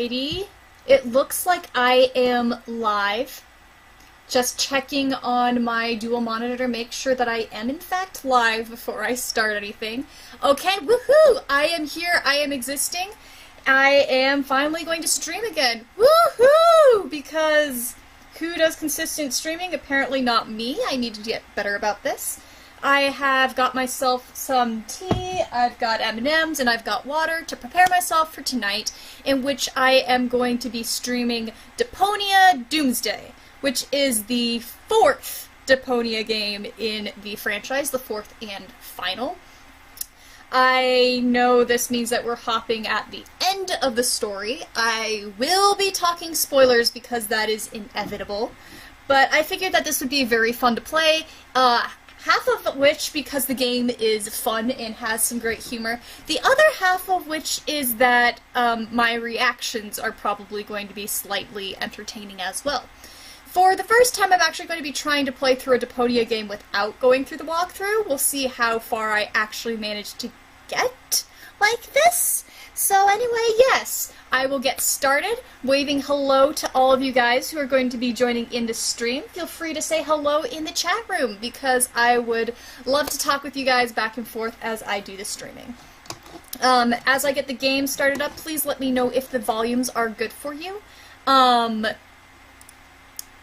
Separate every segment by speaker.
Speaker 1: Alrighty. It looks like I am live. Just checking on my dual monitor to make sure that I am in fact live before I start anything. Okay, woohoo! I am here, I am existing. I am finally going to stream again. Woohoo! Because who does consistent streaming? Apparently not me. I need to get better about this. I have got myself some tea, I've got M&Ms, and I've got water to prepare myself for tonight, in which I am going to be streaming Deponia Doomsday, which is the 4th Deponia game in the franchise, the 4th and final. I know this means that we're hopping at the end of the story. I will be talking spoilers because that is inevitable, but I figured that this would be very fun to play. Half of which because the game is fun and has some great humor. The other half of which is that my reactions are probably going to be slightly entertaining as well. For the first time, I'm actually going to be trying to play through a Deponia game without going through the walkthrough. We'll see how far I actually manage to get like this. So anyway, yes, I will get started. Waving hello to all of you guys who are going to be joining in the stream. Feel free to say hello in the chat room because I would love to talk with you guys back and forth as I do the streaming. As I get the game started up, please let me know if the volumes are good for you.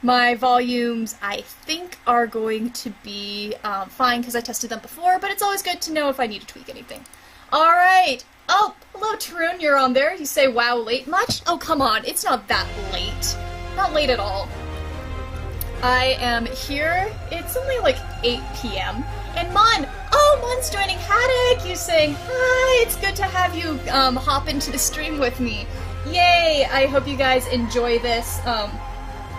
Speaker 1: My volumes, I think, are going to be fine because I tested them before, but it's always good to know if I need to tweak anything. Alright! Oh, hello Tarun, you're on there. You say, wow, late much? Oh, come on, it's not that late. Not late at all. I am here. It's only like 8 p.m. And Mun! Oh, Mun's joining Haddock! You saying, hi, it's good to have you hop into the stream with me. Yay! I hope you guys enjoy this.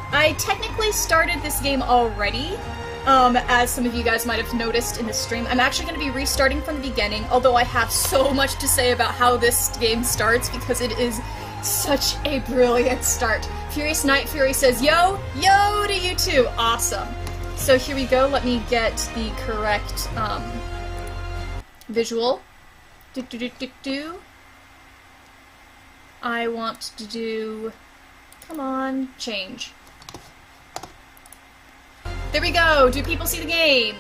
Speaker 1: I technically started this game already, as some of you guys might have noticed in the stream. I'm actually going to be restarting from the beginning, although I have so much to say about how this game starts because it is such a brilliant start. Furious Night Fury says, yo! Yo to you too! Awesome. So here we go, let me get the correct, visual. I want to do... Come on, change. There we go! Do people see the game?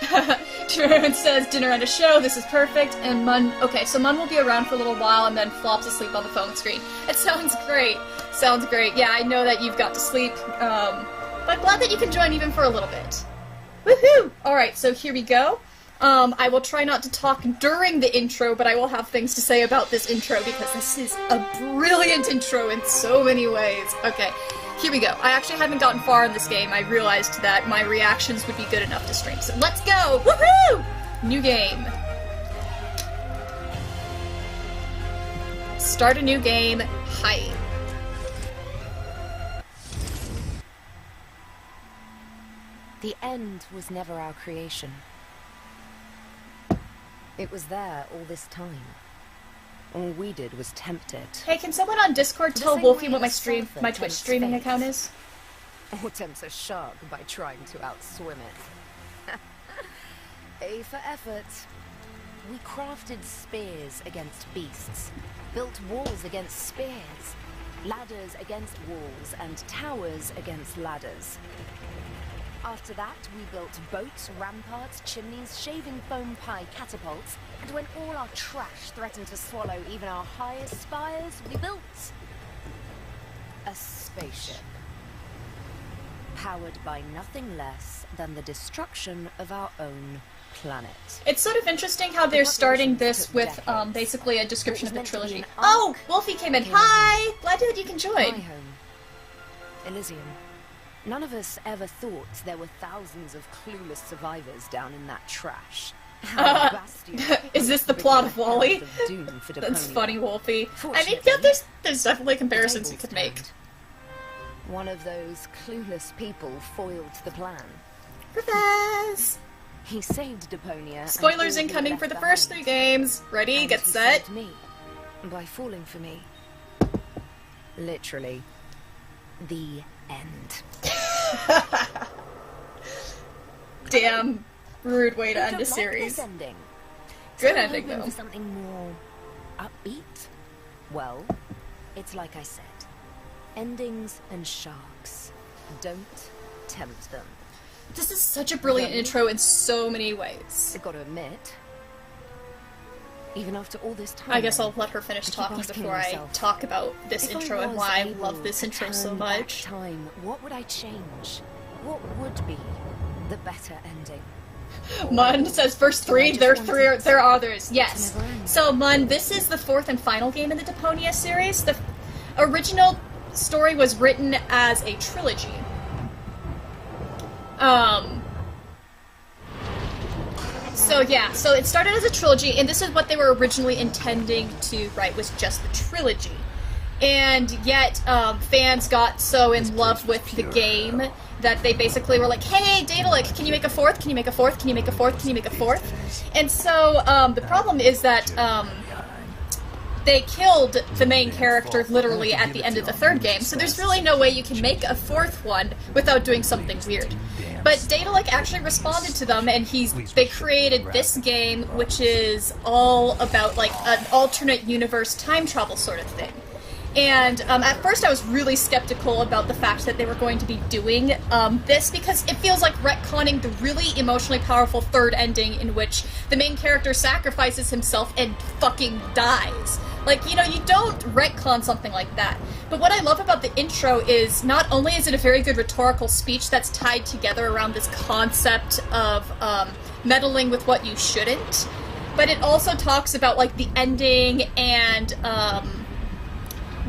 Speaker 1: Tarun says, dinner and a show, this is perfect, and Mun... Okay, so Mun will be around for a little while and then flops asleep on the phone screen. It sounds great. Sounds great. Yeah, I know that you've got to sleep, but I'm glad that you can join even for a little bit. Woohoo! Alright, so here we go. I will try not to talk during the intro, but I will have things to say about this intro because this is a brilliant intro in so many ways. Okay. Here we go. I actually haven't gotten far in this game. I realized that my reactions would be good enough to stream. So let's go! Woohoo! New game. Start a new game. Hi.
Speaker 2: The end was never our creation. It was there all this time. All we did was tempt it.
Speaker 1: Hey, can someone on Discord tell Wolfie what my Twitch streaming account is?
Speaker 2: Or tempts a shark by trying to outswim it. A for effort. We crafted spears against beasts, built walls against spears, ladders against walls, and towers against ladders. After that, we built boats, ramparts, chimneys, shaving foam pie catapults, and when all our trash threatened to swallow even our highest spires, we built a spaceship. Powered by nothing less than the destruction of our own planet.
Speaker 1: It's sort of interesting how they're starting this with basically a description of the trilogy. Oh, Wolfie came in. Hi! Glad that you can join.
Speaker 2: My home, Elysium. None of us ever thought there were thousands of clueless survivors down in that trash.
Speaker 1: Is this the plot of WALL-E? That's funny, Wolfie. I mean, yeah, there's definitely comparisons you could make.
Speaker 2: One of those clueless people foiled the plan.
Speaker 1: Rufus!
Speaker 2: He saved Deponia.
Speaker 1: Spoilers incoming for the first 3 games. Ready, get set.
Speaker 2: Me by falling for me. Literally. The end.
Speaker 1: Damn rude way to end a series. Good ending though.
Speaker 2: Something more upbeat. Well, It's like I said. Endings and sharks. Don't tempt them.
Speaker 1: This is such a brilliant intro in so many ways.
Speaker 2: I've got to admit, even after all this time,
Speaker 1: I guess I'll let her finish talking before I talk about this intro and why I love this intro so much.
Speaker 2: Time, what would I change? What would be the better ending?
Speaker 1: Mun says first three, there are others. Yes. So Mun, this is the fourth and final game in the Deponia series. The original story was written as a trilogy. So yeah, so it started as a trilogy, and this is what they were originally intending to write, was just the trilogy. And yet, fans got so in love with the game that they basically were like, hey, Daedalic, can you make a fourth? Can you make a fourth? Can you make a fourth? Can you make a fourth? And so, the problem is that, they killed the main character literally at the end of the third game, so there's really no way you can make a fourth one without doing something weird. But Daedalic actually responded to them, and they created this game, which is all about, like, an alternate universe time travel sort of thing. And at first I was really skeptical about the fact that they were going to be doing this, because it feels like retconning the really emotionally powerful third ending in which the main character sacrifices himself and fucking dies. Like, you know, you don't retcon something like that. But what I love about the intro is not only is it a very good rhetorical speech that's tied together around this concept of meddling with what you shouldn't, but it also talks about, like, the ending and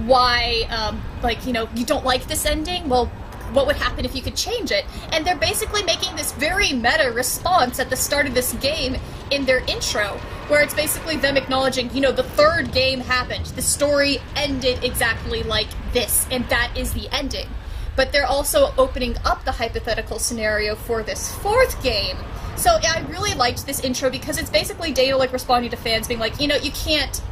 Speaker 1: why, like, you know, you don't like this ending? Well, what would happen if you could change it? And they're basically making this very meta response at the start of this game in their intro, where it's basically them acknowledging, you know, the third game happened, the story ended exactly like this, and that is the ending. But they're also opening up the hypothetical scenario for this fourth game. So yeah, I really liked this intro because it's basically Daedalic responding to fans being like, you know, you can't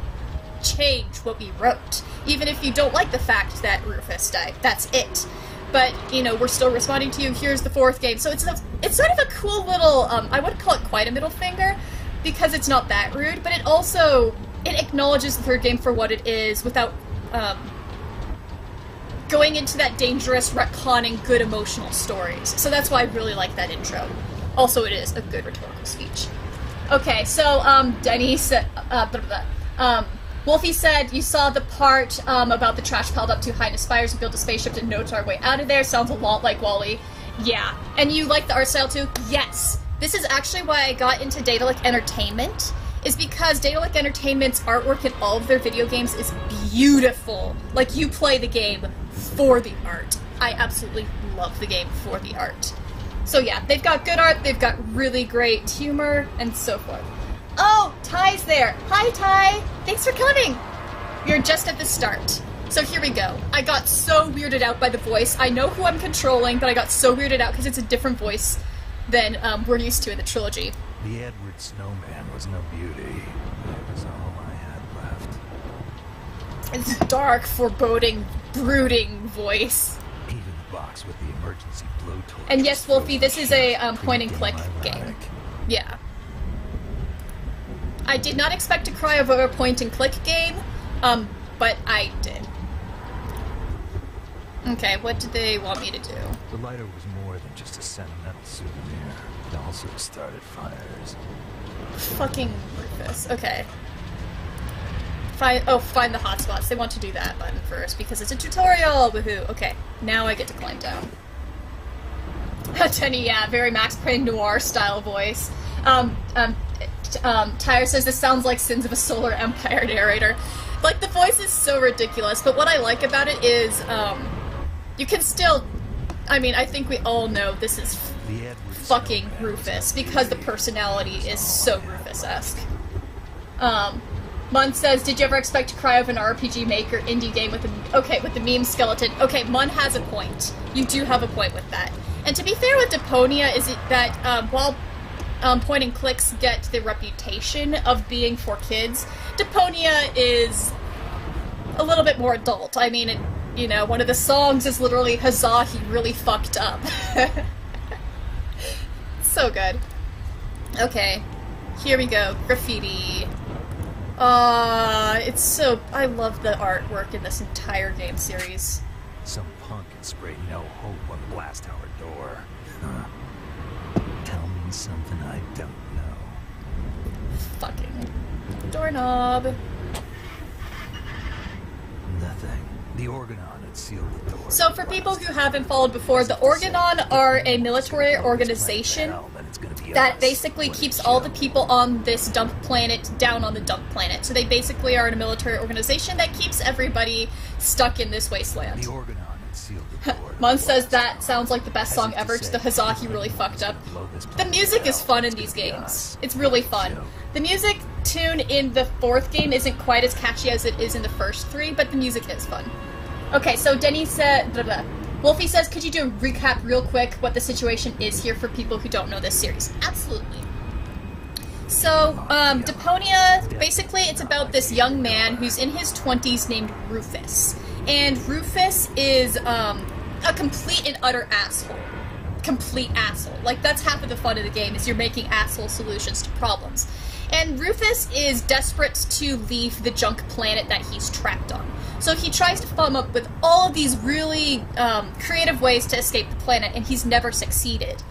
Speaker 1: change what we wrote. Even if you don't like the fact that Rufus died, that's it. But, you know, we're still responding to you, here's the fourth game. So it's sort of a cool little, I wouldn't call it quite a middle finger, because it's not that rude, but it acknowledges the third game for what it is without, going into that dangerous, retconning good emotional stories. So that's why I really like that intro. Also, it is a good rhetorical speech. Okay, so, Denny said, Wolfie said, you saw the part about the trash piled up too high in the spires and build a spaceship to note our way out of there. Sounds a lot like Wall-E. Yeah. And you like the art style too? Yes! This is actually why I got into Daedalic Entertainment, is because Daedalic Entertainment's artwork in all of their video games is beautiful. Like, you play the game for the art. I absolutely love the game for the art. So yeah, they've got good art, they've got really great humor, and so forth. Oh, Ty's there. Hi, Ty. Thanks for coming. You're just at the start. So here we go. I got so weirded out by the voice. I know who I'm controlling, but I got so weirded out because it's a different voice than we're used to in the trilogy.
Speaker 3: The Edward Snowman was no beauty. It was all I had left.
Speaker 1: It's dark, foreboding, brooding voice.
Speaker 3: Even the box with the emergency blowtorch.
Speaker 1: And yes, Wolfie, this is a point-and-click game. Yeah. I did not expect to cry over a point-and-click game, but I did. Okay, what did they want me to do?
Speaker 3: The lighter was more than just a sentimental souvenir. It also started fires.
Speaker 1: Fucking Rufus. Okay. Find the hotspots. They want to do that button first, because it's a tutorial! Woohoo! Okay, now I get to climb down. Tenny, yeah, very Max Payne noir style voice. Tyre says this sounds like Sins of a Solar Empire narrator. Like, the voice is so ridiculous, but what I like about it is, you can still, I mean, I think we all know this is fucking Rufus, because the personality is so Rufus-esque. Mun says, did you ever expect to cry over an RPG Maker indie game with the meme skeleton? Okay, Mun has a point. You do have a point with that. And to be fair with Deponia, is it that, while point and clicks get the reputation of being for kids, Deponia is a little bit more adult. I mean, you know, one of the songs is literally "HUZZAH, he really fucked up." So good. Okay, here we go. Graffiti. It's so... I love the artwork in this entire game series.
Speaker 3: Some punk can spray no hope on the blast tower door. Huh. Tell me something I don't know.
Speaker 1: Fucking doorknob.
Speaker 3: Nothing. The Organon had sealed the door.
Speaker 1: So for people who haven't followed before, the Organon are a military organization that basically keeps all the people on this dump planet down on the dump planet. So they basically are a military organization that keeps everybody stuck in this wasteland.
Speaker 3: The Organon had sealed the door.
Speaker 1: Mon says that sounds like the best song ever. To the huzzah, he really fucked up. The music is fun in these games. It's really fun. The music tune in the 4th game isn't quite as catchy as it is in the first 3, but the music is fun. Okay, so Denny said... Blah, blah. Wolfie says, could you do a recap real quick what the situation is here for people who don't know this series? Absolutely. So, Deponia, basically it's about this young man who's in his 20s named Rufus. And Rufus is a complete and utter asshole. Complete asshole. Like, that's half of the fun of the game, is you're making asshole solutions to problems. And Rufus is desperate to leave the junk planet that he's trapped on. So he tries to come up with all of these really creative ways to escape the planet, and he's never succeeded.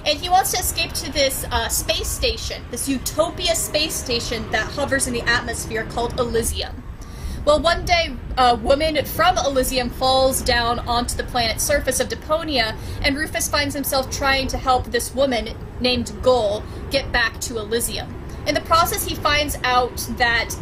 Speaker 1: And he wants to escape to this space station, this utopia space station that hovers in the atmosphere called Elysium. Well, one day, a woman from Elysium falls down onto the planet's surface of Deponia, and Rufus finds himself trying to help this woman named Gull get back to Elysium. In the process, he finds out that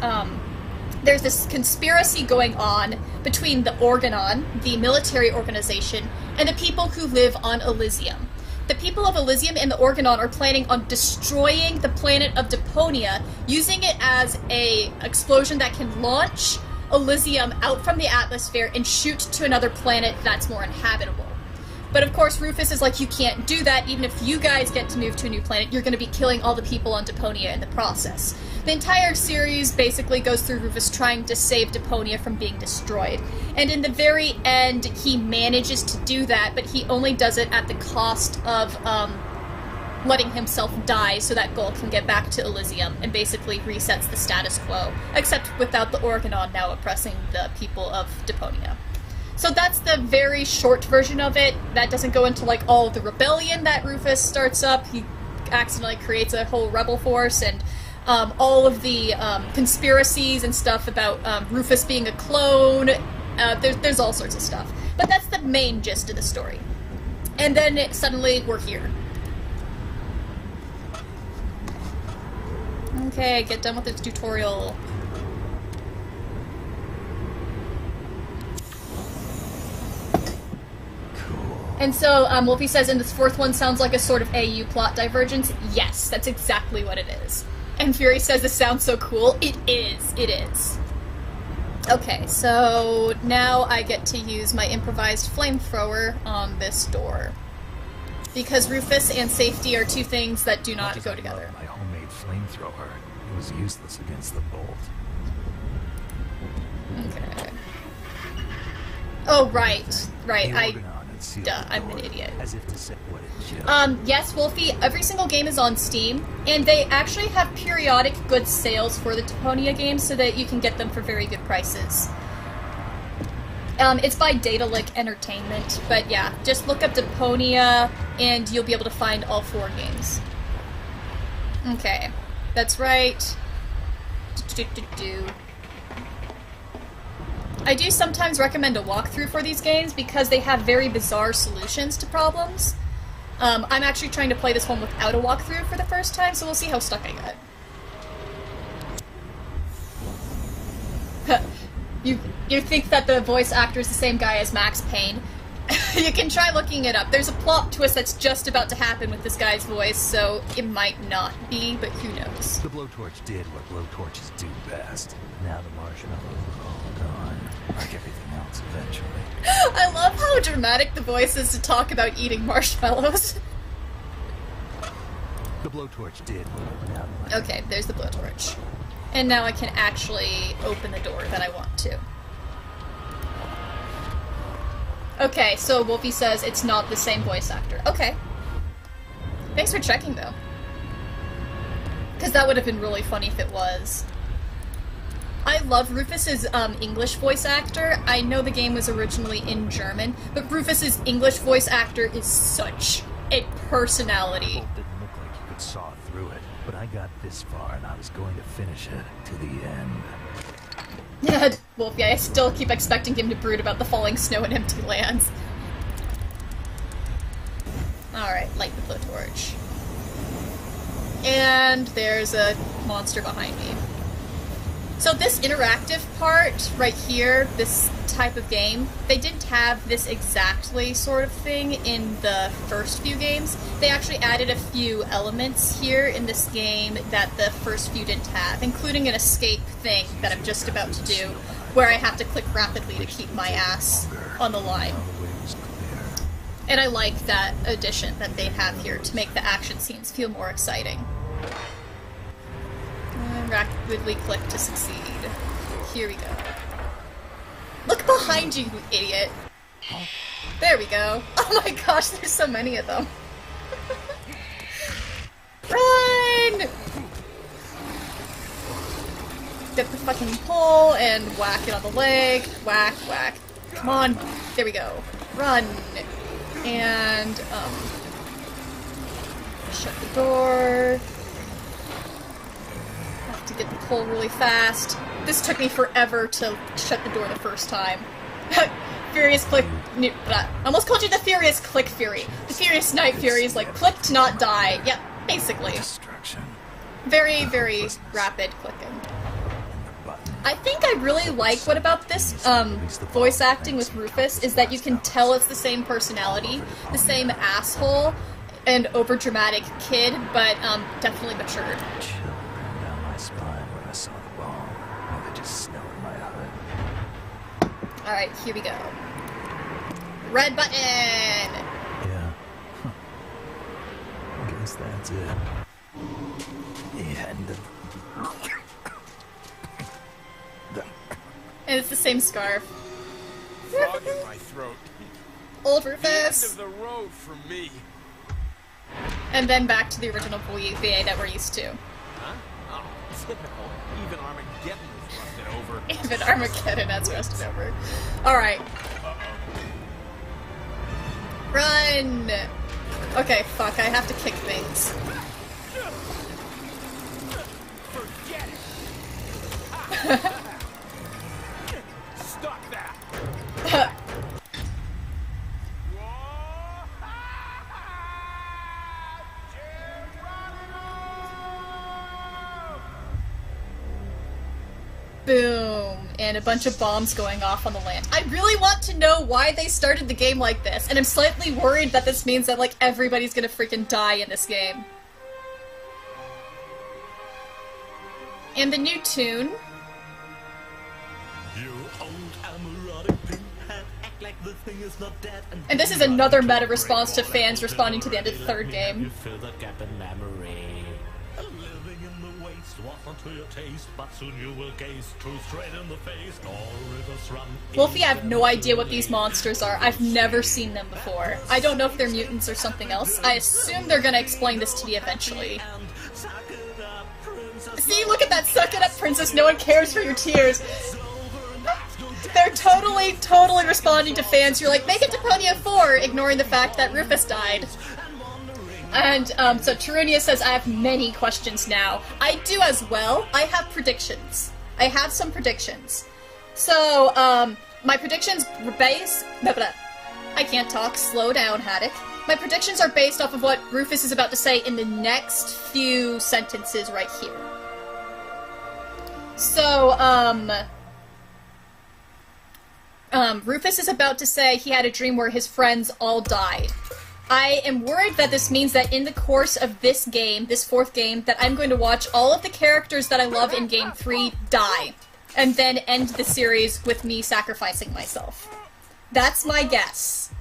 Speaker 1: there's this conspiracy going on between the Organon, the military organization, and the people who live on Elysium. The people of Elysium and the Organon are planning on destroying the planet of Deponia, using it as an explosion that can launch Elysium out from the atmosphere and shoot to another planet that's more inhabitable. But of course, Rufus is like, you can't do that. Even if you guys get to move to a new planet, you're going to be killing all the people on Deponia in the process. The entire series basically goes through Rufus trying to save Deponia from being destroyed. And in the very end, he manages to do that, but he only does it at the cost of letting himself die so that Gull can get back to Elysium and basically resets the status quo, except without the Organon now oppressing the people of Deponia. So that's the very short version of it. That doesn't go into like all of the rebellion that Rufus starts up. He accidentally creates a whole rebel force and all of the conspiracies and stuff about Rufus being a clone. There's all sorts of stuff. But that's the main gist of the story. And then suddenly we're here. Okay, get done with this tutorial. And so, Wolfie says, and this 4th one sounds like a sort of AU plot divergence. Yes, that's exactly what it is. And Fury says, this sounds so cool. It is. It is. Okay, so now I get to use my improvised flamethrower on this door. Because Rufus and safety are two things that do not go together.
Speaker 3: My homemade flamethrower. It was useless against the bolt.
Speaker 1: Okay. Oh, right. Right, Duh, I'm an idiot.
Speaker 3: As if to say what it should.
Speaker 1: Yes, Wolfie, every single game is on Steam, and they actually have periodic good sales for the Deponia games so that you can get them for very good prices. It's by Daedalic Entertainment, but yeah, just look up Deponia and you'll be able to find all 4 games. Okay, that's right. I do sometimes recommend a walkthrough for these games because they have very bizarre solutions to problems. I'm actually trying to play this one without a walkthrough for the first time, so we'll see how stuck I get. You think that the voice actor is the same guy as Max Payne? You can try looking it up. There's a plot twist that's just about to happen with this guy's voice, so it might not be, but who knows.
Speaker 3: The blowtorch did what blowtorches do best. Now the marshmallows are all gone, like everything else eventually.
Speaker 1: I love how dramatic the voice is to talk about eating marshmallows.
Speaker 3: The blowtorch did what
Speaker 1: Okay, there's the blowtorch. And now I can actually open the door that I want to. Okay, so Wolfie says it's not the same voice actor. Okay. Thanks for checking, though. Because that would have been really funny if it was. I love Rufus's English voice actor. I know the game was originally in German, but Rufus's English voice actor is such a personality.
Speaker 3: It didn't look like you could saw through it, but I got this far and I was going to finish it to the end.
Speaker 1: Wolfie, I still keep expecting him to brood about the falling snow and empty lands. Alright, light the blowtorch. And there's a monster behind me. So this interactive part right here, this type of game, they didn't have this exactly sort of thing in the first few games. They actually added a few elements here in this game that the first few didn't have, including an escape thing that I'm just about to do, where I have to click rapidly to keep my ass on the line. And I like that addition that they have here to make the action scenes feel more exciting. Rapidly click to succeed. Here we go. Look behind you, you idiot! There we go. Oh my gosh, there's so many of them. Run! Get the fucking pole and whack it on the leg. Whack, whack. Come on. There we go. Run. And, shut the door. Have to get the pole really fast. This took me forever to shut the door the first time. Furious Click... I almost called you the Furious Click Fury. The Furious Night Fury is like, click to not die. Yep, basically.
Speaker 3: Destruction.
Speaker 1: Very, very rapid clicking. I think I really like what about this voice acting with Rufus is that you can tell it's the same personality, the same asshole and overdramatic kid, but definitely matured.
Speaker 3: Chill ran down my spine when I saw the bomb, and I just snowed in my hood.
Speaker 1: Alright, here we go. Red button!
Speaker 3: Yeah. I guess that's it. And
Speaker 1: And it's the same scarf.
Speaker 4: Frog in my throat.
Speaker 1: Old
Speaker 4: The end
Speaker 1: Rufus!
Speaker 4: of the road for me.
Speaker 1: And then back to the original VA that we're used to.
Speaker 4: Huh? Oh, typical. Even Armageddon has rusted over.
Speaker 1: Even Armageddon has rusted over. Alright. Run! Okay, fuck, I have to kick things.
Speaker 4: Forget it. Stuck that.
Speaker 1: Boom. And a bunch of bombs going off on the land. I really want to know why they started the game like this, and I'm slightly worried that this means that, like, everybody's gonna freaking die in this game. And the new tune. And this is another meta response to fans responding to the end of the third game. Wolfie, I have no idea what these monsters are. I've never seen them before. I don't know if they're mutants or something else. I assume they're gonna explain this to me eventually. See, look at that suck it up, princess, no one cares for your tears. They're totally responding to fans who are like, make it Deponia 4, ignoring the fact that Rufus died. And, so Tarunia says, I have many questions now. I do as well. I have predictions. I have some predictions. So, my predictions were based... I can't talk. Slow down, Haddock. My predictions are based off of what Rufus is about to say in the next few sentences right here. So, Rufus is about to say he had a dream where his friends all died. I am worried that this means that in the course of this game, this fourth game, that I'm going to watch all of the characters that I love in Game 3 die, and then end the series with me sacrificing myself. That's my guess.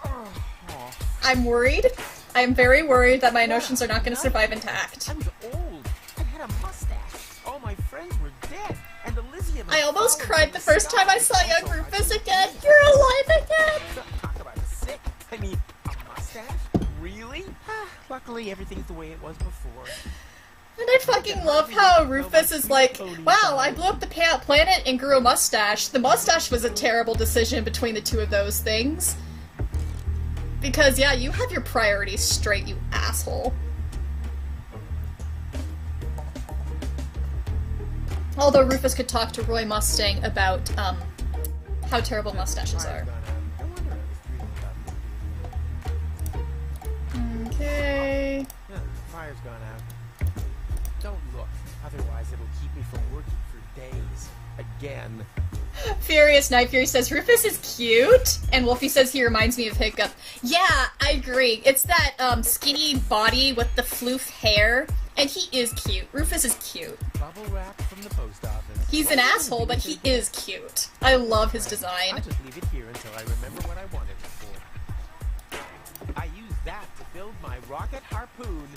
Speaker 1: I'm worried. I'm very worried that my notions are not going to survive intact.
Speaker 4: I was old. I had a mustache. All my friends were dead. And Elysium...
Speaker 1: I almost cried the first time I saw young Rufus again. You're alive again!
Speaker 4: Talk about sick. I mean, a mustache? Really? Luckily, everything's the way it was before.
Speaker 1: And I fucking love how Rufus is like, wow, I blew up the planet and grew a mustache. The mustache was a terrible decision between the two of those things. Because, yeah, you have your priorities straight, you asshole. Although Rufus could talk to Roy Mustang about, how terrible mustaches are. Okay.
Speaker 4: Yeah, the fire's gone out. Don't look, otherwise it'll keep me from working for days. Again.
Speaker 1: Furious Night Fury says, Rufus is cute, and Wolfie says he reminds me of Hiccup. Yeah, I agree. It's that, skinny body with the floof hair, and he is cute. Rufus is cute.
Speaker 4: Bubble wrap from the post office.
Speaker 1: He's an asshole, but he is cute. I love his design.
Speaker 4: I'll just leave it here until I remember what I wanted it for. I used that to build my rocket harpoon,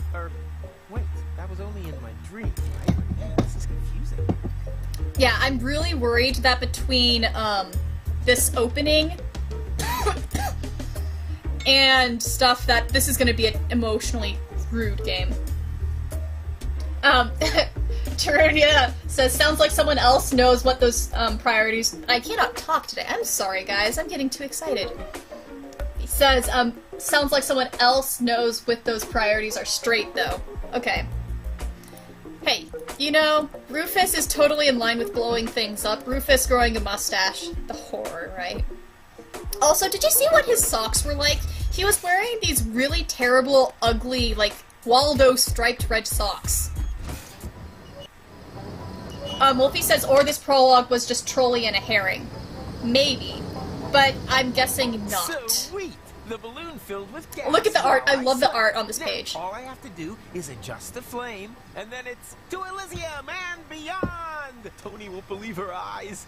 Speaker 4: wait, that was only in my dream, right? This is confusing.
Speaker 1: Yeah, I'm really worried that between, this opening and stuff that this is gonna be an emotionally rude game. Tarunia says, sounds like someone else knows what those, priorities... I cannot talk today. I'm sorry, guys. I'm getting too excited. He says, sounds like someone else knows what those priorities are straight, though. Okay. Hey, you know, Rufus is totally in line with blowing things up. Rufus growing a mustache. The horror, right? Also, did you see what his socks were like? He was wearing these really terrible, ugly, like, Waldo striped red socks. Wolfie says, or this prologue was just Trolly and a herring. Maybe. But I'm guessing not.
Speaker 4: Sweet! The balloon filled with gas.
Speaker 1: Look at the art. I love the art on this page.
Speaker 4: All I have to do is adjust the flame, and then it's to Elysium and beyond! Tony won't believe her eyes.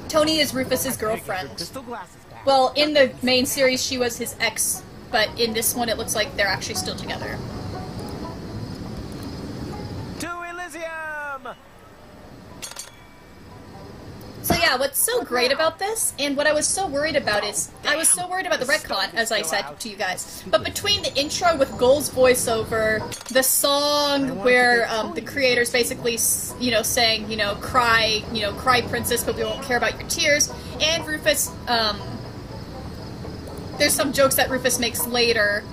Speaker 1: Tony is Rufus's girlfriend.
Speaker 4: Crystal glasses back.
Speaker 1: Well, in the main series, she was his ex, but in this one, it looks like they're actually still together.
Speaker 4: To Elysium!
Speaker 1: So yeah, what's so great about this, and what I was so worried about is, I was so worried about the retcon, as I said to you guys, but between the intro with Gull's voiceover, the song where the creator's basically, you know, saying, you know, cry princess, but we won't care about your tears, and Rufus, there's some jokes that Rufus makes later.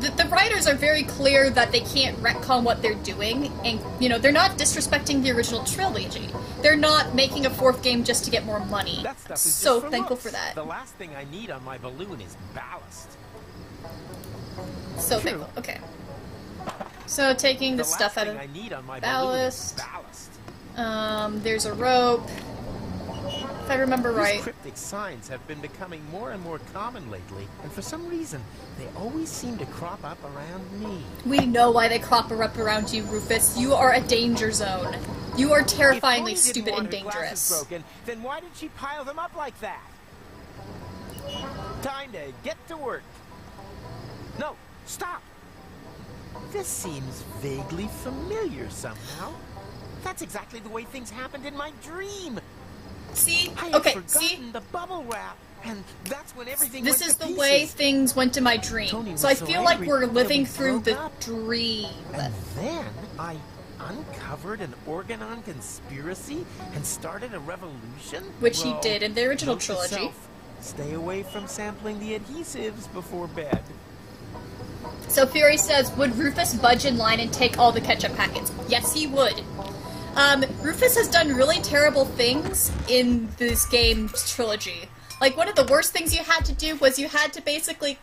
Speaker 1: The writers are very clear that they can't retcon what they're doing, and, you know, they're not disrespecting the original trilogy. They're not making a fourth game just to get more money.
Speaker 4: That stuff is
Speaker 1: So
Speaker 4: just for
Speaker 1: thankful
Speaker 4: looks.
Speaker 1: for that.
Speaker 4: The last thing I need on my balloon is ballast.
Speaker 1: So
Speaker 4: True.
Speaker 1: thankful. Okay. So taking the
Speaker 4: The
Speaker 1: stuff
Speaker 4: last
Speaker 1: out of
Speaker 4: thing I need on my
Speaker 1: ballast.
Speaker 4: balloon is ballast.
Speaker 1: There's a rope. If I remember
Speaker 4: These
Speaker 1: right.
Speaker 4: cryptic signs have been becoming more and more common lately, and for some reason, they always seem to crop up around me.
Speaker 1: We know why they crop up around you, Rufus. You are a danger zone. You are terrifyingly
Speaker 4: If Tony
Speaker 1: stupid
Speaker 4: didn't
Speaker 1: and
Speaker 4: want her glasses
Speaker 1: dangerous.
Speaker 4: broken, then why did she pile them up like that? Time to get to work. No, stop. This seems vaguely familiar somehow. That's exactly the way things happened in my dream.
Speaker 1: See?
Speaker 4: I had
Speaker 1: Okay,
Speaker 4: forgotten
Speaker 1: see?
Speaker 4: the bubble wrap, and that's when everything
Speaker 1: This
Speaker 4: went
Speaker 1: is
Speaker 4: to
Speaker 1: the
Speaker 4: pieces.
Speaker 1: way things went in my dream.
Speaker 4: Tony
Speaker 1: So I
Speaker 4: was so
Speaker 1: feel like
Speaker 4: angry
Speaker 1: we're
Speaker 4: that
Speaker 1: living
Speaker 4: we
Speaker 1: through
Speaker 4: broke
Speaker 1: the
Speaker 4: up.
Speaker 1: dream.
Speaker 4: And then I uncovered an Organon conspiracy and started a revolution?
Speaker 1: Which he
Speaker 4: Well,
Speaker 1: did in the original
Speaker 4: note to
Speaker 1: trilogy.
Speaker 4: self, stay away from sampling the adhesives before bed.
Speaker 1: So Fury says, would Rufus budge in line and take all the ketchup packets? Yes, he would. Rufus has done really terrible things in this game's trilogy. Like, one of the worst things you had to do was you had to basically,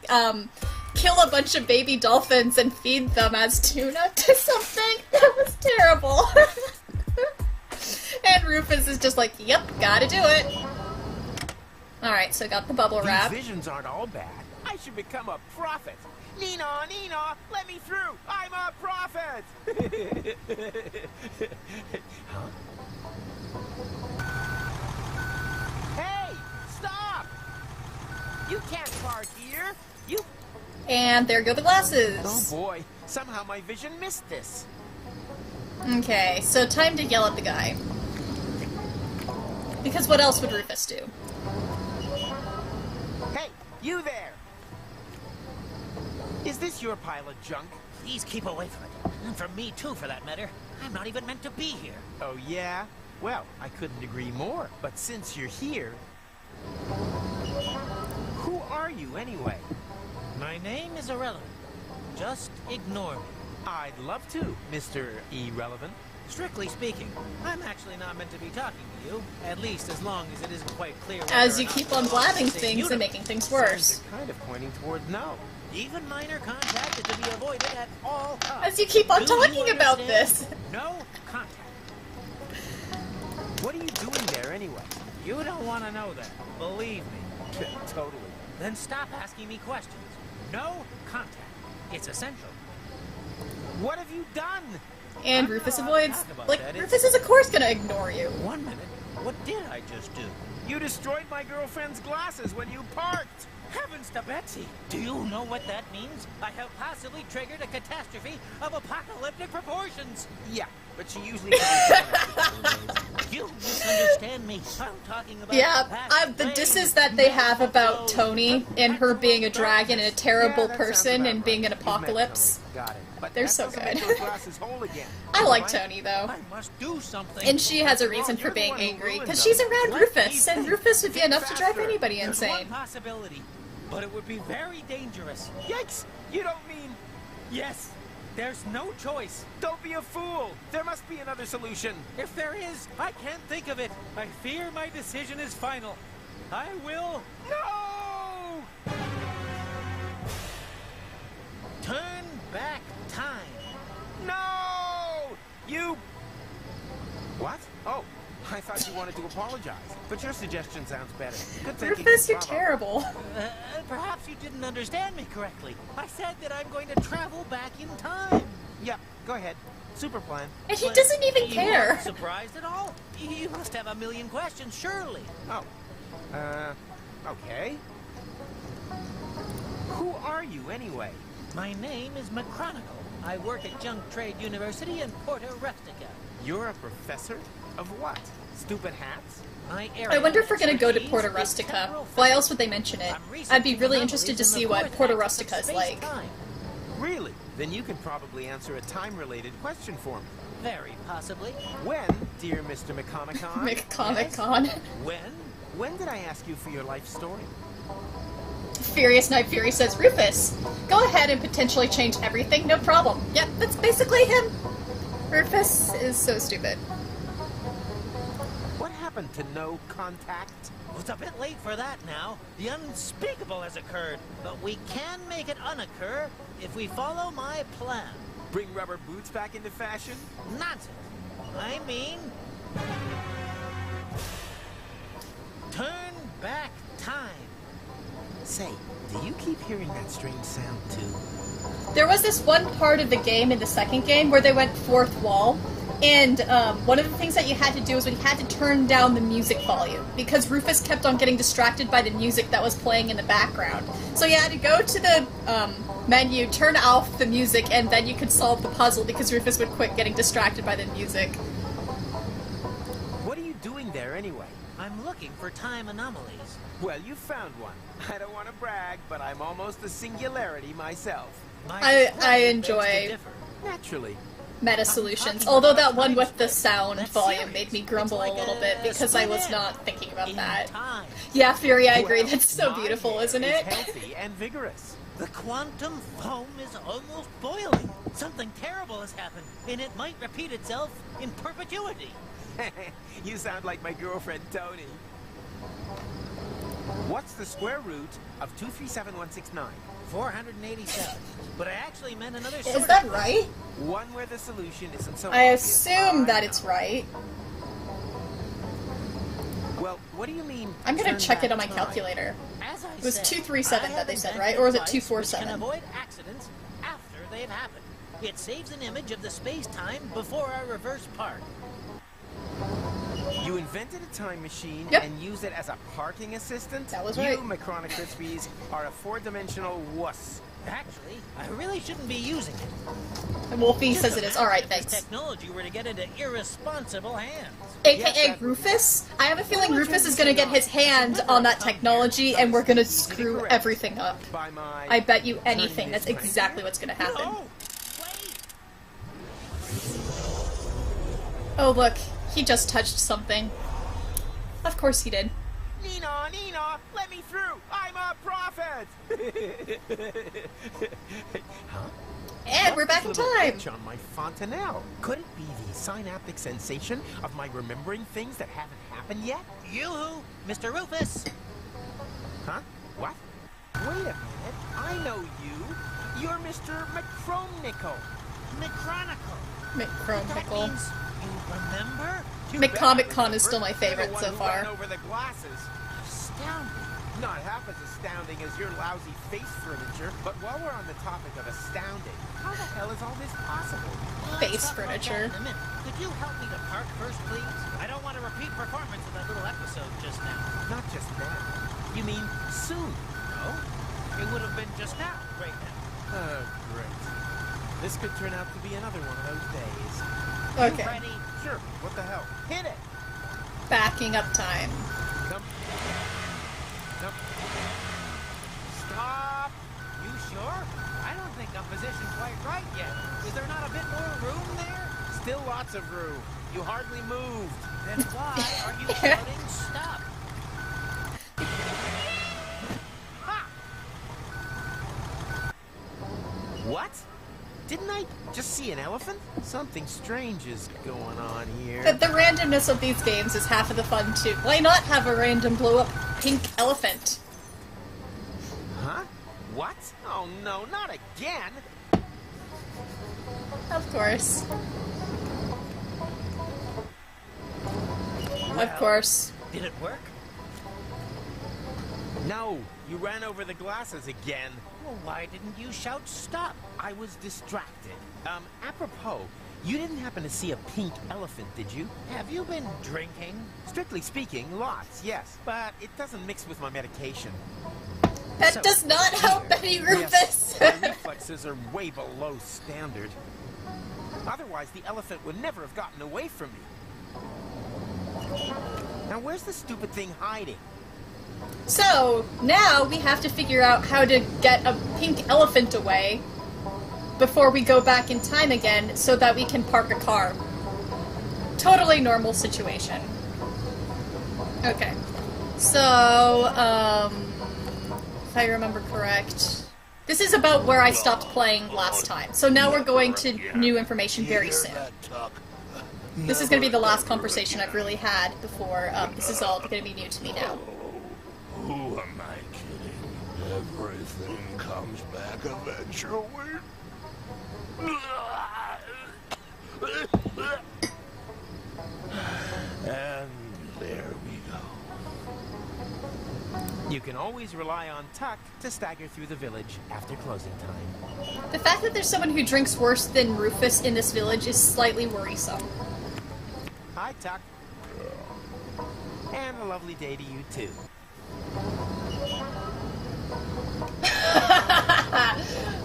Speaker 1: kill a bunch of baby dolphins and feed them as tuna to something. That was terrible. And Rufus is just like, yep, gotta do it. Alright, so got the bubble wrap.
Speaker 4: These visions aren't all bad. I should become a prophet. Nina, Nina, let me through. I'm a prophet. Huh? Hey, stop! You can't park here. You.
Speaker 1: And there go the glasses.
Speaker 4: Oh boy, somehow my vision missed this.
Speaker 1: Okay, so time to yell at the guy. Because what else would Rufus do?
Speaker 4: Hey, you there! Is this your pile of junk?
Speaker 3: Please keep away from it.
Speaker 5: And from me too, for that matter. I'm not even meant to be here.
Speaker 4: Oh, yeah? Well, I couldn't agree more. But since you're here... Who are you, anyway?
Speaker 5: My name is irrelevant. Just ignore me.
Speaker 4: I'd love to, Mr. Irrelevant.
Speaker 5: Strictly speaking, I'm actually not meant to be talking to you. At least as long as it isn't quite clear whether
Speaker 1: As
Speaker 5: or
Speaker 1: you
Speaker 5: not
Speaker 1: keep
Speaker 5: we're
Speaker 1: on
Speaker 5: all in
Speaker 1: blabbing
Speaker 5: the same
Speaker 1: things and
Speaker 5: universe.
Speaker 1: making things worse.
Speaker 4: Signs are kind of pointing toward no.
Speaker 5: Even minor contact is to be avoided at all costs.
Speaker 1: As you keep on
Speaker 5: Do
Speaker 1: talking
Speaker 5: you
Speaker 1: about
Speaker 5: understand?
Speaker 1: this.
Speaker 5: No contact.
Speaker 4: What are you doing there, anyway?
Speaker 5: You don't want to know that. Believe me.
Speaker 4: Totally.
Speaker 5: Then stop asking me questions. No contact. It's essential.
Speaker 4: What have you done?
Speaker 1: And
Speaker 5: I'm
Speaker 1: Rufus
Speaker 5: not allowed to
Speaker 1: avoids.
Speaker 5: talk about
Speaker 1: Like,
Speaker 5: that.
Speaker 1: Rufus is of course gonna ignore you.
Speaker 5: 1 minute. What did I just do?
Speaker 4: You destroyed my girlfriend's glasses when you parked.
Speaker 5: Heavens to Betsy! Do you know what that means? I have possibly triggered a catastrophe of apocalyptic proportions!
Speaker 4: Yeah, but she usually doesn't.
Speaker 5: You misunderstand me. I'm talking about
Speaker 1: Yeah,
Speaker 5: past
Speaker 1: the
Speaker 5: days.
Speaker 1: disses that they have about Tony and her being a dragon and a terrible
Speaker 4: Yeah, that sounds
Speaker 1: person
Speaker 4: about
Speaker 1: and being an
Speaker 4: right. You've met
Speaker 1: apocalypse.
Speaker 4: Tony. Got it. But
Speaker 1: They're
Speaker 4: that
Speaker 1: so
Speaker 4: doesn't make
Speaker 1: good.
Speaker 4: those glasses whole again.
Speaker 1: I like
Speaker 4: Right?
Speaker 1: Tony though.
Speaker 5: I must do something.
Speaker 1: And she has a reason
Speaker 4: Well,
Speaker 1: for
Speaker 4: you're the
Speaker 1: being
Speaker 4: one who
Speaker 1: angry,
Speaker 4: ruined
Speaker 1: because
Speaker 4: them.
Speaker 1: she's around
Speaker 5: Let
Speaker 1: Rufus,
Speaker 5: me
Speaker 1: and
Speaker 5: think.
Speaker 1: Rufus would be enough to drive
Speaker 4: faster.
Speaker 1: anybody
Speaker 5: There's
Speaker 1: insane.
Speaker 5: one possibility, but it would be very dangerous.
Speaker 4: Yikes! You don't mean...
Speaker 5: Yes, there's no choice.
Speaker 4: Don't be a fool! There must be another solution.
Speaker 5: If there is, I can't think of it. I fear my decision is final. I will
Speaker 4: No!
Speaker 5: turn back time.
Speaker 4: No! You... What? Oh, I thought you wanted to apologize. But your suggestion sounds better. Good thinking.
Speaker 1: Rufus, you're
Speaker 4: Bravo.
Speaker 1: terrible.
Speaker 5: Perhaps you didn't understand me correctly. I said that I'm going to travel back in time.
Speaker 4: Yep, go ahead. Super plan.
Speaker 1: And he
Speaker 5: But
Speaker 1: doesn't even
Speaker 5: you
Speaker 1: care.
Speaker 5: aren't surprised at all? You must have a million questions, surely.
Speaker 4: Oh. Okay. Who are you, anyway?
Speaker 5: My name is McChronicle. I work at Junk Trade University in Porta Rustica.
Speaker 4: You're a professor? Of what? Stupid hats?
Speaker 5: My
Speaker 1: I
Speaker 5: area
Speaker 1: wonder if
Speaker 5: of
Speaker 1: we're gonna go to
Speaker 5: expertise
Speaker 1: Porta
Speaker 5: is
Speaker 1: Rustica.
Speaker 5: temporal
Speaker 1: Why
Speaker 5: physics.
Speaker 1: else would they mention it?
Speaker 5: I'm
Speaker 1: I'd be
Speaker 5: researching
Speaker 1: really
Speaker 5: anomalies
Speaker 1: interested to
Speaker 5: in the
Speaker 1: see what
Speaker 5: fourth
Speaker 1: Porta
Speaker 5: axis of
Speaker 1: Rustica is like.
Speaker 5: space-time.
Speaker 4: Really? Then you can probably answer a time-related question for me.
Speaker 5: Very possibly.
Speaker 4: When, dear Mr. McComicon?
Speaker 1: McComic-Con.
Speaker 4: When did I ask you for your life story?
Speaker 1: Furious Night Fury says, Rufus, go ahead and potentially change everything, no problem. Yep, that's basically him. Rufus is so stupid.
Speaker 4: What happened to no contact?
Speaker 5: Well, it's a bit late for that now. The unspeakable has occurred, but we can make it unoccur if we follow my plan.
Speaker 4: Bring rubber boots back into fashion?
Speaker 5: Nonsense. I mean... turn back time.
Speaker 4: Say, do you keep hearing that strange sound too?
Speaker 1: There was this one part of the game in the second game where they went fourth wall, and one of the things that you had to do is we had to turn down the music volume because Rufus kept on getting distracted by the music that was playing in the background. So you had to go to the menu, turn off the music, and then you could solve the puzzle because Rufus would quit getting distracted by the music.
Speaker 4: What are you doing there anyway?
Speaker 5: I'm looking for time anomalies.
Speaker 4: Well, you found one. I don't want to brag, but I'm almost a singularity myself.
Speaker 5: My
Speaker 1: I
Speaker 5: discovery begs to
Speaker 1: enjoy
Speaker 5: differ.
Speaker 4: Naturally.
Speaker 1: meta solutions, although that one with the sound volume made me grumble a little bit because I was not thinking about
Speaker 5: In
Speaker 1: that.
Speaker 5: time.
Speaker 1: Yeah, Fury, I agree.
Speaker 4: Well,
Speaker 1: That's so
Speaker 4: my
Speaker 1: beautiful,
Speaker 4: hair
Speaker 1: isn't it?
Speaker 4: Healthy and vigorous.
Speaker 5: The quantum foam is almost boiling. Something terrible has happened, and it might repeat itself in perpetuity.
Speaker 4: You sound like my girlfriend, Tony. What's the square root of 237169?
Speaker 5: 487. But I actually meant another
Speaker 1: Is
Speaker 5: sort
Speaker 1: that
Speaker 5: of-
Speaker 1: right?
Speaker 4: One where the solution isn't so
Speaker 1: I
Speaker 4: obvious.
Speaker 1: assume that
Speaker 4: know.
Speaker 1: it's right.
Speaker 4: Well, what do you mean?
Speaker 1: I'm gonna
Speaker 4: turn
Speaker 1: check it
Speaker 4: back
Speaker 1: on my
Speaker 4: time?
Speaker 1: calculator.
Speaker 5: As I
Speaker 1: It was
Speaker 5: said,
Speaker 1: 237
Speaker 5: I
Speaker 1: that they
Speaker 5: have
Speaker 1: said,
Speaker 5: invented
Speaker 1: right? Or was
Speaker 5: a
Speaker 1: it
Speaker 5: device which
Speaker 1: 247?
Speaker 5: can avoid accidents after they've happened. It saves an image of the space-time before I reverse park.
Speaker 4: You invented a time machine
Speaker 1: Yep.
Speaker 4: and used it as a parking assistant?
Speaker 1: That was
Speaker 4: you,
Speaker 1: right.
Speaker 4: Macrona Crispies, are a four-dimensional wuss.
Speaker 5: Actually, I really shouldn't be using it.
Speaker 1: And Wolfie says it is. Alright,
Speaker 5: If this
Speaker 1: thanks.
Speaker 5: technology were to get into irresponsible hands.
Speaker 1: AKA
Speaker 4: Yes, that-
Speaker 1: Rufus? I have a feeling Rufus is gonna get his hand on that technology and we're gonna screw
Speaker 4: Correct.
Speaker 1: everything up.
Speaker 4: By my...
Speaker 1: I bet you anything
Speaker 4: turning
Speaker 1: that's
Speaker 4: this crank
Speaker 1: exactly
Speaker 4: here?
Speaker 1: what's gonna happen.
Speaker 5: No! Wait!
Speaker 1: Oh look, he just touched something. Of course he did.
Speaker 4: Nina, Nina, let me through! I'm a prophet! Huh?
Speaker 1: And we're back in
Speaker 4: Little
Speaker 1: time!
Speaker 4: itch on my fontanelle. Could it be the synaptic sensation of my remembering things that haven't happened yet?
Speaker 5: Yoo-hoo, Mr. Rufus.
Speaker 4: Huh? What? Wait a minute. I know you. You're Mr. McCromnickel.
Speaker 5: McChronicle. That
Speaker 1: McChronicle.
Speaker 5: means you remember?
Speaker 1: McComic-Con is still my favorite so far.
Speaker 4: Over the glasses.
Speaker 5: Astounding.
Speaker 4: Not half as astounding as your lousy face furniture, but while we're on the topic of astounding, how the hell is all this possible?
Speaker 1: Face
Speaker 5: Let's talk about
Speaker 1: furniture.
Speaker 5: that in a minute. Could you help me to park first, please? I don't want a repeat performance of that little episode just now.
Speaker 4: Not just now. You mean soon?
Speaker 5: No? It would have been just now, right now.
Speaker 4: Oh, great. This could turn out to be another one of those days.
Speaker 1: Okay.
Speaker 5: Ready?
Speaker 4: Sure, what the hell? Hit it!
Speaker 1: Backing up time.
Speaker 4: Come. Come. Stop!
Speaker 5: You sure? I don't think I'm positioned quite right yet. Is there not a bit more room there?
Speaker 4: Still lots of room. You hardly moved.
Speaker 5: Then why are you shouting stop?
Speaker 4: Ha! What? Didn't I just see an elephant? Something strange is going on here.
Speaker 1: The randomness of these games is half of the fun too. Why not have a random blow-up pink elephant?
Speaker 4: Huh? What? Oh no, not again!
Speaker 1: Of course. Of course.
Speaker 5: Did it work?
Speaker 4: No, you ran over the glasses again.
Speaker 5: Well, why didn't you shout stop?
Speaker 4: I was distracted. Apropos, you didn't happen to see a pink elephant, did you?
Speaker 5: Have you been drinking?
Speaker 4: Strictly speaking, lots, yes. But it doesn't mix with my medication.
Speaker 1: That
Speaker 5: So-
Speaker 1: does not help any Rufus!
Speaker 4: Yes, my reflexes are way below standard. Otherwise, the elephant would never have gotten away from me. Now, where's the stupid thing hiding?
Speaker 1: So, now we have to figure out how to get a pink elephant away before we go back in time again so that we can park a car. Totally normal situation. Okay. So, if I remember correct, this is about where I stopped playing last time. So now we're going to new information very soon. This is going to be the last conversation I've really had before. This is all going to be new to me now.
Speaker 6: Who am I kidding? Everything comes back eventually. And there we go.
Speaker 4: You can always rely on Tuck to stagger through the village after closing time.
Speaker 1: The fact that there's someone who drinks worse than Rufus in this village is slightly worrisome.
Speaker 4: Hi, Tuck. And a lovely day to you, too.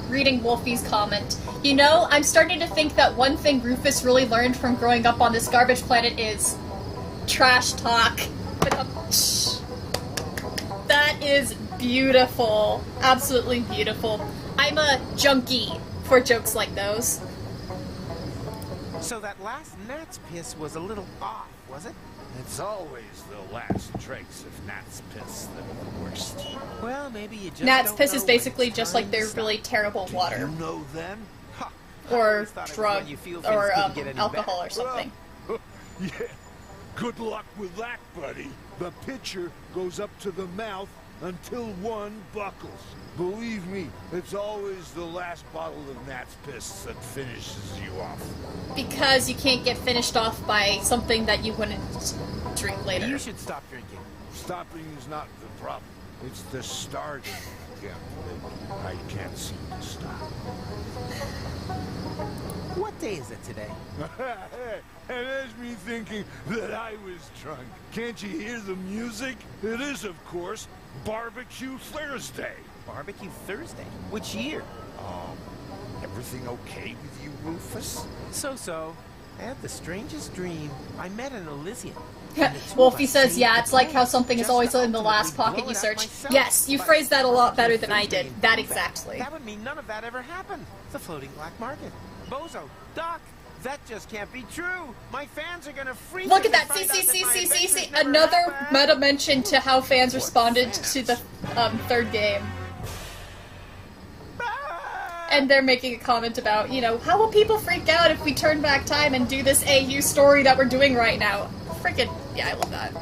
Speaker 1: Reading Wolfie's comment. You know, I'm starting to think that one thing Rufus really learned from growing up on this garbage planet is trash talk. That is beautiful. Absolutely beautiful. I'm a junkie for jokes like those.
Speaker 4: So that last gnat's piss was a little off, was it?
Speaker 6: It's always the last dregs of gnat's piss that are the worst.
Speaker 4: Well, maybe you just
Speaker 1: Gnat's
Speaker 4: don't
Speaker 1: piss
Speaker 4: know
Speaker 1: is
Speaker 4: when
Speaker 1: basically
Speaker 4: it's
Speaker 1: just
Speaker 4: time
Speaker 1: like
Speaker 4: to
Speaker 1: their
Speaker 4: stop.
Speaker 1: really terrible water.
Speaker 6: You know then?
Speaker 4: Ha! I
Speaker 1: Or
Speaker 4: always thought it was
Speaker 1: drug,
Speaker 4: when you feel things
Speaker 1: or
Speaker 4: couldn't get any
Speaker 1: alcohol
Speaker 4: better.
Speaker 1: or something.
Speaker 6: Yeah. Good luck with that, buddy. The pitcher goes up to the mouth until one buckles. Believe me, it's always the last bottle of gnat's piss that finishes you off.
Speaker 1: Because you can't get finished off by something that you wouldn't drink later.
Speaker 4: You should stop drinking.
Speaker 6: Stopping is not the problem. It's the starting again that I can't seem to stop.
Speaker 4: What day is it today?
Speaker 6: And there's me thinking that I was drunk. Can't you hear the music? It is, of course, Barbecue Thursday.
Speaker 4: Barbecue Thursday? Which year?
Speaker 6: Everything okay with you, Rufus?
Speaker 4: So-so. I had the strangest dream. I met an Elysian.
Speaker 1: Wolfie says, yeah, it's like how something is always in the last pocket you search. Yes, you phrased that a lot better than I did. That exactly.
Speaker 4: That would mean none of that ever happened. The floating black market. Bozo, Doc, That just can't be true. My fans are gonna freak.
Speaker 1: Look at
Speaker 4: if they
Speaker 1: that!
Speaker 4: find out that my
Speaker 1: See!
Speaker 4: adventures never
Speaker 1: Another
Speaker 4: happened.
Speaker 1: meta mention to how fans
Speaker 6: What
Speaker 1: responded
Speaker 6: fans?
Speaker 1: to the third game.
Speaker 4: Ah!
Speaker 1: And they're making a comment about, you know, how will people freak out if we turn back time and do this AU story that we're doing right now? Freaking, yeah, I love that.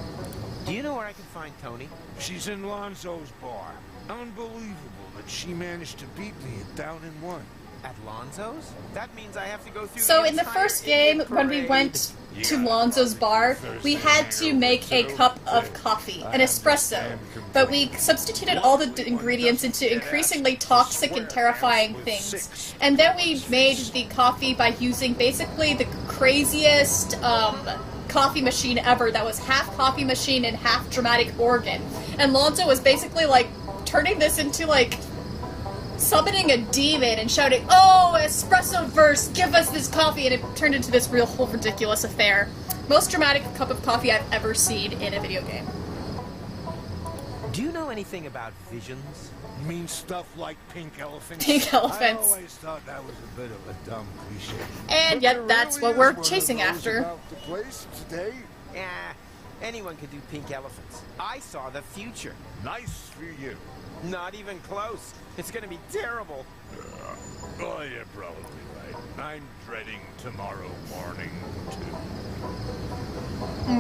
Speaker 4: Do you know where I can find Tony?
Speaker 6: She's in Lonzo's bar. Unbelievable that she managed to beat me at Down in One.
Speaker 4: At Lonzo's? That means I have to go through.
Speaker 1: So
Speaker 4: the
Speaker 1: in the
Speaker 4: entire
Speaker 1: first game,
Speaker 4: idiot
Speaker 1: when we
Speaker 4: parade.
Speaker 1: went to Lonzo's bar, we had to make a cup of coffee, an espresso, but we substituted all the ingredients into increasingly toxic and terrifying things. And then we made the coffee by using basically the craziest coffee machine ever that was half coffee machine and half dramatic organ. And Lonzo was basically like turning this into like summoning a demon and shouting, "Oh, espresso verse, give us this coffee," and it turned into this real whole ridiculous affair. Most dramatic cup of coffee I've ever seen in a video game.
Speaker 4: Do you know anything about visions?
Speaker 6: You mean stuff like pink elephants?
Speaker 1: Pink
Speaker 6: I
Speaker 1: elephants.
Speaker 6: always thought that was a bit of a dumb cliche.
Speaker 1: And
Speaker 6: But
Speaker 1: yet
Speaker 6: there
Speaker 1: that's
Speaker 6: really
Speaker 1: what we're
Speaker 6: is one of
Speaker 1: chasing
Speaker 6: those
Speaker 1: after.
Speaker 6: about the place today.
Speaker 4: Yeah, anyone can do pink elephants. I saw the future.
Speaker 6: Nice for you.
Speaker 4: Not even close. It's gonna be terrible.
Speaker 6: Oh, you're probably right. I'm dreading tomorrow morning, too.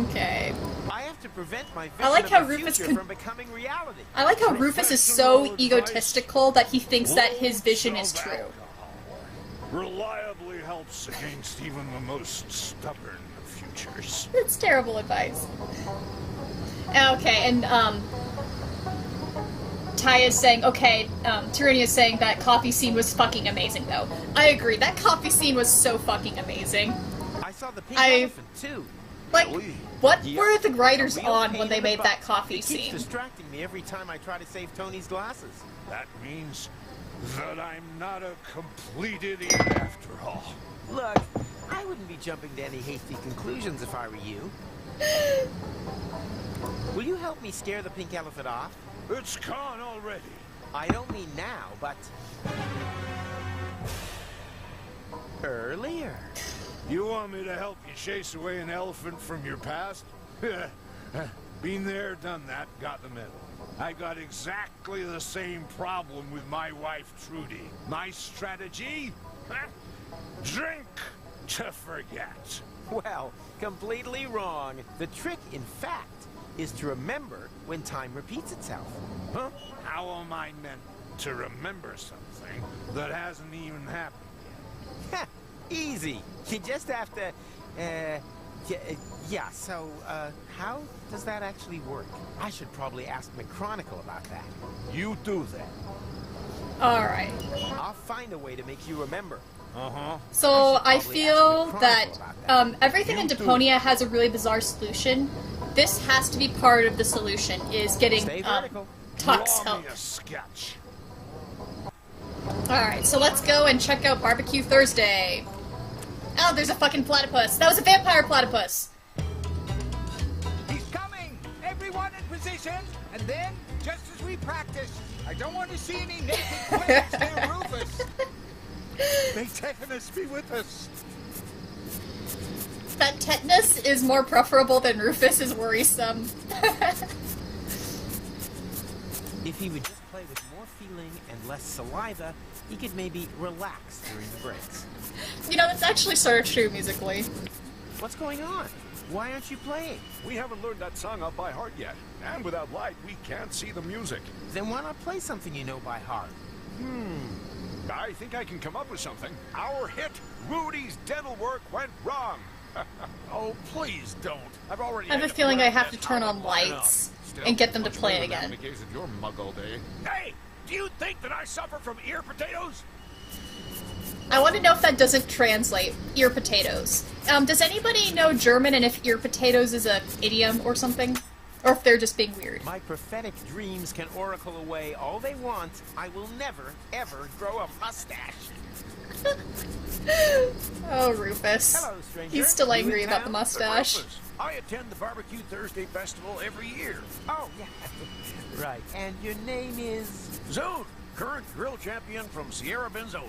Speaker 1: Okay.
Speaker 4: I have to prevent my vision
Speaker 1: I like how
Speaker 4: of the
Speaker 1: Rufus
Speaker 4: future
Speaker 1: can-
Speaker 4: from becoming reality.
Speaker 1: I like how Rufus is so egotistical that he thinks that his vision is true.
Speaker 6: Reliably helps against even the most stubborn of futures.
Speaker 1: That's terrible advice. Okay, and Ty is saying, okay, Tyranny is saying that coffee scene was fucking amazing, though. I agree, that coffee scene was so fucking amazing.
Speaker 4: I saw the pink
Speaker 1: I-
Speaker 4: elephant too.
Speaker 1: Like, what
Speaker 4: Yep.
Speaker 1: were the writers
Speaker 4: A real
Speaker 1: on
Speaker 4: pain
Speaker 1: when they
Speaker 4: in the
Speaker 1: made
Speaker 4: butt.
Speaker 1: that coffee
Speaker 4: It keeps
Speaker 1: scene?
Speaker 4: distracting me every time I try to save Tony's glasses.
Speaker 6: That means that I'm not a complete idiot after all.
Speaker 4: Look, I wouldn't be jumping to any hasty conclusions if I were you. Will you help me scare the pink elephant off?
Speaker 6: It's gone already.
Speaker 4: I don't mean now, but earlier.
Speaker 6: You want me to help you chase away an elephant from your past? Been there, done that, got the medal. I got exactly the same problem with my wife, Trudy. My strategy? Drink to forget.
Speaker 4: Well, completely wrong. The trick, in fact, is to remember when time repeats itself.
Speaker 6: Huh? How am I meant to remember something that hasn't even happened yet?
Speaker 4: Easy. You just have to, yeah, so, how does that actually work? I should probably ask McChronicle about that.
Speaker 6: You do that.
Speaker 1: Alright.
Speaker 4: I'll find a way to make you remember.
Speaker 6: Uh-huh.
Speaker 1: So I
Speaker 4: I should probably
Speaker 1: feel
Speaker 4: ask
Speaker 1: that
Speaker 4: McChronicle about that.
Speaker 1: everything in Deponia has a really bizarre solution. This has to be part of the solution, is getting
Speaker 4: Stay vertical.
Speaker 1: Tox
Speaker 6: Draw
Speaker 1: help.
Speaker 6: me a sketch.
Speaker 1: Alright, so let's go and check out Barbecue Thursday. Oh, there's a fucking platypus. That was a vampire platypus.
Speaker 7: He's coming! Everyone in position! And then, just as we practice, I don't want to see any naked twins near Rufus! May tetanus be with us!
Speaker 1: That tetanus is more preferable than Rufus is worrisome.
Speaker 4: If he would just play with more feeling and less saliva, he could maybe relax during the breaks.
Speaker 1: You know, that's actually sort of true musically.
Speaker 4: What's going on? Why aren't you playing?
Speaker 8: We haven't learned that song up by heart yet. And without light, we can't see the music.
Speaker 4: Then why not play something you know by heart?
Speaker 8: I think I can come up with something. Our hit, Rudy's dental work went wrong. Oh, please don't. I've already
Speaker 1: I have
Speaker 8: had
Speaker 1: a feeling
Speaker 8: learn
Speaker 1: I have
Speaker 8: this
Speaker 1: to turn
Speaker 8: how
Speaker 1: on
Speaker 8: line
Speaker 1: lights
Speaker 8: up. Still,
Speaker 1: and get them to
Speaker 8: much
Speaker 1: play
Speaker 8: better than
Speaker 1: again.
Speaker 8: having a case of your mug all day. Hey, do you think that I suffer from ear potatoes?
Speaker 1: I want to know if that doesn't translate. Ear potatoes. Does anybody know German and if ear potatoes is a idiom or something? Or if they're just being weird?
Speaker 4: My prophetic dreams can oracle away all they want. I will never, ever grow a mustache.
Speaker 1: Oh, Rufus.
Speaker 4: Hello, stranger.
Speaker 1: He's still
Speaker 4: You
Speaker 1: angry
Speaker 4: in
Speaker 1: about the
Speaker 4: town?
Speaker 1: mustache.
Speaker 8: Rufus, I attend the Barbecue Thursday Festival every year.
Speaker 4: Oh, yeah. Right. And your name is...
Speaker 8: Zone, current grill champion from Sierra Benzola.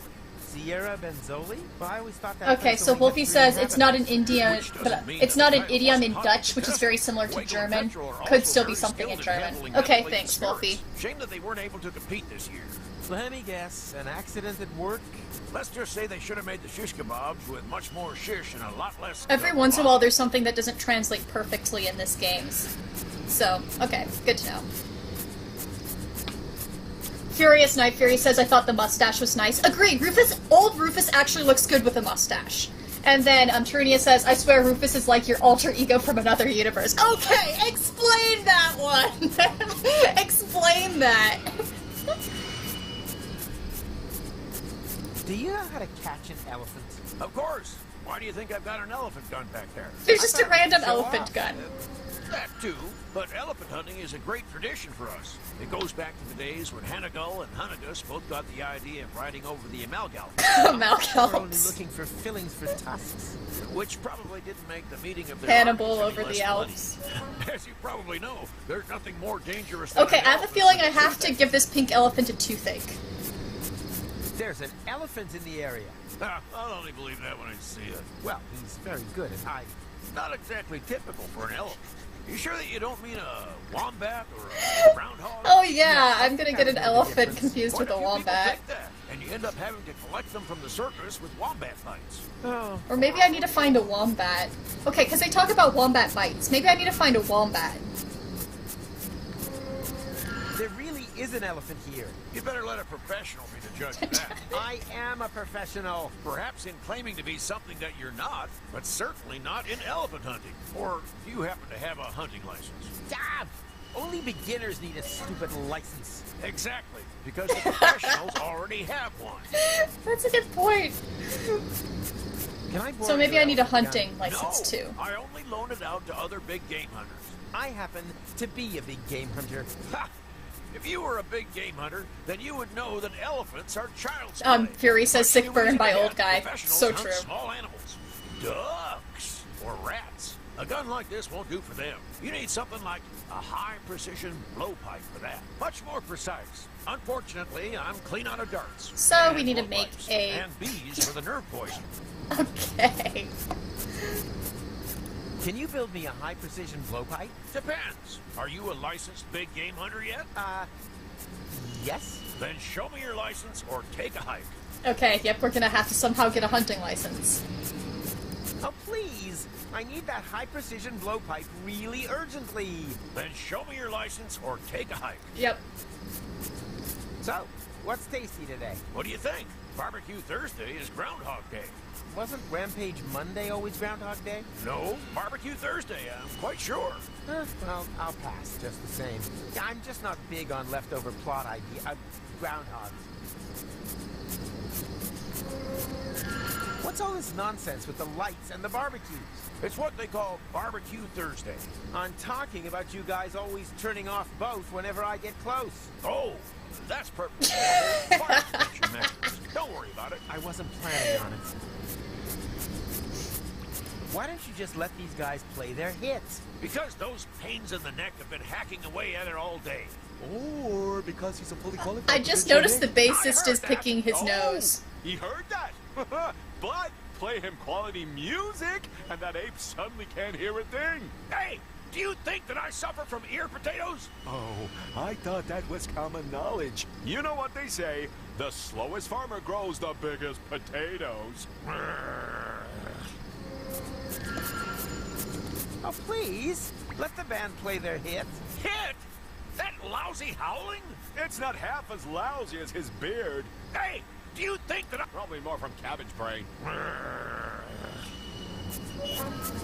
Speaker 4: Sierra Benzoli? Well, I always thought that.
Speaker 1: Okay,
Speaker 4: place
Speaker 1: so
Speaker 4: only
Speaker 1: Wolfie
Speaker 4: had 3
Speaker 1: says it's not an
Speaker 4: inhabitants.
Speaker 1: India,
Speaker 8: Which doesn't
Speaker 1: but
Speaker 8: mean
Speaker 1: it's
Speaker 8: that
Speaker 1: not
Speaker 8: the
Speaker 1: an
Speaker 8: site
Speaker 1: idiom
Speaker 8: wasn't
Speaker 1: in
Speaker 8: hunted
Speaker 1: Dutch, which is very similar to
Speaker 8: Waco and
Speaker 1: German.
Speaker 8: Petrol are
Speaker 1: Could
Speaker 8: also
Speaker 1: still be
Speaker 8: very
Speaker 1: something in
Speaker 8: skilled at
Speaker 1: German.
Speaker 8: handling
Speaker 1: Okay,
Speaker 8: ventilated
Speaker 1: thanks,
Speaker 8: spirits.
Speaker 1: Wolfie.
Speaker 8: Shame that they weren't able to compete this year.
Speaker 4: Let me guess, an accident at work?
Speaker 8: Let's just say they should have made the shish kebabs with much more shish and a lot less.
Speaker 1: Every once in a while, there's something that doesn't translate perfectly in this games. So, okay, good to know. Furious Night Fury says, I thought the mustache was nice. Agreed, old Rufus actually looks good with a mustache. And then Trinia says, I swear Rufus is like your alter ego from another universe. Okay, explain that one! Explain that!
Speaker 4: Do you know how to catch an elephant?
Speaker 8: Of course. Why do you think I've got an elephant gun back there?
Speaker 1: There's just a random
Speaker 4: Show
Speaker 1: elephant
Speaker 4: off.
Speaker 1: gun.
Speaker 8: That too, but elephant hunting is a great tradition for us. It goes back to the days when Hanagal and Hunnigus both got the idea of riding over the Amalgal,
Speaker 4: We're only
Speaker 1: Malcolms.
Speaker 4: looking for fillings for tusks.
Speaker 8: which probably didn't make the meeting of their
Speaker 1: Hannibal
Speaker 8: armies any
Speaker 1: over the
Speaker 8: less
Speaker 1: Alps.
Speaker 8: bloody. As you probably know, there's nothing more dangerous than
Speaker 1: Okay,
Speaker 8: an
Speaker 1: I have a
Speaker 8: elephant
Speaker 1: feeling I
Speaker 8: than a
Speaker 1: have to
Speaker 8: toothache.
Speaker 1: give this pink elephant a toothache.
Speaker 4: There's an elephant in the area.
Speaker 8: Ah, I'll only believe that when I see it.
Speaker 4: Well, he's very good at hiding.
Speaker 8: Not exactly typical for an elephant. You sure that you don't mean a wombat or a groundhog?
Speaker 1: Oh yeah, I'm gonna
Speaker 4: that
Speaker 1: get an
Speaker 4: would know the
Speaker 1: elephant
Speaker 4: difference.
Speaker 1: confused with
Speaker 8: Quite
Speaker 1: a
Speaker 8: few people
Speaker 1: wombat.
Speaker 8: think that, and you end up having to collect them from the circus with wombat bites.
Speaker 4: Oh,
Speaker 1: Or maybe I need to find a wombat. Okay, because they talk about wombat bites. Maybe I need to find a wombat.
Speaker 4: there really is an elephant here.
Speaker 8: You better let a professional be the judge of that.
Speaker 4: I am a professional.
Speaker 8: Perhaps in claiming to be something that you're not, but certainly not in elephant hunting. Or do you happen to have a hunting license?
Speaker 4: Stop! Only beginners need a stupid license.
Speaker 8: Exactly, because the professionals already have one.
Speaker 1: That's a good point.
Speaker 4: Can I borrow
Speaker 1: So maybe
Speaker 4: your
Speaker 1: I need a
Speaker 4: elephant
Speaker 1: hunting
Speaker 4: gun?
Speaker 1: license
Speaker 8: No,
Speaker 1: too.
Speaker 8: I only loan it out to other big game hunters.
Speaker 4: I happen to be a big game hunter.
Speaker 8: Ha! If you were a big game hunter, then you would know that elephants are child's play.
Speaker 1: Fury says
Speaker 8: But
Speaker 1: sick
Speaker 8: you
Speaker 1: burn
Speaker 8: even
Speaker 1: by
Speaker 8: have
Speaker 1: old guy.
Speaker 8: professionals
Speaker 1: So
Speaker 8: hunt
Speaker 1: true.
Speaker 8: Small animals, ducks or rats. A gun like this won't do for them. You need something like a high-precision blowpipe for that. Much more precise. Unfortunately, I'm clean out of darts.
Speaker 1: So
Speaker 8: and
Speaker 1: we need to make
Speaker 8: blowpipes,
Speaker 1: a-
Speaker 8: and bees for the nerve poison.
Speaker 1: Okay.
Speaker 4: Can you build me a high-precision blowpipe?
Speaker 8: Depends. Are you a licensed big game hunter yet?
Speaker 4: Yes.
Speaker 8: Then show me your license or take a hike.
Speaker 1: Okay, yep, we're gonna have to somehow get a hunting license.
Speaker 4: Oh, please. I need that high-precision blowpipe really urgently.
Speaker 8: Then show me your license or take a hike.
Speaker 1: Yep.
Speaker 4: So, what's tasty today?
Speaker 8: What do you think? Barbecue Thursday is Groundhog Day.
Speaker 4: Wasn't Rampage Monday always Groundhog Day?
Speaker 8: No, Barbecue Thursday, I'm quite sure.
Speaker 4: Well, I'll pass just the same. I'm just not big on leftover plot groundhogs. What's all this nonsense with the lights and the barbecues?
Speaker 8: It's what they call Barbecue Thursday.
Speaker 4: I'm talking about you guys always turning off both whenever I get close.
Speaker 8: Oh, that's perfect. Don't worry about it.
Speaker 4: I wasn't planning on it. Why don't you just let these guys play their hits?
Speaker 8: Because those pains in the neck have been hacking away at it all day.
Speaker 9: Or because he's a fully qualified.
Speaker 1: I just
Speaker 9: potential
Speaker 1: noticed the
Speaker 9: mate.
Speaker 1: bassist is picking his nose.
Speaker 9: He heard that. But play him quality music, and that ape suddenly can't hear a thing.
Speaker 8: Hey, do you think that I suffer from ear potatoes?
Speaker 9: Oh, I thought that was common knowledge. You know what they say, the slowest farmer grows the biggest potatoes.
Speaker 4: Oh, please, let the band play their hit.
Speaker 8: Hit? That lousy howling?
Speaker 9: It's not half as lousy as his beard.
Speaker 8: Hey, do you think that I...
Speaker 9: Probably more from cabbage brain.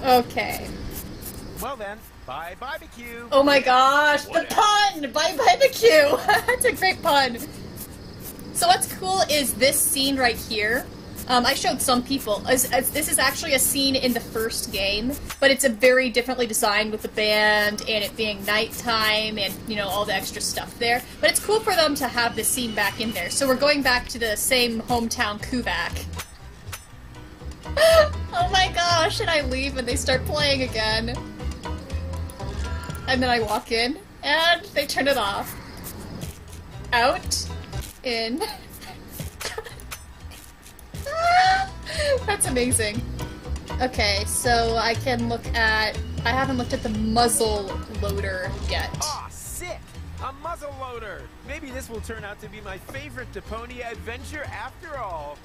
Speaker 1: Okay.
Speaker 4: Well then, bye barbecue.
Speaker 1: Oh my gosh, the pun! By barbecue! That's a great pun. So what's cool is this scene right here. I showed some people. This is actually a scene in the first game, but it's a very differently designed with the band and it being nighttime and, you know, all the extra stuff there. But it's cool for them to have this scene back in there. So we're going back to the same hometown Kubak. Oh my gosh, and I leave and they start playing again. And then I walk in, and they turn it off. Out. In. That's amazing. Okay, so I can look at... I haven't looked at the muzzle loader yet.
Speaker 4: Aw, sick! A muzzle loader! Maybe this will turn out to be my favorite Deponia adventure after all.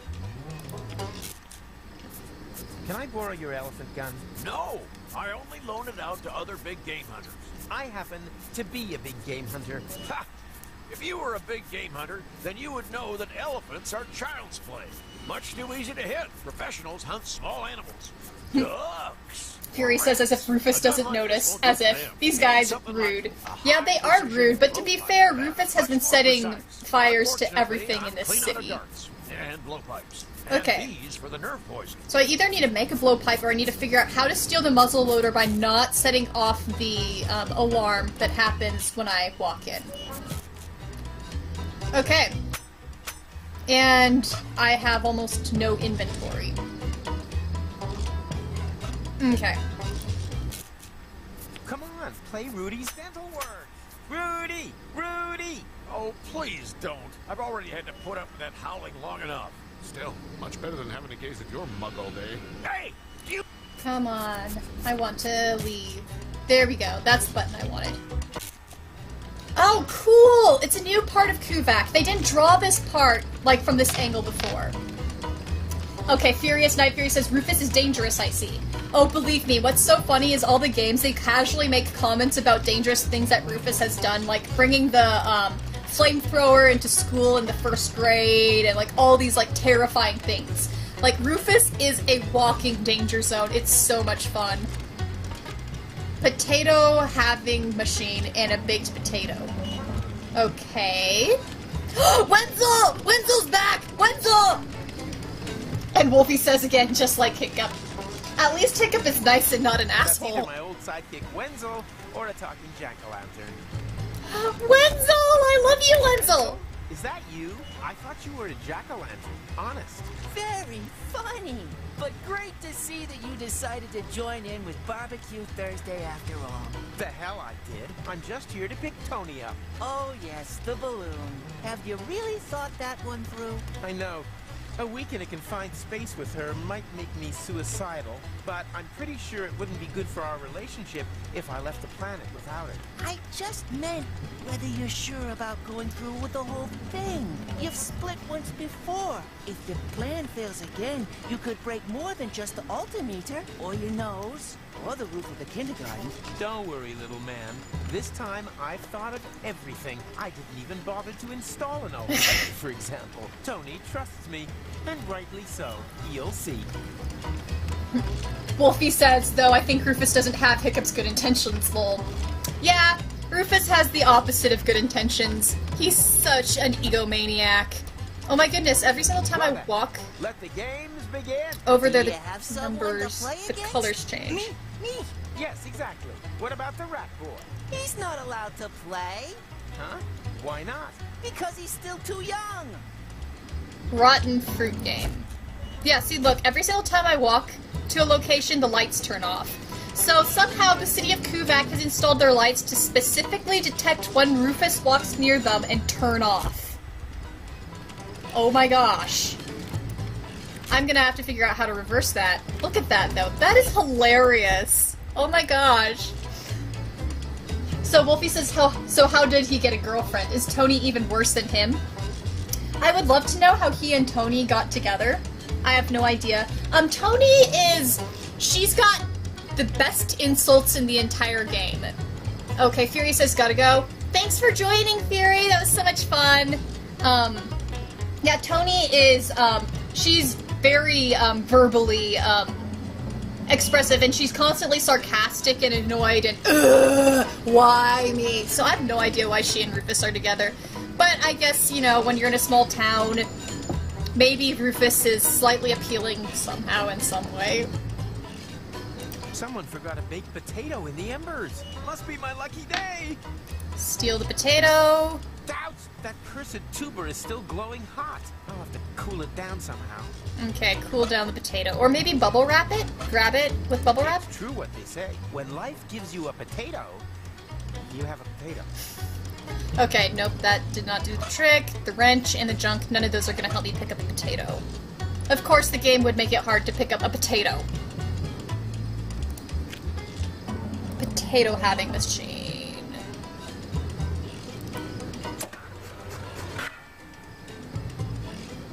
Speaker 4: Can I borrow your elephant gun?
Speaker 8: No! I only loan it out to other big game hunters.
Speaker 4: I happen to be a big game hunter.
Speaker 8: Ha! If you were a big game hunter, then you would know that elephants are child's play. Much too easy to hit. Professionals hunt small animals. Ducks!
Speaker 1: Fury says as if Rufus doesn't notice, as if these guys are rude. Yeah, they are rude, but to be fair, Rufus has been setting fires to everything in this city.
Speaker 8: And blowpipes.
Speaker 1: Okay.
Speaker 8: These for the nerve poison.
Speaker 1: So I either need to make a blowpipe or I need to figure out how to steal the muzzle loader by not setting off the alarm that happens when I walk in. Okay. And I have almost no inventory. Okay.
Speaker 4: Come on, play Rudy's dental work. Rudy! Rudy!
Speaker 8: Oh, please don't. I've already had to put up with that howling long enough.
Speaker 10: Still, much better than having to gaze at your mug all day.
Speaker 8: Hey! You...
Speaker 1: Come on. I want to leave. There we go. That's the button I wanted. Oh, cool! It's a new part of Kuvak. They didn't draw this part, like, from this angle before. Okay, Furious Night Fury says, Rufus is dangerous, I see. Oh, believe me, what's so funny is all the games, they casually make comments about dangerous things that Rufus has done, like bringing the, flamethrower into school in the 1st grade, and, like, all these, like, terrifying things. Like, Rufus is a walking danger zone. It's so much fun. Potato having machine and a baked potato. Okay. Wenzel! Wenzel's back! Wenzel! And Wolfie says again, just like Hiccup. At least Hiccup is nice and not an
Speaker 4: That's either
Speaker 1: asshole.
Speaker 4: my old sidekick Wenzel or a talking jack-o'-lantern.
Speaker 1: Wenzel! I love you, Wenzel!
Speaker 4: Is that you? I thought you were a jack-o'-lantern. Honest.
Speaker 11: Very funny. But great to see that you decided to join in with Barbecue Thursday after all.
Speaker 4: The hell I did. I'm just here to pick Tony up.
Speaker 11: Oh yes, the balloon. Have you really thought that one through?
Speaker 4: I know. A week in a confined space with her might make me suicidal, but I'm pretty sure it wouldn't be good for our relationship if I left the planet without her.
Speaker 11: I just meant whether you're sure about going through with the whole thing. You've split once before. If your plan fails again, you could break more than just the altimeter, or your nose, or the roof of the kindergarten.
Speaker 4: Don't worry, little man. This time I've thought of everything. I didn't even bother to install an alternator, for example. Tony trusts me, and rightly so. You'll see.
Speaker 1: Wolfie says, though, I think Rufus doesn't have Hiccup's good intentions, lol. Yeah, Rufus has the opposite of good intentions. He's such an egomaniac. Oh my goodness, every single time I walk
Speaker 4: Let the games begin.
Speaker 1: over there,
Speaker 11: Do
Speaker 1: the
Speaker 11: you have someone to
Speaker 1: numbers,
Speaker 11: play
Speaker 1: the
Speaker 11: against?
Speaker 1: colors change.
Speaker 11: Me?
Speaker 4: Yes, exactly. What about the rat boy?
Speaker 11: He's not allowed to play.
Speaker 4: Huh? Why not?
Speaker 11: Because he's still too young.
Speaker 1: Rotten fruit game. Yeah, see, look, every single time I walk to a location, the lights turn off. So somehow the city of Kuvak has installed their lights to specifically detect when Rufus walks near them and turn off. Oh my gosh. I'm gonna have to figure out how to reverse that. Look at that, though. That is hilarious. Oh my gosh. So Wolfie says, how did he get a girlfriend? Is Tony even worse than him? I would love to know how he and Tony got together. I have no idea. Tony is... She's got the best insults in the entire game. Okay, Fury says, gotta go. Thanks for joining, Fury. That was so much fun. Yeah, Tony is, she's very, verbally, expressive, and she's constantly sarcastic and annoyed and, ugh, why me? So I have no idea why she and Rufus are together. But I guess, you know, when you're in a small town, maybe Rufus is slightly appealing somehow in some way.
Speaker 4: Someone forgot a baked potato in the embers. Must be my lucky day.
Speaker 1: Steal the potato.
Speaker 4: Doubts! That cursed tuber is still glowing hot. I'll have to cool it down somehow.
Speaker 1: Okay, cool down the potato. Or maybe bubble wrap it? Grab it with bubble wrap?
Speaker 4: It's true what they say. When life gives you a potato, you have a potato.
Speaker 1: Okay, nope, that did not do the trick. The wrench and the junk, none of those are gonna help me pick up a potato. Of course, the game would make it hard to pick up a potato. Potato having machine.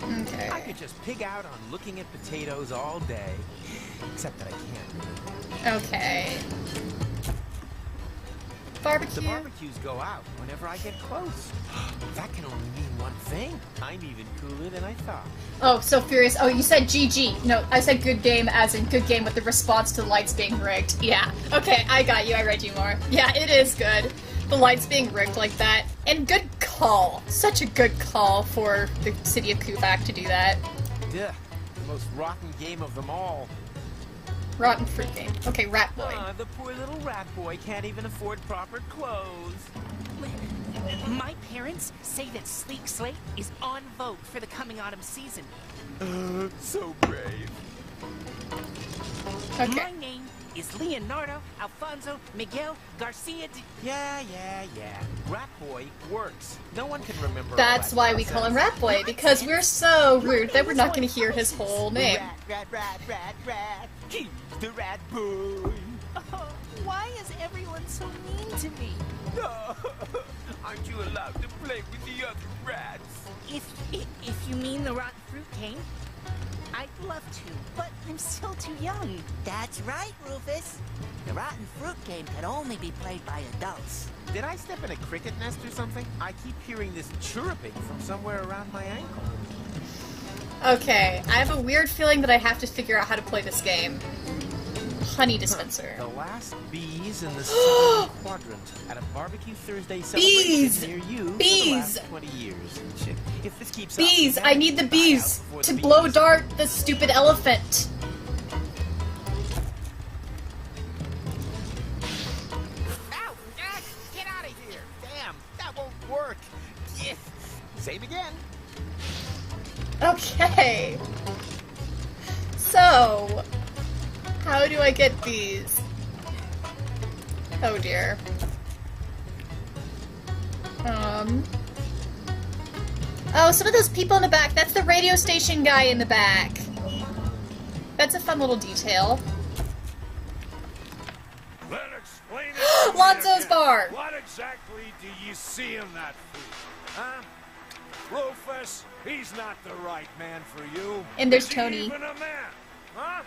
Speaker 1: Okay.
Speaker 4: I could just pig out on looking at potatoes all day. Except that I can't really.
Speaker 1: Okay. Barbecue.
Speaker 4: The barbecues go out whenever I get close. That can only mean one thing. I'm even cooler than I thought.
Speaker 1: Oh, so furious. Oh, you said GG. No, I said good game as in good game with the response to the lights being rigged. Yeah. Okay, I got you. I read you more. Yeah, it is good. The lights being rigged like that. And good call. Such a good call for the city of Kubak to do that.
Speaker 4: Duh. The most rotten game of them all.
Speaker 1: Rotten fruit game. Okay, rat boy.
Speaker 4: The poor little rat boy can't even afford proper clothes.
Speaker 11: My parents say that Sleek Slate is on vote for the coming autumn season.
Speaker 4: So brave.
Speaker 1: Okay.
Speaker 11: My name is Leonardo Alfonso Miguel Garcia de...
Speaker 4: Yeah. Rat boy works. No one can remember.
Speaker 1: That's why we call him Rat Boy, because we're so rude that we're not going to hear his whole name.
Speaker 5: Rat. He's the rat boy.
Speaker 11: Oh, why is everyone so mean to me?
Speaker 4: Aren't you allowed to play with the other rats?
Speaker 11: If you mean the rotten fruit game, I'd love to, but I'm still too young.
Speaker 5: That's right, Rufus. The rotten fruit game can only be played by adults.
Speaker 4: Did I step in a cricket nest or something? I keep hearing this chirruping from somewhere around my ankle.
Speaker 1: Okay, I have a weird feeling that I have to figure out how to play this game. Honey dispenser.
Speaker 4: The last bees in the southern quadrant at a barbecue Thursday celebration near you for the last 20 years. Shit. If this keeps
Speaker 1: Bees!
Speaker 4: up,
Speaker 1: I need the bees to blow dart the stupid elephant.
Speaker 4: Ow! Get out of here! Damn, that won't work. Yes. Same again.
Speaker 1: Okay. So, how do I get these? Oh dear. Oh, some of those people in the back, that's the radio station guy in the back. That's a fun little detail.
Speaker 6: Then explain it to me
Speaker 1: Lonzo's
Speaker 6: again.
Speaker 1: bar.
Speaker 6: What exactly do you see in that food? Huh? Rufus, he's not the right man for you.
Speaker 1: And there's
Speaker 6: Is he
Speaker 1: Tony.
Speaker 6: even a man? Huh?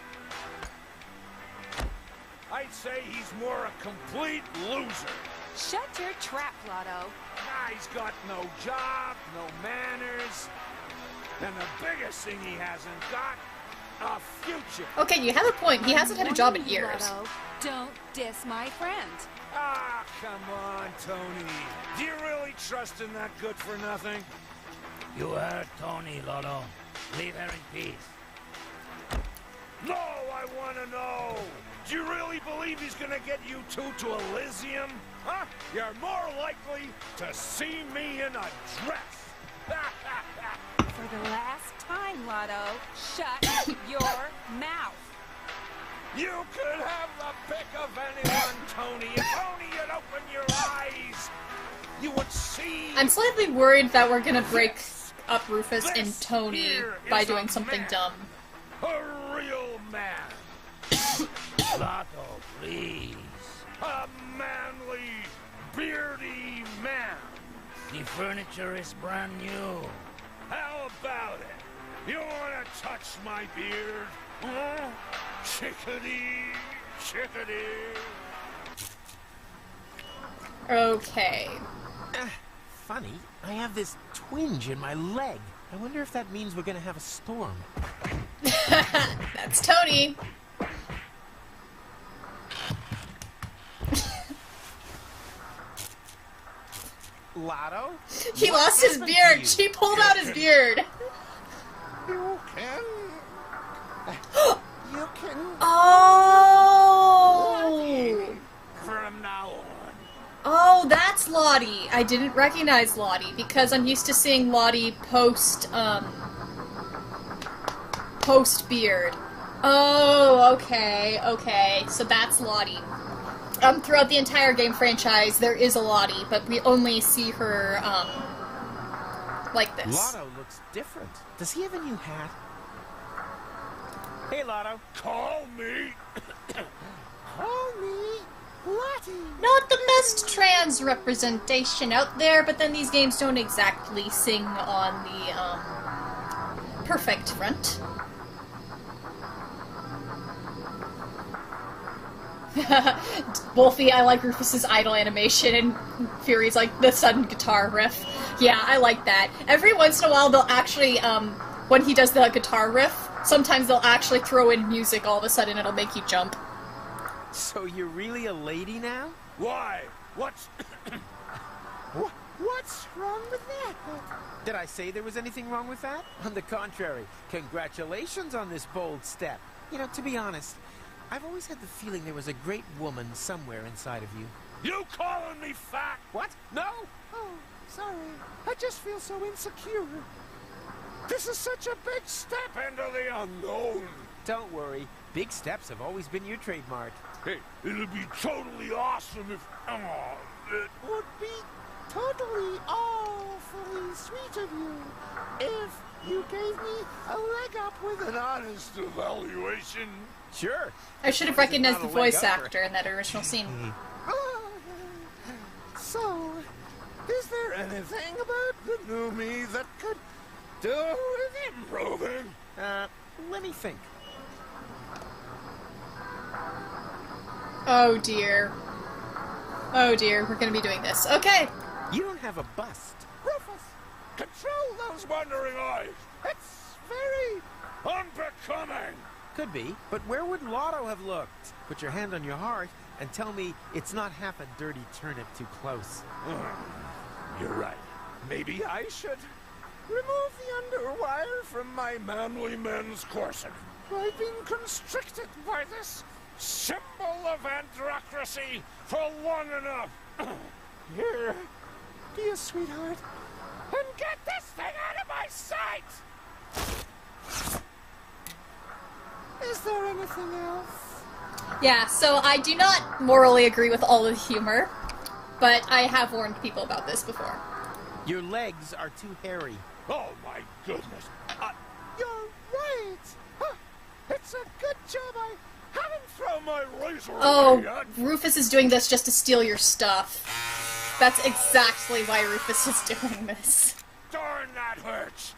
Speaker 6: I'd say he's more a complete loser.
Speaker 12: Shut your trap, Lotto.
Speaker 6: Guy's got no job, no manners, and the biggest thing he hasn't got, a future.
Speaker 1: Okay, you have a point. He hasn't had a job in
Speaker 12: Warning you,
Speaker 1: years.
Speaker 12: Lotto. Don't diss my friend.
Speaker 6: Ah, come on, Tony. Do you really trust in that good-for-nothing?
Speaker 3: You heard Tony, Lotto. Leave her in peace.
Speaker 6: No, I want to know. Do you really believe he's going to get you two to Elysium? Huh? You're more likely to see me in a dress.
Speaker 12: For the last time, Lotto, shut your mouth.
Speaker 6: You could have the pick of anyone, Tony, if only you'd open your eyes. You would see.
Speaker 1: I'm slightly worried that we're gonna break up Rufus and Tony by doing something dumb.
Speaker 6: A real man.
Speaker 3: Lotto, please.
Speaker 6: A manly, beardy man.
Speaker 3: The furniture is brand new.
Speaker 6: How about it? You want to touch my beard? Huh? Chickadee, chickadee.
Speaker 1: Okay.
Speaker 4: Funny, I have this twinge in my leg. I wonder if that means we're gonna have a storm.
Speaker 1: That's Tony.
Speaker 4: Lotto?
Speaker 1: He
Speaker 4: What
Speaker 1: lost his
Speaker 4: happened to
Speaker 1: beard.
Speaker 4: you?
Speaker 1: She pulled out his beard.
Speaker 4: You can... you can...
Speaker 1: Oh!
Speaker 6: From now on.
Speaker 1: Oh, that's Lottie. I didn't recognize Lottie because I'm used to seeing Lottie post beard. Oh, okay. So that's Lottie. Throughout the entire game franchise, there is a Lottie, but we only see her, like this.
Speaker 4: Lotto looks different. Does he have a new hat? Hey, Lotto.
Speaker 6: Call me.
Speaker 5: Call me Lottie.
Speaker 1: Not the best trans representation out there, but then these games don't exactly sing on the perfect front. Wolfie, I like Rufus's idle animation, and Fury's like the sudden guitar riff. Yeah, I like that. Every once in a while, they'll actually, when he does the guitar riff, sometimes they'll actually throw in music all of a sudden, it'll make you jump.
Speaker 4: So you're really a lady now?
Speaker 6: Why? What's
Speaker 5: wrong with that?
Speaker 4: Did I say there was anything wrong with that? On the contrary, congratulations on this bold step. You know, to be honest, I've always had the feeling there was a great woman somewhere inside of you.
Speaker 6: You calling me fat?
Speaker 4: What? No?
Speaker 5: Oh, sorry. I just feel so insecure.
Speaker 6: This is such a big step into the unknown.
Speaker 4: Don't worry. Big steps have always been your trademark.
Speaker 6: Hey, it'll be totally awesome if...
Speaker 5: It would be totally awfully sweet of you if you gave me a leg up with
Speaker 6: an honest evaluation.
Speaker 4: Sure.
Speaker 1: I should have recognized the voice actor in that original scene.
Speaker 6: So, is there anything about the new me that could do with improving?
Speaker 4: Let me think.
Speaker 1: Oh dear. Oh dear, we're gonna be doing this. Okay!
Speaker 4: You don't have a bust.
Speaker 6: Rufus, control those wandering eyes. It's very unbecoming.
Speaker 4: Could be, but where would Lotto have looked? Put your hand on your heart and tell me it's not half a dirty turnip too close.
Speaker 6: You're right. Maybe I should remove the underwire from my manly men's corset. I've been constricted by this symbol of androcracy for long enough.
Speaker 5: Here, be a sweetheart.
Speaker 6: And get this thing out of my sight!
Speaker 5: Is there anything else?
Speaker 1: Yeah, so I do not morally agree with all of the humor, but I have warned people about this before.
Speaker 4: Your legs are too hairy.
Speaker 6: Oh my goodness.
Speaker 5: You're right.
Speaker 6: It's a good job I haven't thrown my razor
Speaker 1: Oh,
Speaker 6: away yet.
Speaker 1: Rufus is doing this just to steal your stuff. That's exactly why Rufus is doing this.
Speaker 6: Darn, that hurts.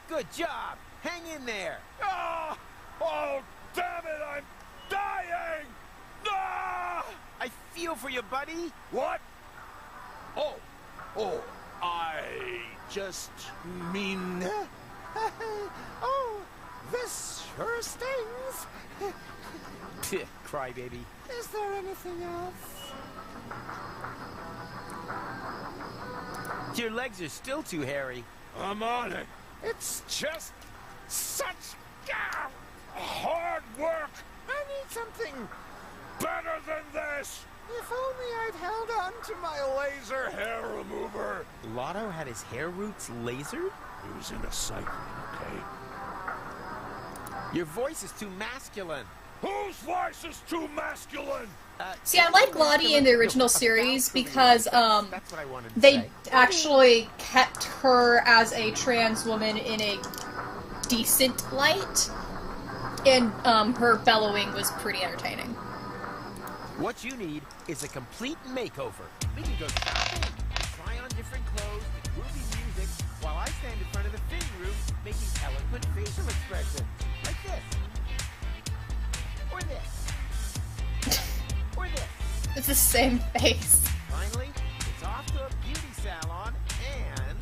Speaker 4: Good job. Hang in there.
Speaker 6: Oh, damn it, I'm dying!
Speaker 4: I feel for you, buddy.
Speaker 6: What? Oh, I just mean...
Speaker 5: Oh, this sure stings.
Speaker 4: Crybaby.
Speaker 5: Is there anything else?
Speaker 4: Your legs are still too hairy.
Speaker 6: I'm on it. It's just such hard work.
Speaker 5: I need something
Speaker 6: better than this.
Speaker 5: If only I'd held on to my
Speaker 6: laser hair remover.
Speaker 4: Lotto had his hair roots lasered?
Speaker 6: He was in a cycle, okay?
Speaker 4: Your voice is too masculine.
Speaker 6: Whose voice is too masculine?
Speaker 1: See, I like Lottie in the original series because
Speaker 4: That's what I wanted to
Speaker 1: they
Speaker 4: say.
Speaker 1: actually kept her as a trans woman in a decent light, and her bellowing was pretty entertaining.
Speaker 4: What you need is a complete makeover. We can go shopping, try on different clothes, groovy music, while I stand in front of the fitting room making eloquent facial expressions. Like this. Or this. Or this.
Speaker 1: It's the same face.
Speaker 4: Finally, it's off to a beauty salon and...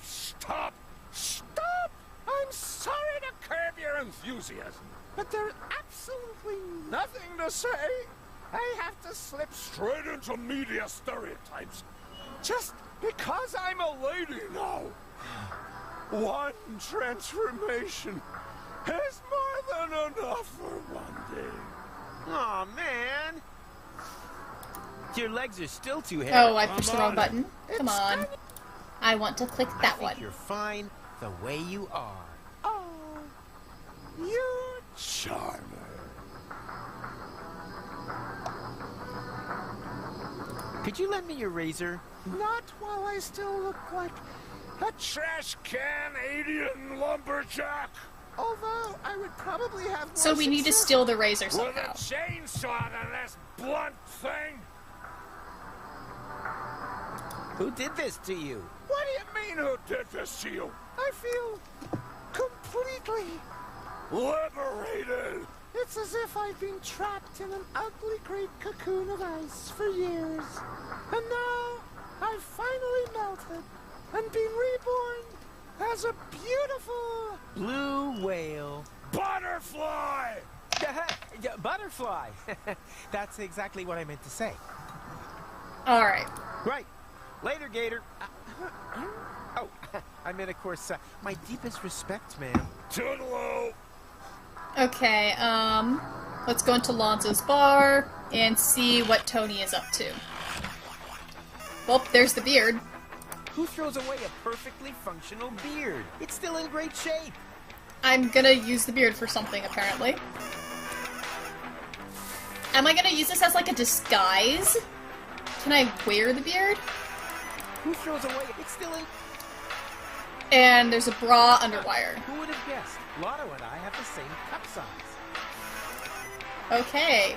Speaker 6: Stop! I'm sorry to curb your enthusiasm, but there's absolutely nothing to say. I have to slip straight into media stereotypes just because I'm a lady now. One transformation is more than enough for one day.
Speaker 4: Aw, man. Your legs are still too hairy.
Speaker 1: Oh, I pushed the wrong button. Come on. I want to click that one.
Speaker 4: You're fine the way you are.
Speaker 5: Oh, you
Speaker 6: charmer.
Speaker 4: Could you lend me your razor?
Speaker 5: Not while I still look like
Speaker 6: a trash can alien lumberjack.
Speaker 5: Although I would probably have more
Speaker 1: So we need to
Speaker 5: success-
Speaker 1: steal the razor
Speaker 6: With a
Speaker 1: somehow.
Speaker 6: chainsaw to this blunt thing?
Speaker 4: Who did this to you?
Speaker 6: What do you mean, who did this to you?
Speaker 5: I feel completely...
Speaker 6: Liberated!
Speaker 5: It's as if I've been trapped in an ugly great cocoon of ice for years. And now I've finally melted and been reborn as a beautiful...
Speaker 4: Blue whale.
Speaker 6: Butterfly!
Speaker 4: Yeah, butterfly. That's exactly what I meant to say.
Speaker 1: Alright.
Speaker 4: Right. Later, Gator. Oh, I meant, of course, my deepest respect, ma'am.
Speaker 6: Toodaloo!
Speaker 1: Okay, let's go into Lonzo's bar and see what Tony is up to. Well, there's the beard.
Speaker 4: Who throws away a perfectly functional beard? It's still in great shape.
Speaker 1: I'm gonna use the beard for something, apparently. Am I gonna use this as, like, a disguise? Can I wear the beard?
Speaker 4: Who throws away? It's still in...
Speaker 1: And there's a bra underwire.
Speaker 4: Who would have guessed? Lotto and I have the same cup size.
Speaker 1: Okay.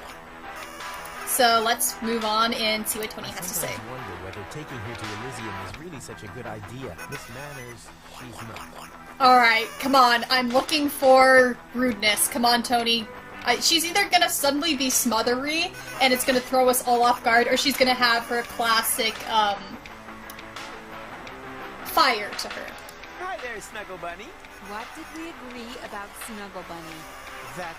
Speaker 1: So let's move on and see what Tony has to say.
Speaker 4: I wonder whether taking her to Elysium is really such a good idea. Miss Manners, she's not.
Speaker 1: Alright, come on. I'm looking for rudeness. Come on, Tony. She's either gonna suddenly be smothery, and it's gonna throw us all off guard, or she's gonna have her classic, fire to her.
Speaker 4: Hi there, Snuggle Bunny.
Speaker 12: What did we agree about Snuggle Bunny?
Speaker 4: That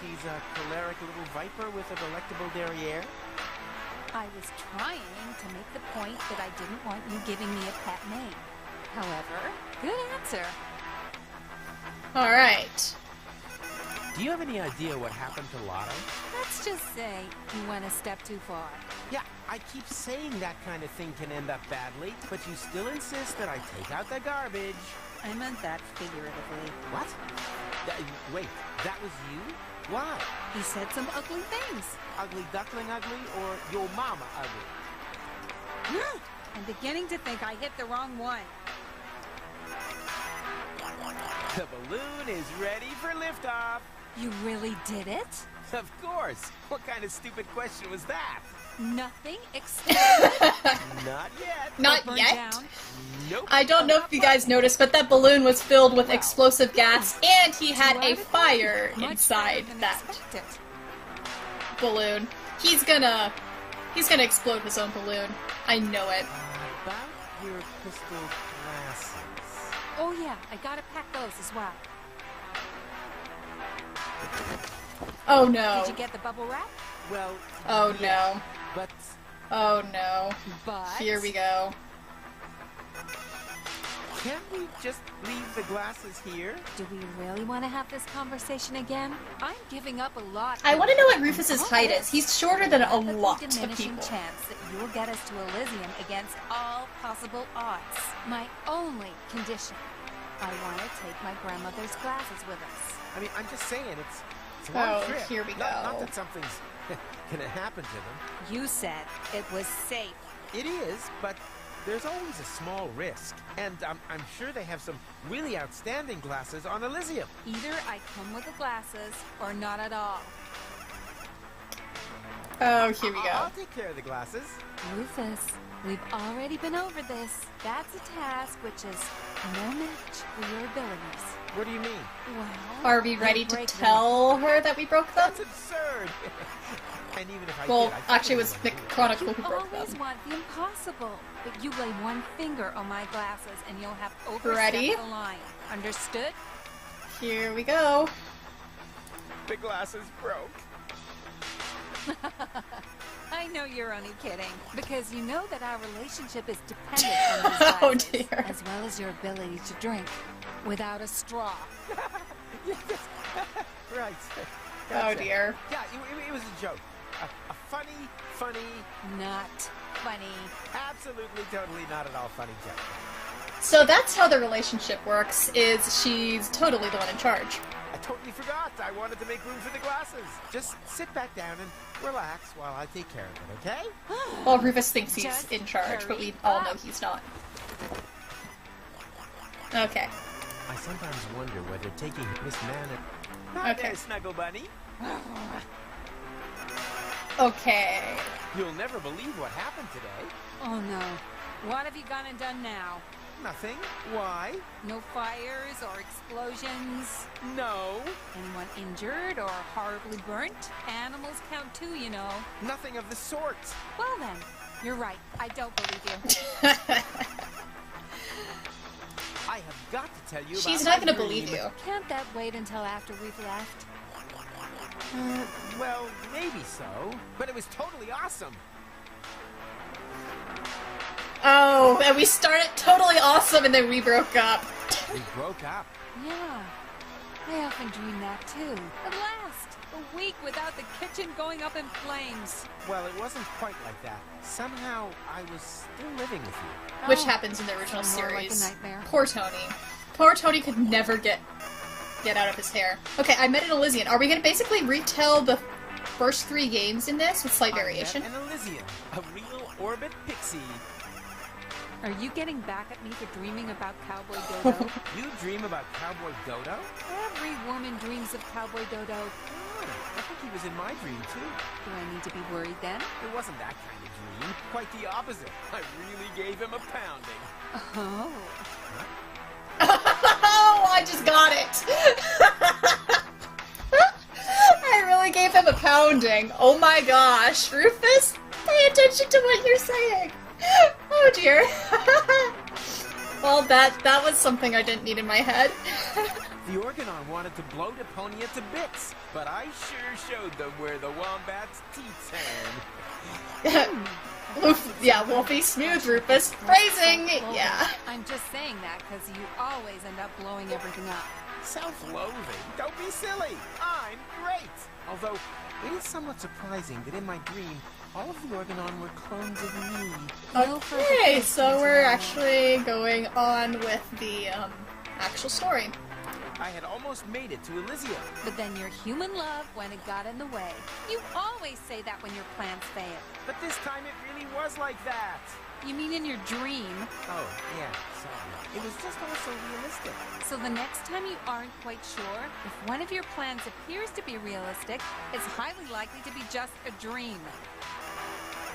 Speaker 4: she's a choleric little viper with a delectable derriere?
Speaker 12: I was trying to make the point that I didn't want you giving me a pet name. However, good answer.
Speaker 1: Alright.
Speaker 4: Do you have any idea what happened to Lotto?
Speaker 12: Let's just say you went a step too far.
Speaker 4: Yeah, I keep saying that kind of thing can end up badly, but you still insist that I take out the garbage.
Speaker 12: I meant that figuratively.
Speaker 4: What? Wait, that was you? Why?
Speaker 12: He said some ugly things.
Speaker 4: Ugly duckling ugly or your mama ugly?
Speaker 12: I'm beginning to think I hit the wrong one.
Speaker 4: The balloon is ready for liftoff.
Speaker 12: You really did it?
Speaker 4: Of course. What kind of stupid question was that?
Speaker 12: Nothing exploded.
Speaker 4: Not yet.
Speaker 1: Not yet?
Speaker 12: Down.
Speaker 4: Nope.
Speaker 1: I don't know if you guys noticed, but that balloon was filled with explosive gas, and he had a fire inside that balloon. He's gonna explode his own balloon. I know it.
Speaker 4: About your crystal glasses.
Speaker 12: Oh yeah, I gotta pack those as well.
Speaker 1: Oh no.
Speaker 12: Did you get the bubble wrap?
Speaker 4: Well,
Speaker 1: Oh
Speaker 4: yeah,
Speaker 1: no.
Speaker 4: but
Speaker 1: Oh no.
Speaker 12: But
Speaker 1: Here we go.
Speaker 4: can't we just leave the glasses here?
Speaker 12: do we really want to have this conversation again? I'm giving up a lot.
Speaker 1: I want to know what Rufus's height is. He's shorter than a
Speaker 12: Rapidly
Speaker 1: lot of
Speaker 12: diminishing
Speaker 1: people.
Speaker 12: chance that you'll get us to Elysium against all possible odds. My only condition: I want to take my grandmother's glasses with us.
Speaker 4: I mean, I'm just saying, it's a long
Speaker 1: Oh,
Speaker 4: trip.
Speaker 1: here we
Speaker 4: Not
Speaker 1: go.
Speaker 4: that something's gonna happen to them.
Speaker 12: You said it was safe.
Speaker 4: It is, but there's always a small risk. And I'm sure they have some really outstanding glasses on Elysium.
Speaker 12: Either I come with the glasses or not at all.
Speaker 1: Oh, here we
Speaker 4: I'll
Speaker 1: go.
Speaker 4: take care of the glasses.
Speaker 12: Rufus, we've already been over this. That's a task which is no match for your abilities.
Speaker 4: What do you mean?
Speaker 12: Well,
Speaker 1: Are we ready to
Speaker 12: break them.
Speaker 1: tell her that we broke them?
Speaker 4: That's absurd. And even if I
Speaker 1: Well,
Speaker 4: did, I
Speaker 1: actually, it was
Speaker 4: probably
Speaker 1: Nick
Speaker 4: wouldn't do
Speaker 1: Chronicle
Speaker 12: You
Speaker 1: who broke
Speaker 12: always
Speaker 1: them.
Speaker 12: want the impossible, but you lay one finger on my glasses and you'll have
Speaker 1: Ready?
Speaker 12: overstepped the line. Understood?
Speaker 1: Here we go.
Speaker 4: it. The glasses broke.
Speaker 12: I know you're only kidding, because you know that our relationship is dependent on these
Speaker 1: Oh,
Speaker 12: glasses,
Speaker 1: dear.
Speaker 12: as well as your ability to drink without a straw.
Speaker 4: Right.
Speaker 1: Oh
Speaker 4: Gotcha.
Speaker 1: dear.
Speaker 4: Yeah, it was a joke. A funny,
Speaker 12: Not funny.
Speaker 4: absolutely, totally not at all funny joke.
Speaker 1: So that's how the relationship works, is she's totally the one in charge.
Speaker 4: I totally forgot. I wanted to make room for the glasses. Just sit back down and relax while I take care of it, okay?
Speaker 1: Well, Rufus thinks he's
Speaker 12: Just
Speaker 1: in charge, but we
Speaker 12: hurry
Speaker 1: all
Speaker 12: up.
Speaker 1: know he's not. Okay.
Speaker 4: I sometimes wonder whether taking Miss Manor...
Speaker 1: Okay.
Speaker 4: There, Snuggle Bunny.
Speaker 1: Okay.
Speaker 4: You'll never believe what happened today.
Speaker 12: Oh no. What have you gone and done now?
Speaker 4: Nothing. Why?
Speaker 12: No fires or explosions?
Speaker 4: No.
Speaker 12: Anyone injured or horribly burnt? Animals count too, you know.
Speaker 4: Nothing of the sort.
Speaker 12: Well then, you're right. I don't believe you.
Speaker 4: I have got to tell you about
Speaker 1: She's not
Speaker 4: my
Speaker 1: gonna
Speaker 4: dream.
Speaker 1: believe you.
Speaker 12: Can't that wait until after we've left?
Speaker 4: Well, maybe so. But it was totally awesome.
Speaker 1: Oh, and we started totally awesome and then we broke up.
Speaker 4: We broke up.
Speaker 12: Yeah. I often dream that too. At last! A week without the kitchen going up in flames.
Speaker 4: Well, it wasn't quite like that. Somehow, I was still living with you.
Speaker 1: Which happens in the original
Speaker 12: more like a
Speaker 1: series.
Speaker 12: nightmare.
Speaker 1: Poor Tony. Poor Tony could never get out of his hair. Okay, I met an Elysian. Are we gonna basically retell the first 3 games in this with slight variation?
Speaker 4: I met an Elysian, a real orbit pixie.
Speaker 12: Are you getting back at me for dreaming about Cowboy Dodo?
Speaker 4: You dream about Cowboy Dodo?
Speaker 12: Every woman dreams of Cowboy Dodo.
Speaker 4: I think he was in my dream, too.
Speaker 12: Do I need to be worried then?
Speaker 4: It wasn't that kind of dream. Quite the opposite. I really gave him a pounding.
Speaker 12: Oh.
Speaker 1: Oh, I just got it! I really gave him a pounding. Oh my gosh. Rufus, pay attention to what you're saying. Oh dear. Well, that was something I didn't need in my head.
Speaker 4: The Organon wanted to blow Deponia to bits, but I sure showed them where the wombat's teeth hang.
Speaker 1: Yeah, Wolfie, smooth, Rufus. Phrasing, yeah.
Speaker 12: I'm just saying that because you always end up blowing everything up.
Speaker 4: Self-loathing? Don't be silly. I'm great. Although, it is somewhat surprising that in my dream, all of the Organon were clones of me.
Speaker 1: Okay, so we're actually going on with the actual story.
Speaker 4: I had almost made it to Elysia.
Speaker 12: But then your human love went and got in the way. You always say that when your plans fail.
Speaker 4: But this time it really was like that.
Speaker 12: You mean in your dream?
Speaker 4: Oh, yeah, sorry. It was just all so realistic.
Speaker 12: So the next time you aren't quite sure, if one of your plans appears to be realistic, it's highly likely to be just a dream.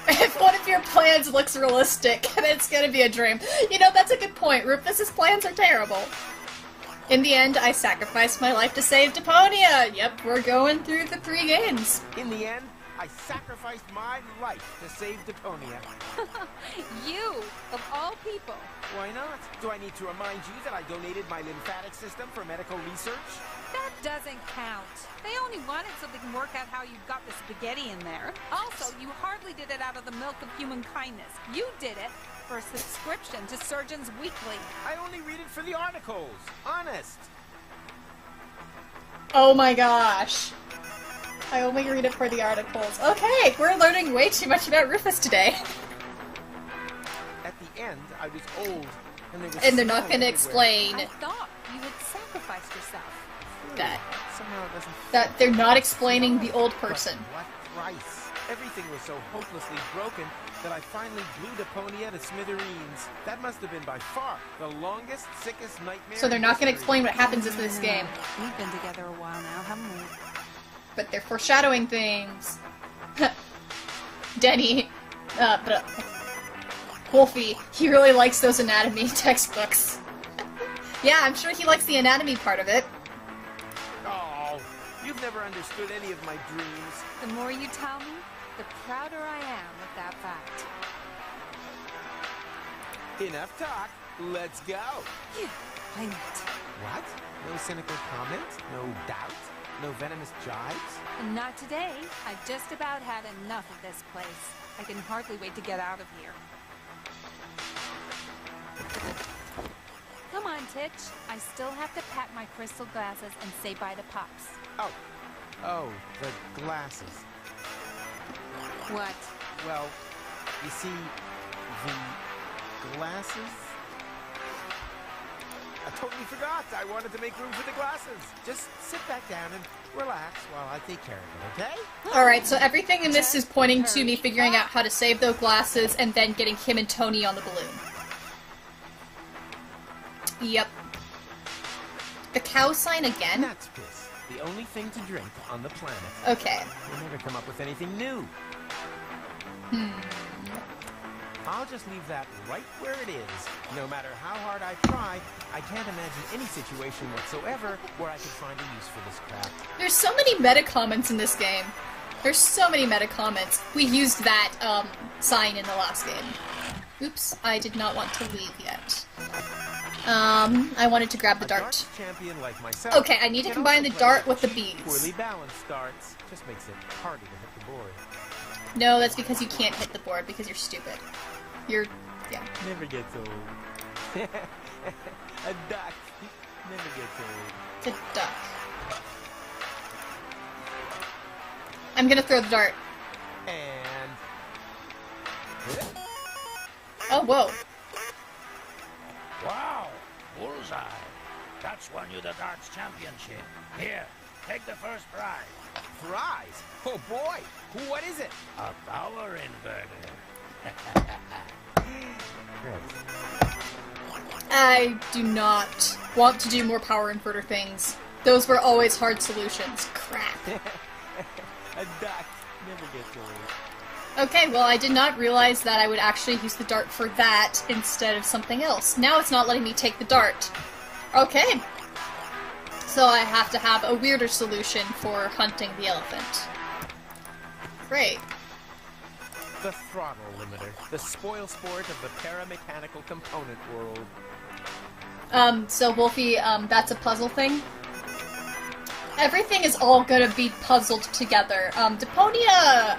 Speaker 1: If one of your plans looks realistic, then it's gonna be a dream. You know, that's a good point. Rufus's plans are terrible. In the end, I sacrificed my life to save Deponia! Yep, we're going through the 3 games.
Speaker 4: In the end, I sacrificed my life to save Deponia.
Speaker 12: You, of all people.
Speaker 4: Why not? Do I need to remind you that I donated my lymphatic system for medical research?
Speaker 12: That doesn't count. They only want it so they can work out how you got the spaghetti in there. Also, you hardly did it out of the milk of human kindness. You did it for a subscription to Surgeons Weekly.
Speaker 4: I only read it for the articles. Honest.
Speaker 1: Oh my gosh. I only read it for the articles. Okay, we're learning way too much about Rufus today.
Speaker 4: At the end, I was old, and there was
Speaker 1: And they're not gonna explain
Speaker 12: I thought you had sacrificed yourself.
Speaker 1: that.
Speaker 4: Somehow it doesn't.
Speaker 1: That they're not explaining the old person.
Speaker 4: But what price? Everything was so hopelessly broken that I finally blew Deponia to smithereens. That must have been by far the longest, sickest nightmare.
Speaker 1: So they're not gonna
Speaker 4: in history.
Speaker 1: explain what happens in this game.
Speaker 12: We've been together a while now, haven't we?
Speaker 1: But they're foreshadowing things. Denny, Wolfie, he really likes those anatomy textbooks. Yeah, I'm sure he likes the anatomy part of it.
Speaker 4: Oh, you've never understood any of my dreams.
Speaker 12: The more you tell me, the prouder I am of that fact.
Speaker 4: Enough talk. Let's go.
Speaker 12: Yeah, I know it.
Speaker 4: What? No cynical comment? No doubt? No venomous jibes?
Speaker 12: Not today. I've just about had enough of this place. I can hardly wait to get out of here. Come on, Titch. I still have to pack my crystal glasses and say bye to Pops.
Speaker 4: Oh, the glasses.
Speaker 12: What?
Speaker 4: Well, you see, the glasses? I totally forgot. I wanted to make room for the glasses. Just sit back down and relax while I take care of it, okay?
Speaker 1: Alright, so everything in this is pointing to me figuring out how to save those glasses and then getting him and Tony on the balloon. Yep. The cow sign again?
Speaker 4: Nuts piss. The only thing to drink on the planet.
Speaker 1: Okay.
Speaker 4: We'll never come up with anything new. I'll just leave that right where it is. No matter how hard I try, I can't imagine any situation whatsoever where I could find a use for this crap.
Speaker 1: There's so many meta comments in this game. There's so many meta comments. We used that sign in the last game. Oops, I did not want to leave yet. I wanted to grab the dart.
Speaker 4: Champion like myself,
Speaker 1: okay, I need to combine the dart with the bees.
Speaker 4: Poorly balanced darts just makes it harder to hit the board.
Speaker 1: No, that's because you can't hit the board because you're stupid. You're, yeah.
Speaker 4: Never gets old. A duck never gets old.
Speaker 1: It's a duck. I'm gonna throw the dart.
Speaker 4: And...
Speaker 1: Oh, whoa.
Speaker 8: Wow, bullseye. That's won you the darts championship. Here, take the first prize.
Speaker 4: Prize? Oh boy! What is it?
Speaker 8: A power inverter.
Speaker 1: I do not want to do more power inverter things. Those were always hard solutions. Crap.
Speaker 4: A duck never gets old.
Speaker 1: Okay, well, I did not realize that I would actually use the dart for that instead of something else. Now it's not letting me take the dart. Okay. So I have to have a weirder solution for hunting the elephant. Great.
Speaker 4: The throttle limiter. The spoil sport of the paramechanical component world.
Speaker 1: So Wolfie, that's a puzzle thing? Everything is all gonna be puzzled together. Deponia...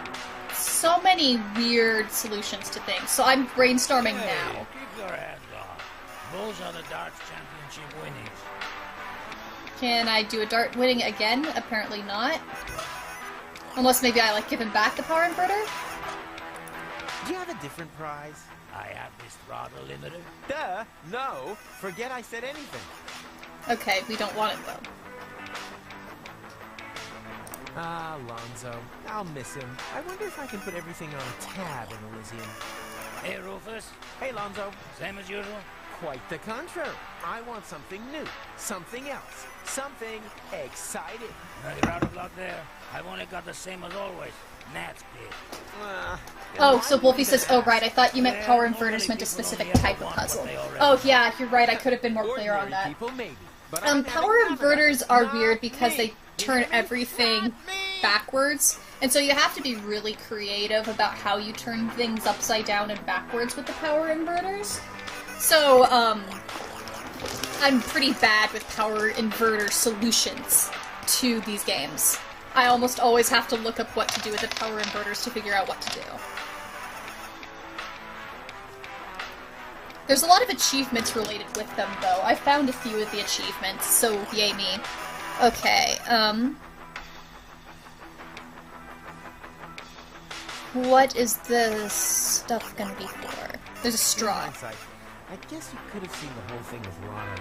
Speaker 1: So many weird solutions to things, so I'm brainstorming now.
Speaker 8: Keep your hands off. Those are the darts championship winnings.
Speaker 1: Can I do a dart winning again? Apparently not. Unless maybe I, like, give him back the power inverter?
Speaker 4: Do you have a different prize?
Speaker 8: I have this throttle limiter.
Speaker 4: Duh! No! Forget I said anything.
Speaker 1: Okay, we don't want it, though.
Speaker 4: Ah, Lonzo. I'll miss him. I wonder if I can put everything on a tab in Elysium.
Speaker 8: Hey, Rufus.
Speaker 4: Hey, Lonzo.
Speaker 8: Same as usual?
Speaker 4: Quite the contrary. I want something new. Something else. Something exciting.
Speaker 8: You're out of luck there. I've only got the same as always. Nat's kid.
Speaker 1: Oh, so Wolfie says, oh right, I thought you meant power inverters meant a specific type of puzzle. Oh yeah, you're right, I could have been more clear on that. Power inverters are weird because they turn everything backwards, and so you have to be really creative about how you turn things upside down and backwards with the power inverters. So, I'm pretty bad with power inverter solutions to these games. I almost always have to look up what to do with the power inverters to figure out what to do. There's a lot of achievements related with them, though. I found a few of the achievements, so yay me. Okay, what is this stuff gonna be for? There's a straw.
Speaker 4: I guess you could have seen the whole thing with Lana.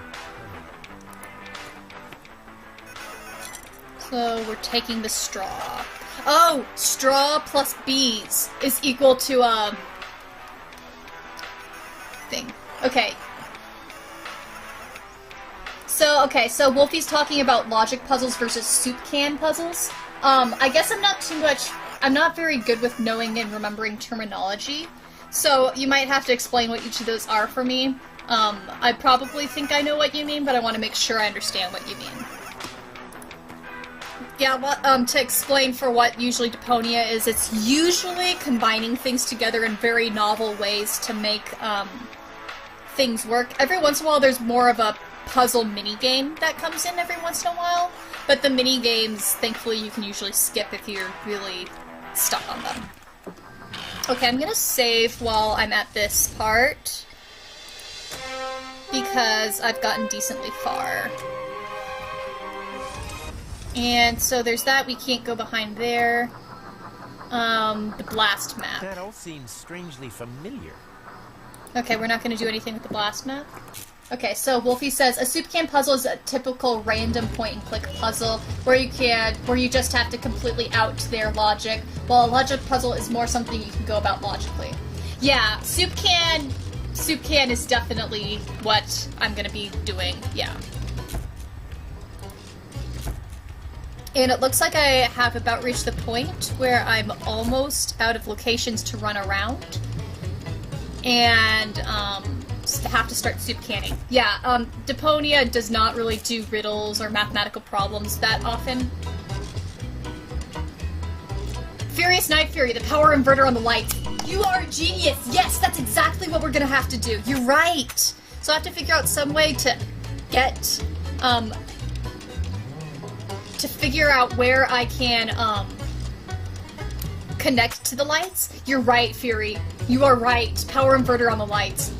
Speaker 1: So we're taking the straw. Oh! Straw plus bees is equal to, thing. Okay. So Wolfie's talking about logic puzzles versus soup can puzzles. I guess I'm not very good with knowing and remembering terminology, so you might have to explain what each of those are for me. I probably think I know what you mean, but I want to make sure I understand what you mean. Yeah, to explain for what usually Deponia is, it's usually combining things together in very novel ways to make, things work. Every once in a while there's more of a puzzle mini-game that comes in every once in a while, but the mini-games, thankfully, you can usually skip if you're really stuck on them. Okay, I'm gonna save while I'm at this part, because I've gotten decently far. And so there's that, we can't go behind there. The blast map.
Speaker 4: That all seems strangely familiar.
Speaker 1: Okay, we're not going to do anything with the blast map. Okay, so Wolfie says, a soup can puzzle is a typical random point-and-click puzzle where you just have to completely out their logic, while a logic puzzle is more something you can go about logically. Yeah, soup can is definitely what I'm going to be doing, yeah. And it looks like I have about reached the point where I'm almost out of locations to run around. And, have to start soup canning. Yeah, Deponia does not really do riddles or mathematical problems that often. Furious Night Fury, the power inverter on the lights. You are a genius! Yes, that's exactly what we're gonna have to do. You're right! So I have to figure out some way to get, to figure out where I can, connect to the lights. You're right, Fury. You are right. Power inverter on the lights.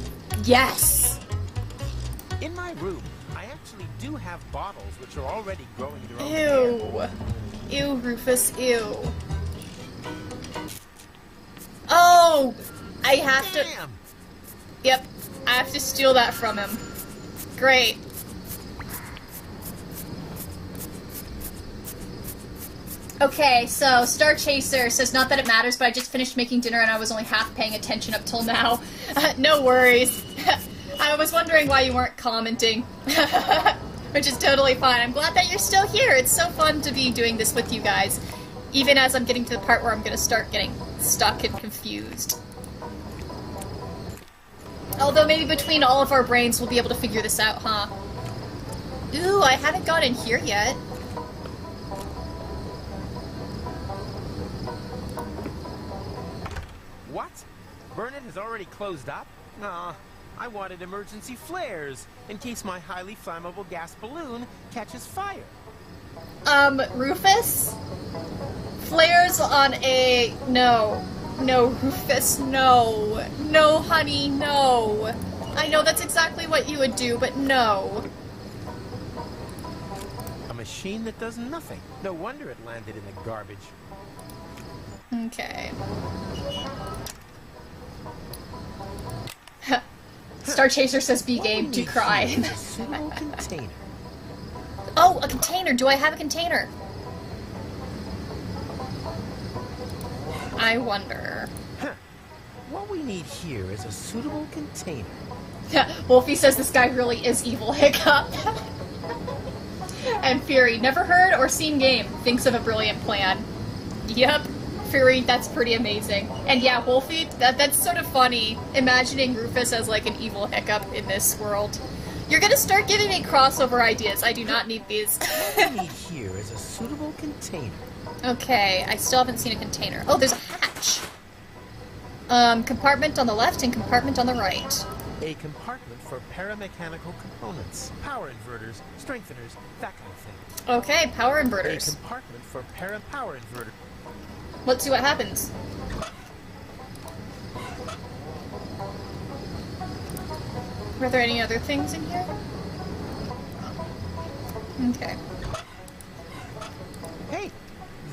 Speaker 1: Yes!
Speaker 4: In my room, I actually do have bottles which are already growing their own hair.
Speaker 1: Ew, Rufus, ew. Oh! I have to... Yep, I have to steal that from him. Great. Okay, so Star Chaser says, not that it matters, but I just finished making dinner and I was only half paying attention up till now. No worries. I was wondering why you weren't commenting. Which is totally fine. I'm glad that you're still here. It's so fun to be doing this with you guys. Even as I'm getting to the part where I'm gonna start getting stuck and confused. Although maybe between all of our brains we'll be able to figure this out, huh? Ooh, I haven't got in here yet.
Speaker 4: What? Burnett has already closed up? Aw, I wanted emergency flares in case my highly flammable gas balloon catches fire.
Speaker 1: Rufus? Flares on a... No. No, Rufus, no. No, honey, no. I know that's exactly what you would do, but no.
Speaker 4: A machine that does nothing. No wonder it landed in the garbage.
Speaker 1: Okay. Star Chaser says B game, do cry.
Speaker 4: A suitable container.
Speaker 1: Oh, a container! Do I have a container? I wonder.
Speaker 4: Huh. What we need here is a suitable container.
Speaker 1: Wolfie says this guy really is evil, Hiccup. And Fury, never heard or seen game, thinks of a brilliant plan. Yep. Fury, that's pretty amazing. And yeah, Wolfie, that's sort of funny, imagining Rufus as like an evil Hiccup in this world. You're gonna start giving me crossover ideas. I do not need these.
Speaker 4: What we need here is a suitable container.
Speaker 1: Okay, I still haven't seen a container. Oh, there's a hatch! Compartment on the left and compartment on the right.
Speaker 4: A compartment for paramechanical components. Power inverters, strengtheners, that kind of thing.
Speaker 1: Okay, power inverters.
Speaker 4: A compartment for power inverter.
Speaker 1: Let's see what happens. Were there any other things in here? Okay.
Speaker 4: Hey,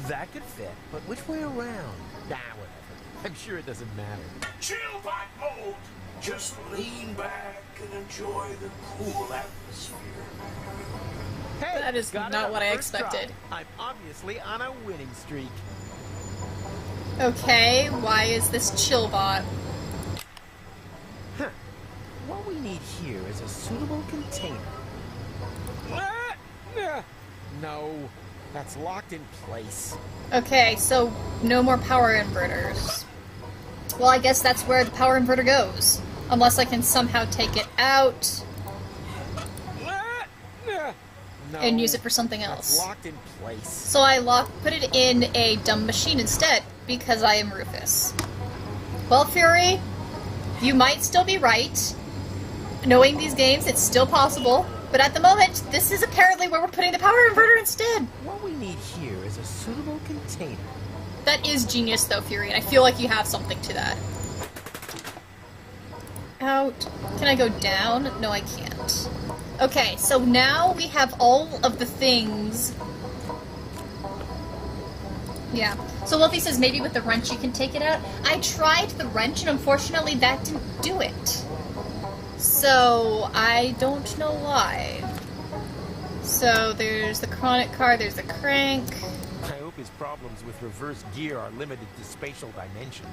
Speaker 4: that could fit, but which way around? Nah, whatever. I'm sure it doesn't matter.
Speaker 8: Chill back mode. Just lean back and enjoy the cool atmosphere.
Speaker 4: Hey,
Speaker 1: that is not what I expected.
Speaker 4: Try. I'm obviously on a winning streak.
Speaker 1: Okay, why is this chillbot?
Speaker 4: Huh. What we need here is a suitable container. No, that's locked in place.
Speaker 1: Okay, so no more power inverters. Well, I guess that's where the power inverter goes. Unless I can somehow take it out
Speaker 4: No,
Speaker 1: and use it for something else.
Speaker 4: That's locked in place.
Speaker 1: So I put it in a dumb machine instead, because I am Rufus. Well, Fury, you might still be right. Knowing these games, it's still possible. But at the moment, this is apparently where we're putting the power inverter instead.
Speaker 4: What we need here is a suitable container.
Speaker 1: That is genius, though, Fury, and I feel like you have something to that. Out. Can I go down? No, I can't. Okay, so now we have all of the things. Yeah. So Wolfie says maybe with the wrench you can take it out. I tried the wrench, and unfortunately that didn't do it. So, I don't know why. So, there's the chronic car, there's the crank.
Speaker 4: I hope his problems with reverse gear are limited to spatial dimensions.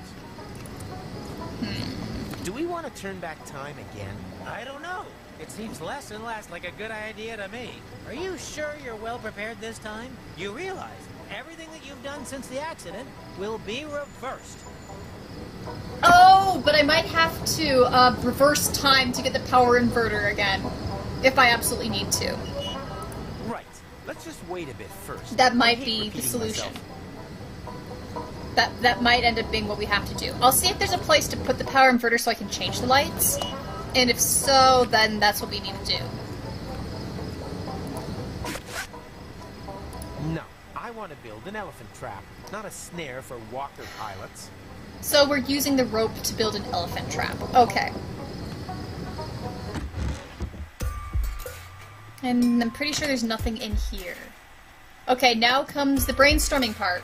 Speaker 4: Do we want want to turn back time again?
Speaker 13: I don't know. It seems less and less like a good idea to me. Are you sure you're well prepared this time? You realize everything that you've done since the accident will be reversed.
Speaker 1: Oh, but I might have to reverse time to get the power inverter again, if I absolutely need to.
Speaker 4: Right. Let's just wait a bit first.
Speaker 1: That might be the solution. That might end up being what we have to do. I'll see if there's a place to put the power inverter so I can change the lights. And if so, then that's what we need to do.
Speaker 4: No, I want to build an elephant trap, not a snare for walker pilots.
Speaker 1: So we're using the rope to build an elephant trap. Okay. And I'm pretty sure there's nothing in here. Okay, now comes the brainstorming part.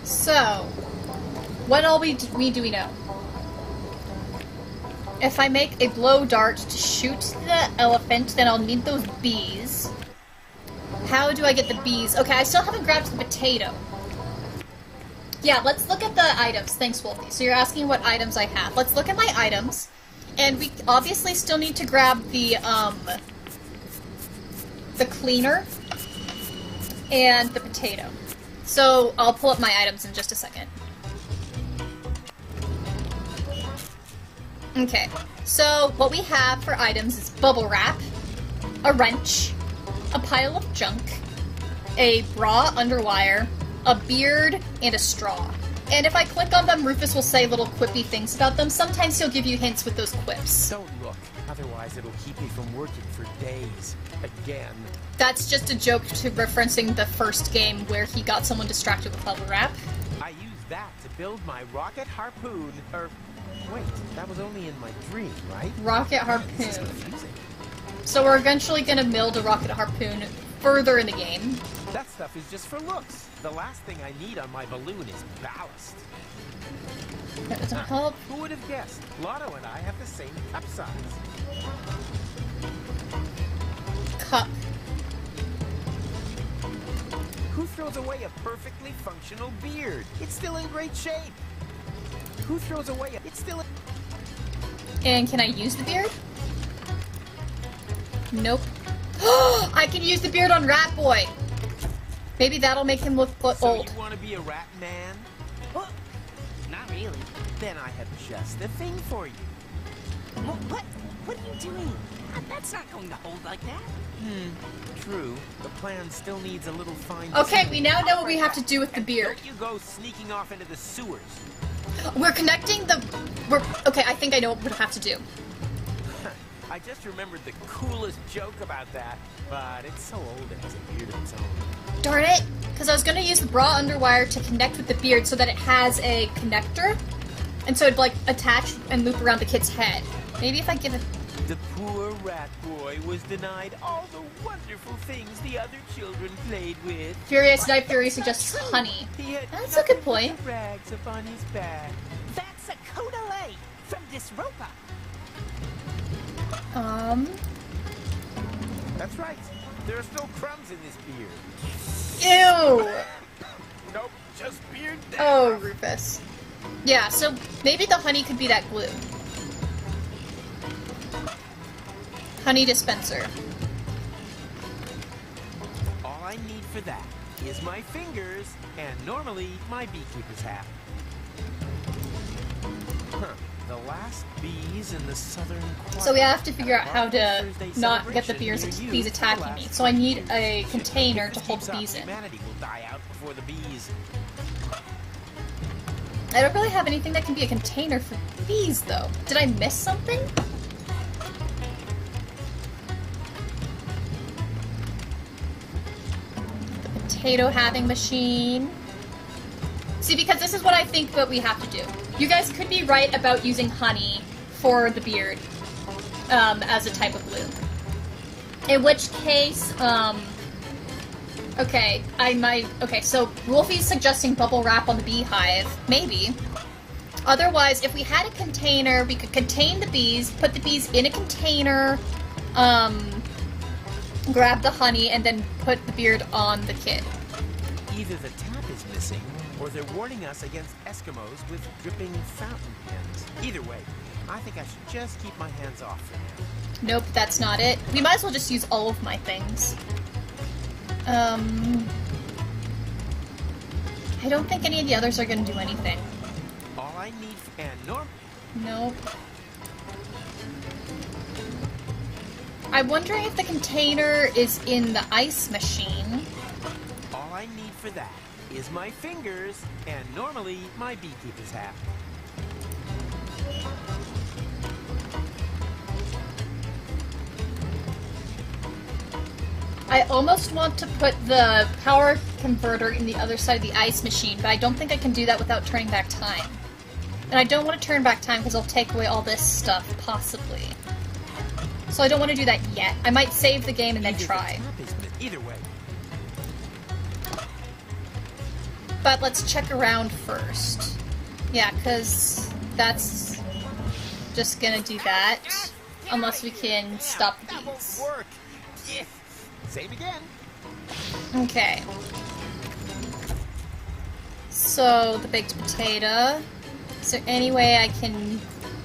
Speaker 1: So, what all do we know? If I make a blow dart to shoot the elephant, then I'll need those bees. How do I get the bees? Okay, I still haven't grabbed the potato. Yeah, let's look at the items. Thanks, Wolfie. So you're asking what items I have. Let's look at my items. And we obviously still need to grab the cleaner and the potato. So I'll pull up my items in just a second. Okay, so what we have for items is bubble wrap, a wrench, a pile of junk, a bra underwire, a beard, and a straw. And if I click on them, Rufus will say little quippy things about them. Sometimes he'll give you hints with those quips.
Speaker 4: Don't look, otherwise it'll keep me from working for days. Again.
Speaker 1: That's just a joke to referencing the first game where he got someone distracted with bubble wrap.
Speaker 4: I used that to build my rocket harpoon, wait, that was only in my dream, right?
Speaker 1: Rocket harpoon. So we're eventually gonna build a rocket harpoon further in the game.
Speaker 4: That stuff is just for looks. The last thing I need on my balloon is ballast.
Speaker 1: That doesn't help.
Speaker 4: Who would have guessed? Lotto and I have the same cup size.
Speaker 1: Cup.
Speaker 4: Who throws away a perfectly functional beard? It's still in great shape. Who throws away a... It's still in...
Speaker 1: And can I use the beard? Nope. I can use the beard on Rat Boy! Maybe that'll make him look old.
Speaker 4: So you want to be a rat man?
Speaker 11: Well, not really.
Speaker 4: Then I have just the thing for you.
Speaker 11: What? What are you doing? That's not going to hold like that.
Speaker 4: True. The plan still needs a little fine...
Speaker 1: Okay, we now know what we have to do with the beard.
Speaker 4: Don't you go sneaking off into the sewers.
Speaker 1: We're connecting the... Okay, I think I know what we have to do.
Speaker 4: I just remembered the coolest joke about that, but it's so old it has a beard of its own.
Speaker 1: Darn it! Because I was going to use the bra underwire to connect with the beard so that it has a connector, and so it'd, like, attach and loop around the kid's head. Maybe if I give it...
Speaker 4: The poor rat boy was denied all the wonderful things the other children played with.
Speaker 1: Furious Night Fury suggests honey. That's a good point.
Speaker 4: Rags upon his back.
Speaker 11: That's a coat of lay from Disropa.
Speaker 4: That's right. There are still crumbs in this beard.
Speaker 1: Ew!
Speaker 4: Nope, just beard down.
Speaker 1: Oh, Rufus. Yeah, so maybe the honey could be that glue. Honey dispenser.
Speaker 4: All I need for that is my fingers, and normally my beekeeper's hat. The last bees in the southern quadrant.
Speaker 1: So we have to figure out how to not get the bees attacking me. So I need a container to hold the bees in.
Speaker 4: Humanity will die out before the bees.
Speaker 1: I don't really have anything that can be a container for bees, though. Did I miss something? The potato having machine. See, because this is what I think that we have to do. You guys could be right about using honey for the beard as a type of glue. In which case, okay, so Wolfie's suggesting bubble wrap on the beehive. Maybe. Otherwise, if we had a container, we could contain the bees, put the bees in a container, grab the honey, and then put the beard on the kid.
Speaker 4: Either the tap is missing, or they're warning us against Eskimos with dripping fountain pens. Either way, I think I should just keep my hands off for now.
Speaker 1: Nope, that's not it. We might as well just use all of my things. I don't think any of the others are going to do anything.
Speaker 4: All I need and Norm.
Speaker 1: Nope. I'm wondering if the container is in the ice machine.
Speaker 4: All I need for that is my fingers and normally my beekeeper's hat.
Speaker 1: I almost want to put the power converter in the other side of the ice machine, but I don't think I can do that without turning back time. And I don't want to turn back time because I'll take away all this stuff, possibly. So I don't want to do that yet. I might save the game and then try.
Speaker 4: Either way.
Speaker 1: But let's check around first. Yeah, because that's just gonna do that. Unless we can stop the bees.
Speaker 4: Work. Yeah. Save again.
Speaker 1: Okay. So, the baked potato. Is there any way I can...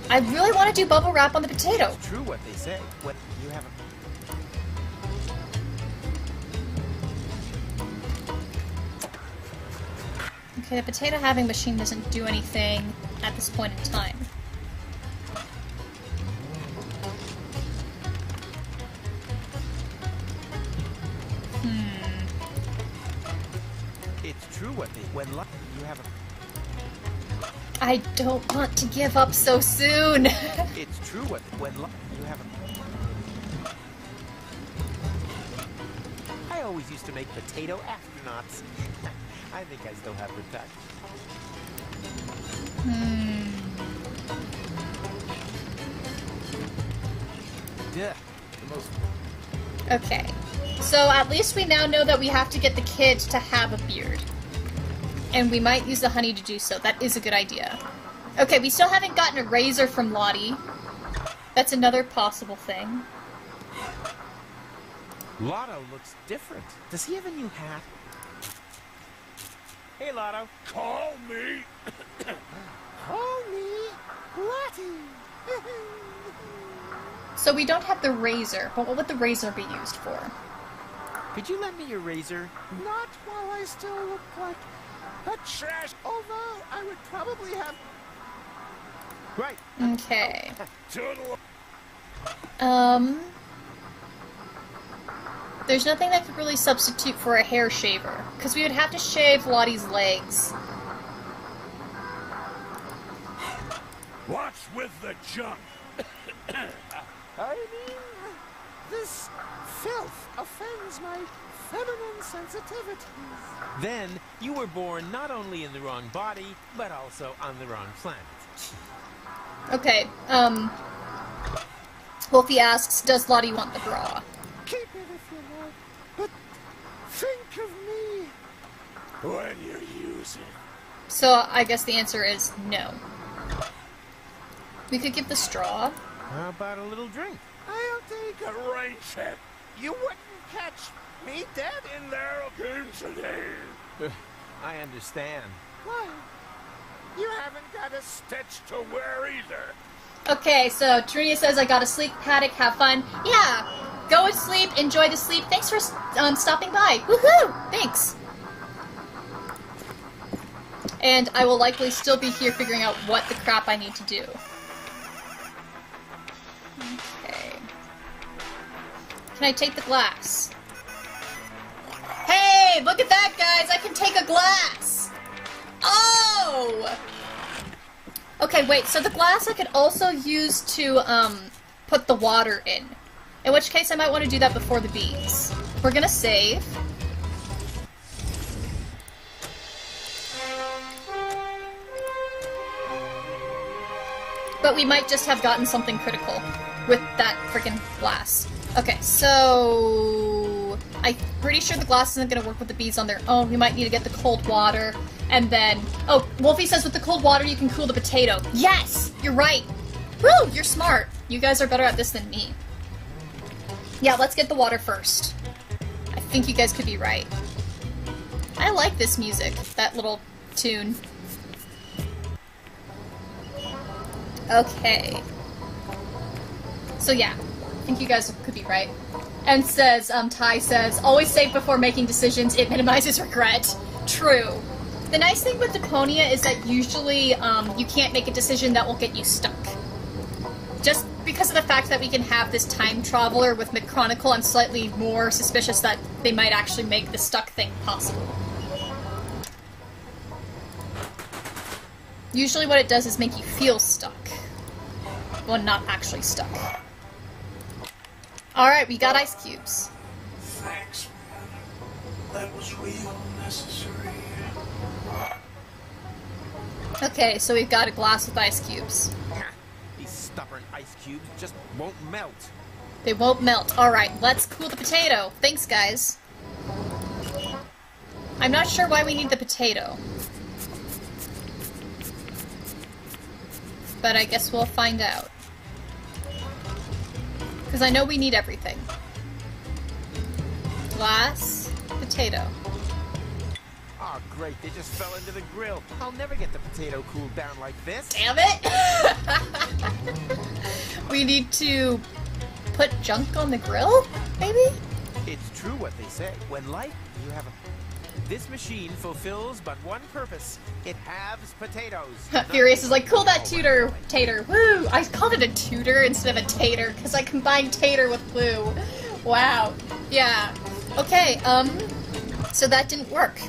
Speaker 1: I really want to do bubble wrap on the potato.
Speaker 4: It's true what they say. What you haven't...
Speaker 1: Okay, the potato halving machine doesn't do anything at this point in time.
Speaker 4: It's true what they... When you haven't...
Speaker 1: I don't want to give up so soon.
Speaker 4: It's true what... When you haven't... I always used to make potato astronauts. I think I still have the touch. Yeah, the most...
Speaker 1: Okay. So at least we now know that we have to get the kid to have a beard. And we might use the honey to do so. That is a good idea. Okay, we still haven't gotten a razor from Lottie. That's another possible thing.
Speaker 4: Lotto looks different. Does he have a new hat? Hey, Lotto.
Speaker 6: Call me.
Speaker 5: Call me Lottie.
Speaker 1: So we don't have the razor, but what would the razor be used for?
Speaker 4: Could you lend me your razor?
Speaker 5: Not while I still look like a trash. Although I would probably have...
Speaker 4: Right.
Speaker 1: Okay.
Speaker 6: Total.
Speaker 1: There's nothing that could really substitute for a hair shaver, because we would have to shave Lottie's legs.
Speaker 6: What's with the junk?
Speaker 5: I mean, this filth offends my feminine sensitivities.
Speaker 4: Then you were born not only in the wrong body, but also on the wrong planet.
Speaker 1: Okay, Wolfie asks, does Lottie want the bra?
Speaker 5: Keep it if you like, but think of me
Speaker 6: when you use it.
Speaker 1: So I guess the answer is no. We could give the straw.
Speaker 4: How about a little drink?
Speaker 5: I'll take
Speaker 6: a rain check.
Speaker 5: You wouldn't catch me dead
Speaker 6: in there again today.
Speaker 4: I understand.
Speaker 5: Why? You haven't got a stitch
Speaker 6: To wear either.
Speaker 1: Okay, so Trinia says, I got a sleep paddock, have fun. Yeah, go and sleep, enjoy the sleep. Thanks for stopping by. Woohoo! Thanks. And I will likely still be here figuring out what the crap I need to do. Okay. Can I take the glass? Hey, look at that, guys! I can take a glass! Oh! Okay, wait, so the glass I could also use to, put the water in. In which case I might want to do that before the bees. We're gonna save. But we might just have gotten something critical with that freaking glass. Okay, so... I'm pretty sure the glass isn't gonna work with the bees on their own. We might need to get the cold water, and then... Oh, Wolfie says with the cold water you can cool the potato. Yes! You're right! Woo! You're smart! You guys are better at this than me. Yeah, let's get the water first. I think you guys could be right. I like this music. That little tune. Okay. So yeah, I think you guys could be right. And says, Ty says, always save before making decisions, it minimizes regret. True. The nice thing with Deponia is that usually, you can't make a decision that will get you stuck. Just because of the fact that we can have this time traveler with Mid-Chronicle, I'm slightly more suspicious that they might actually make the stuck thing possible. Usually what it does is make you feel stuck. Well, not actually stuck. Alright, we got ice cubes.
Speaker 14: Thanks, man. That was real necessary.
Speaker 1: Okay, so we've got a glass with ice cubes.
Speaker 4: These stubborn ice cubes just won't melt.
Speaker 1: They won't melt. Alright, let's cool the potato. Thanks, guys. I'm not sure why we need the potato. But I guess we'll find out. Because I know we need everything. Glass, potato.
Speaker 4: Oh, great, they just fell into the grill. I'll never get the potato cooled down like this.
Speaker 1: Damn it! We need to put junk on the grill, maybe?
Speaker 4: It's true what they say. When life, you have a... This machine fulfills but one purpose. It halves potatoes.
Speaker 1: Furious is like, cool that tater. Woo! I called it a tutor instead of a tater, because I combined tater with blue. Wow. Yeah. Okay, so that didn't work.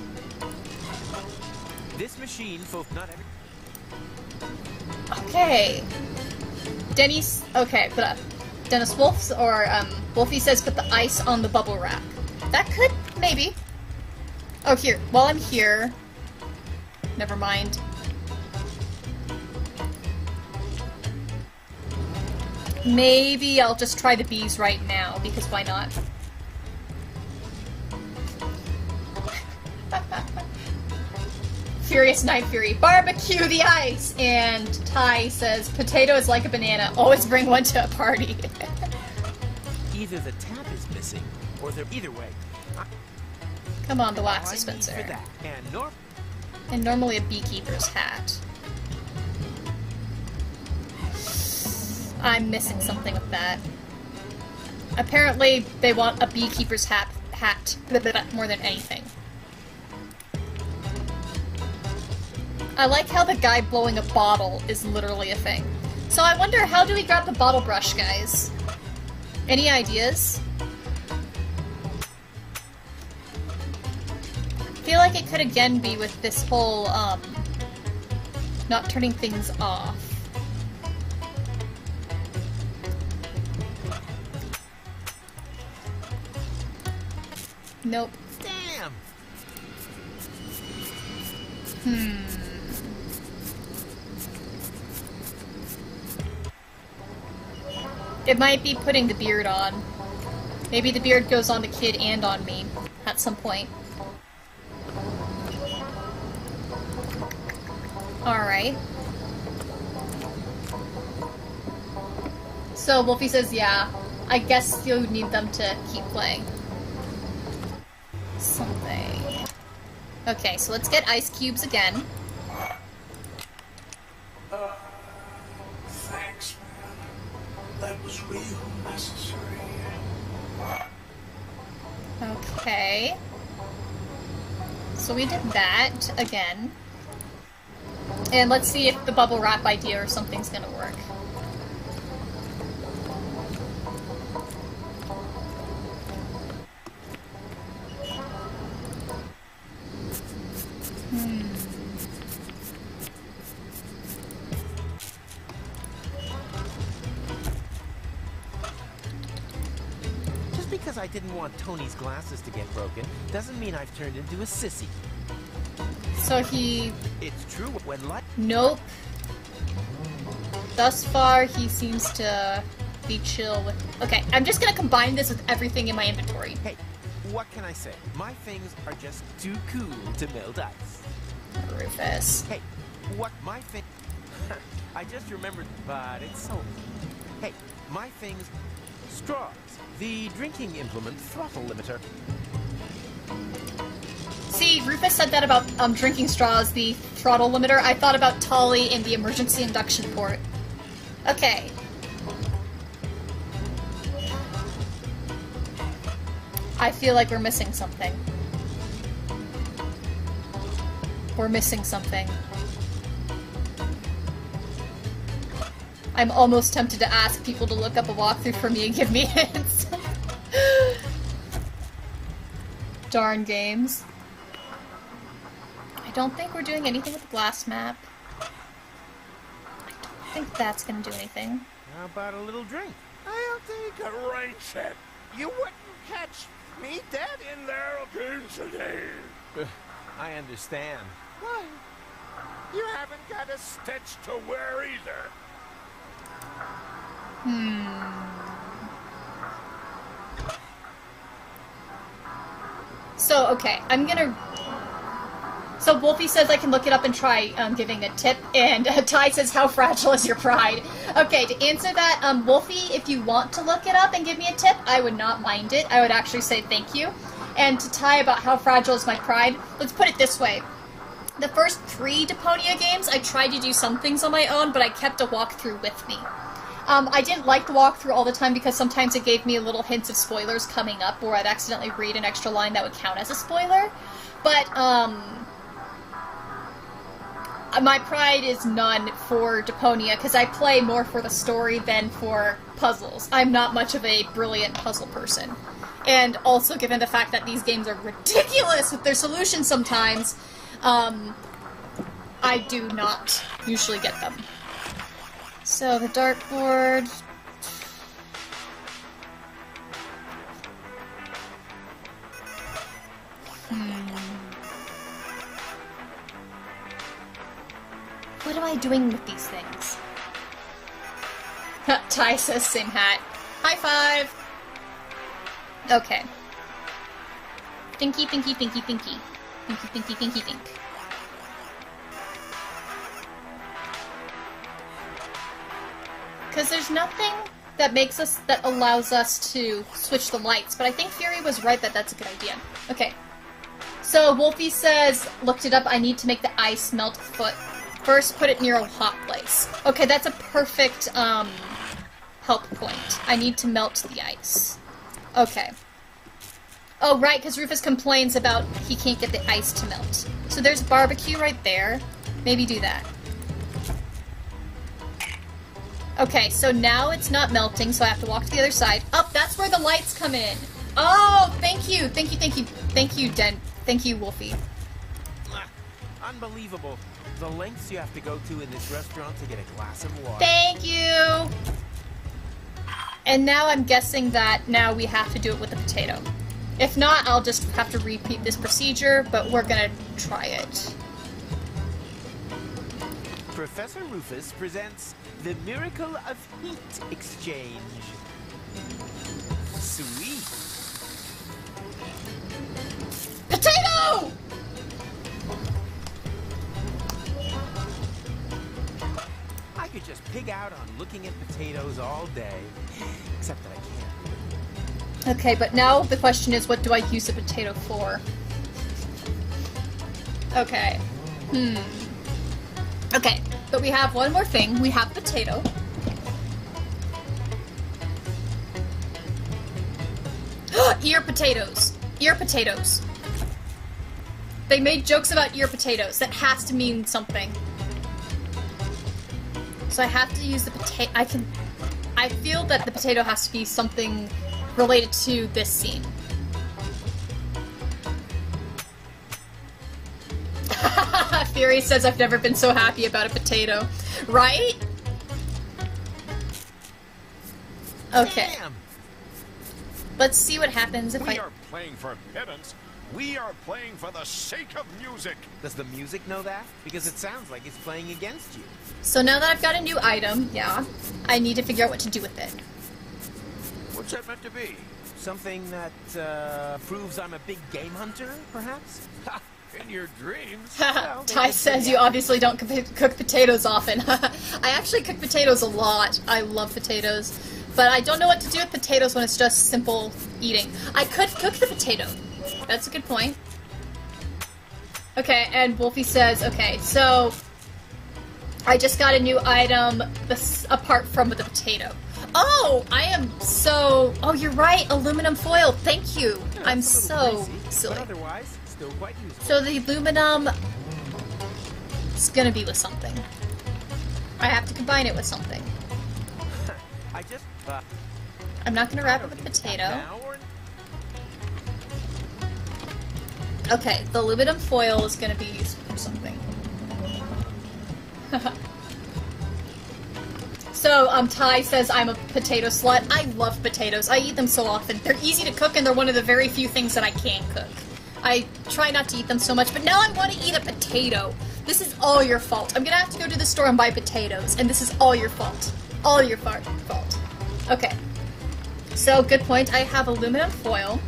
Speaker 4: This machine not every...
Speaker 1: Okay. Dennis Wolf, or, Wolfie says put the ice on the bubble wrap. That could, maybe. Oh, here. While I'm here... Never mind. Maybe I'll just try the bees right now, because why not? Furious Night Fury, barbecue the ice! And Ty says, potato is like a banana, always bring one to a party.
Speaker 4: Either the tap is missing, or they're either way.
Speaker 1: Come on, the wax dispenser. And normally a beekeeper's hat. I'm missing something with that. Apparently, they want a beekeeper's hat more than anything. I like how the guy blowing a bottle is literally a thing. So I wonder, how do we grab the bottle brush, guys? Any ideas? I feel like it could again be with this whole, not turning things off. Nope.
Speaker 4: Damn!
Speaker 1: It might be putting the beard on. Maybe the beard goes on the kid and on me at some point. Alright. So Wolfie says, yeah, I guess you'll need them to keep playing. Something. Okay, so let's get ice cubes again.
Speaker 14: Thanks, man. That was real necessary.
Speaker 1: Okay. So we did that again. And let's see if the bubble wrap idea or something's gonna work.
Speaker 4: Just because I didn't want Tony's glasses to get broken doesn't mean I've turned into a sissy.
Speaker 1: So he...
Speaker 4: It's true when life...
Speaker 1: Nope. Thus far, he seems to be chill with... Okay, I'm just gonna combine this with everything in my inventory.
Speaker 4: Hey, what can I say? My things are just too cool to melt ice.
Speaker 1: Rufus.
Speaker 4: Hey, what my thing... I just remembered, but it's so... Hey, my things... Straws. The drinking implement throttle limiter.
Speaker 1: See, Wolfie, Rufus said that about drinking straw as the throttle limiter. I thought about Tolly and the emergency induction port. Okay. I feel like we're missing something. We're missing something. I'm almost tempted to ask people to look up a walkthrough for me and give me hints. Darn games. I don't think we're doing anything with the glass map. I don't think that's gonna do anything.
Speaker 4: How about a little drink?
Speaker 6: I'll take a rain check. You wouldn't catch me dead in there again today.
Speaker 4: I understand.
Speaker 6: Why? You haven't got a stitch to wear either.
Speaker 1: So, okay, I'm gonna... So Wolfie says I can look it up and try giving a tip, and Ty says, how fragile is your pride? Okay, to answer that, Wolfie, if you want to look it up and give me a tip, I would not mind it. I would actually say thank you. And to Ty about how fragile is my pride, let's put it this way. The first 3 Deponia games, I tried to do some things on my own, but I kept a walkthrough with me. I didn't like the walkthrough all the time because sometimes it gave me little hints of spoilers coming up, or I'd accidentally read an extra line that would count as a spoiler. But, my pride is none for Deponia, because I play more for the story than for puzzles. I'm not much of a brilliant puzzle person. And also, given the fact that these games are ridiculous with their solutions sometimes, I do not usually get them. So, the dartboard... What am I doing with these things? Ty says same hat. High five! Okay. Thinky, thinky, thinky, thinky. Thinky, thinky, thinky, think. Because there's nothing that allows us to switch the lights, but I think Fury was right that that's a good idea. Okay. So Wolfie says, looked it up, I need to make the ice melt a foot. First, put it near a hot place. Okay, that's a perfect, help point. I need to melt the ice. Okay. Oh, right, because Rufus complains about he can't get the ice to melt. So there's barbecue right there. Maybe do that. Okay, so now it's not melting, so I have to walk to the other side. Oh, that's where the lights come in. Oh, thank you, thank you, thank you, thank you, thank you, Wolfie.
Speaker 4: Unbelievable. The lengths you have to go to in this restaurant to get a glass of water.
Speaker 1: Thank you! And now I'm guessing that now we have to do it with the potato. If not, I'll just have to repeat this procedure, but we're gonna try it.
Speaker 4: Professor Rufus presents the miracle of heat exchange. Sweet.
Speaker 1: Potato!
Speaker 4: I could just pig out on looking at potatoes all day, except that I can't.
Speaker 1: Okay, but now the question is, what do I use a potato for? Okay. Okay, but we have one more thing. We have potato. Ear potatoes. Ear potatoes. They made jokes about ear potatoes. That has to mean something. So I have to use the potato. I feel that the potato has to be something related to this scene. Fury says I've never been so happy about a potato. Right? Okay.
Speaker 9: Damn.
Speaker 1: Let's see what happens if
Speaker 9: We are playing for pittance. We are playing for the sake of music.
Speaker 4: Does the music know that? Because it sounds like it's playing against you.
Speaker 1: So now that I've got a new item, yeah, I need to figure out what to do with it.
Speaker 4: What's that meant to be? Something that proves I'm a big game hunter, perhaps?
Speaker 10: Ha! In your dreams.
Speaker 4: Well,
Speaker 1: Ty says you obviously don't cook potatoes often. I actually cook potatoes a lot. I love potatoes. But I don't know what to do with potatoes when it's just simple eating. I could cook the potato. That's a good point. Okay, and Wolfie says, okay, so I just got a new item apart from the potato. Oh, I am so... Oh, you're right, aluminum foil. Thank you.
Speaker 4: Yeah,
Speaker 1: I'm
Speaker 4: it's a little
Speaker 1: so
Speaker 4: pricey,
Speaker 1: silly.
Speaker 4: But otherwise, still quite useful.
Speaker 1: So the aluminum is gonna be with something. I have to combine it with something.
Speaker 4: I just...
Speaker 1: I'm not gonna wrap it with the potato.
Speaker 4: Now or...
Speaker 1: Okay, the aluminum foil is gonna be used for something. So, Ty says I'm a potato slut. I love potatoes. I eat them so often. They're easy to cook and they're one of the very few things that I can cook. I try not to eat them so much, but now I want to eat a potato. This is all your fault. I'm gonna have to go to the store and buy potatoes, and this is all your fault. All your fault. Okay. So, good point. I have aluminum foil.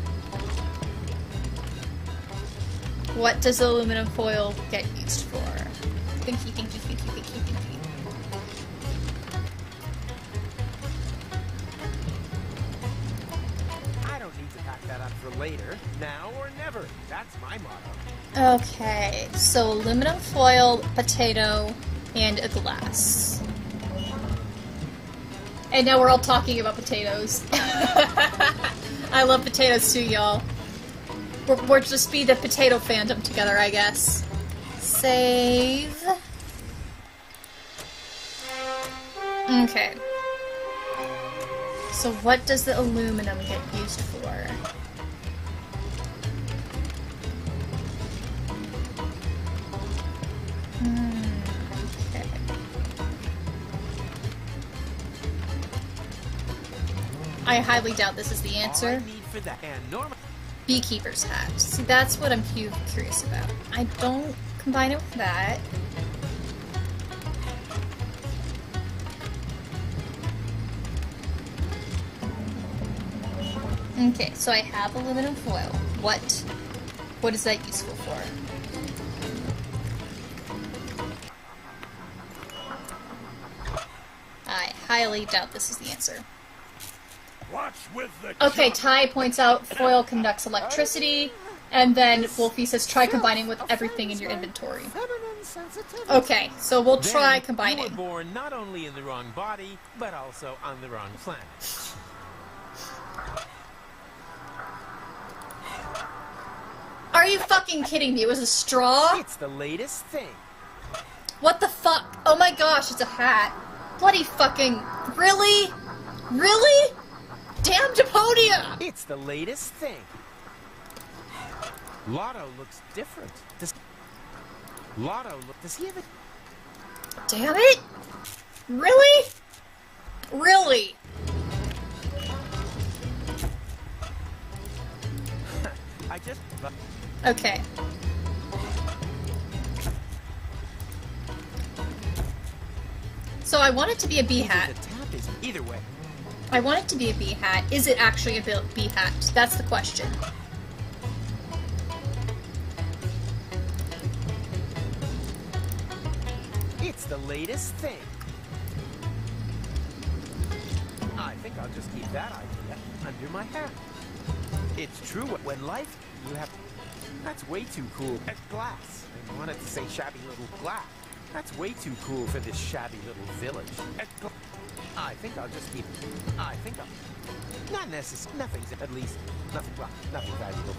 Speaker 1: What does aluminum foil get used for? Thinky.
Speaker 4: I don't need to pack that up for later. Now or never. That's my motto.
Speaker 1: Okay, so aluminum foil, potato, and a glass. And now we're all talking about potatoes. I love potatoes too, y'all. We're just be the potato fandom together, I guess. Save. Okay. So what does the aluminum get used for? Okay. I highly doubt this is the answer.
Speaker 4: All I need for that and normal.
Speaker 1: Beekeeper's hat. See, that's what I'm curious about. I don't combine it with that. Okay, so I have aluminum foil. What is that useful for? I highly doubt this is the answer.
Speaker 6: Watch with the
Speaker 1: Okay, Ty points out foil conducts electricity, and then Wolfie says try combining with everything in your inventory. Okay, so we'll try combining.
Speaker 4: You were born not only in the wrong body, but also on the wrong planet.
Speaker 1: Are you fucking kidding me? It was a straw?
Speaker 4: It's the latest thing.
Speaker 1: What the fuck? Oh my gosh, it's a hat. Bloody fucking... Really? Really? Damn Deponia!
Speaker 4: It's the latest thing. Lotto looks different. Does he have a...
Speaker 1: Damn it! Really? Really?
Speaker 4: I just...
Speaker 1: Okay. So I want it to be a bee hat.
Speaker 4: Either way.
Speaker 1: I want it to be a bee hat. Is it actually a bee hat? That's the question.
Speaker 4: It's the latest thing. I think I'll just keep that idea under my hat. It's true, when life, you have... That's way too cool. At glass. I wanted to say shabby little glass. That's way too cool for this shabby little village. I think I'll just keep... I think I'll... Not necessarily. Nothing's... At least... Nothing... Well, nothing valuable.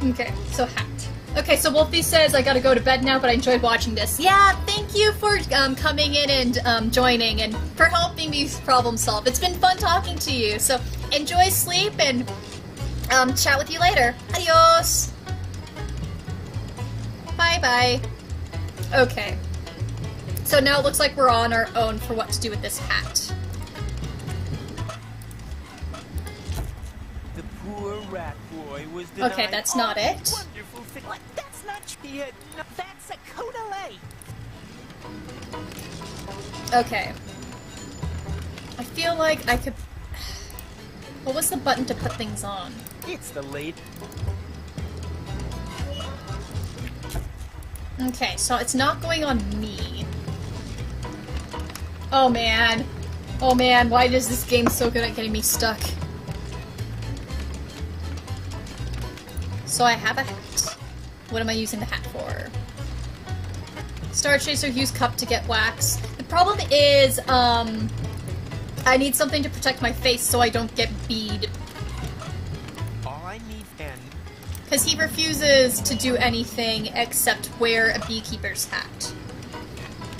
Speaker 1: Okay, so hat. Okay, so Wolfie says I gotta go to bed now, but I enjoyed watching this. Yeah, thank you for coming in and joining and for helping me problem solve. It's been fun talking to you, so enjoy sleep and chat with you later. Adios! Bye-bye. Okay. So now it looks like we're on our own for what to do with this hat.
Speaker 4: The poor rat boy was denied.
Speaker 1: Okay, that's not it.
Speaker 4: Wonderful thing. What? That's not... He had no... That's a Kodale.
Speaker 1: Okay. I feel like I could... What was the button to put things on?
Speaker 4: It's the late...
Speaker 1: Okay, so it's not going on me. Oh man. Oh man, why is this game so good at getting me stuck? So I have a hat. What am I using the hat for? Star Chaser, use cup to get wax. The problem is, I need something to protect my face so I don't get bead.
Speaker 4: All I need and
Speaker 1: Because he refuses to do anything except wear a beekeeper's hat.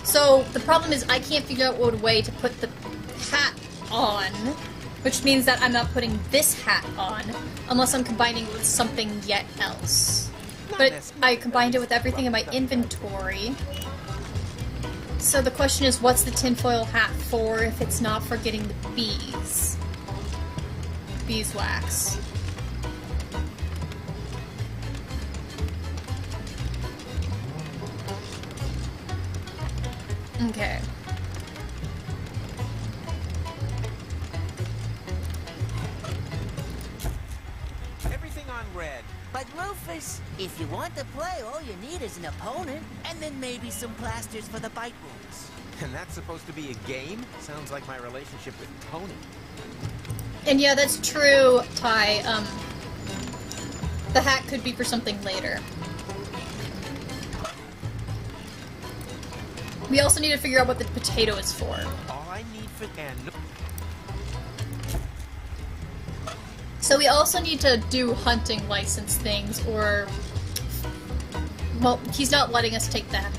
Speaker 1: So the problem is I can't figure out what way to put the hat on, which means that I'm not putting this hat on unless I'm combining it with something yet else. But I combined it with everything in my inventory. So the question is, what's the tinfoil hat for if it's not for getting the bees? Beeswax. Okay.
Speaker 7: Everything on red.
Speaker 11: But Rufus, if you want to play, all you need is an opponent, and then maybe some plasters for the bite wounds.
Speaker 4: And that's supposed to be a game? Sounds like my relationship with Tony.
Speaker 1: And yeah, that's true, Ty. The hat could be for something later. We also need to figure out what the potato is for.
Speaker 4: All I need for and
Speaker 1: So we also need to do hunting license things, or... Well, he's not letting us take that.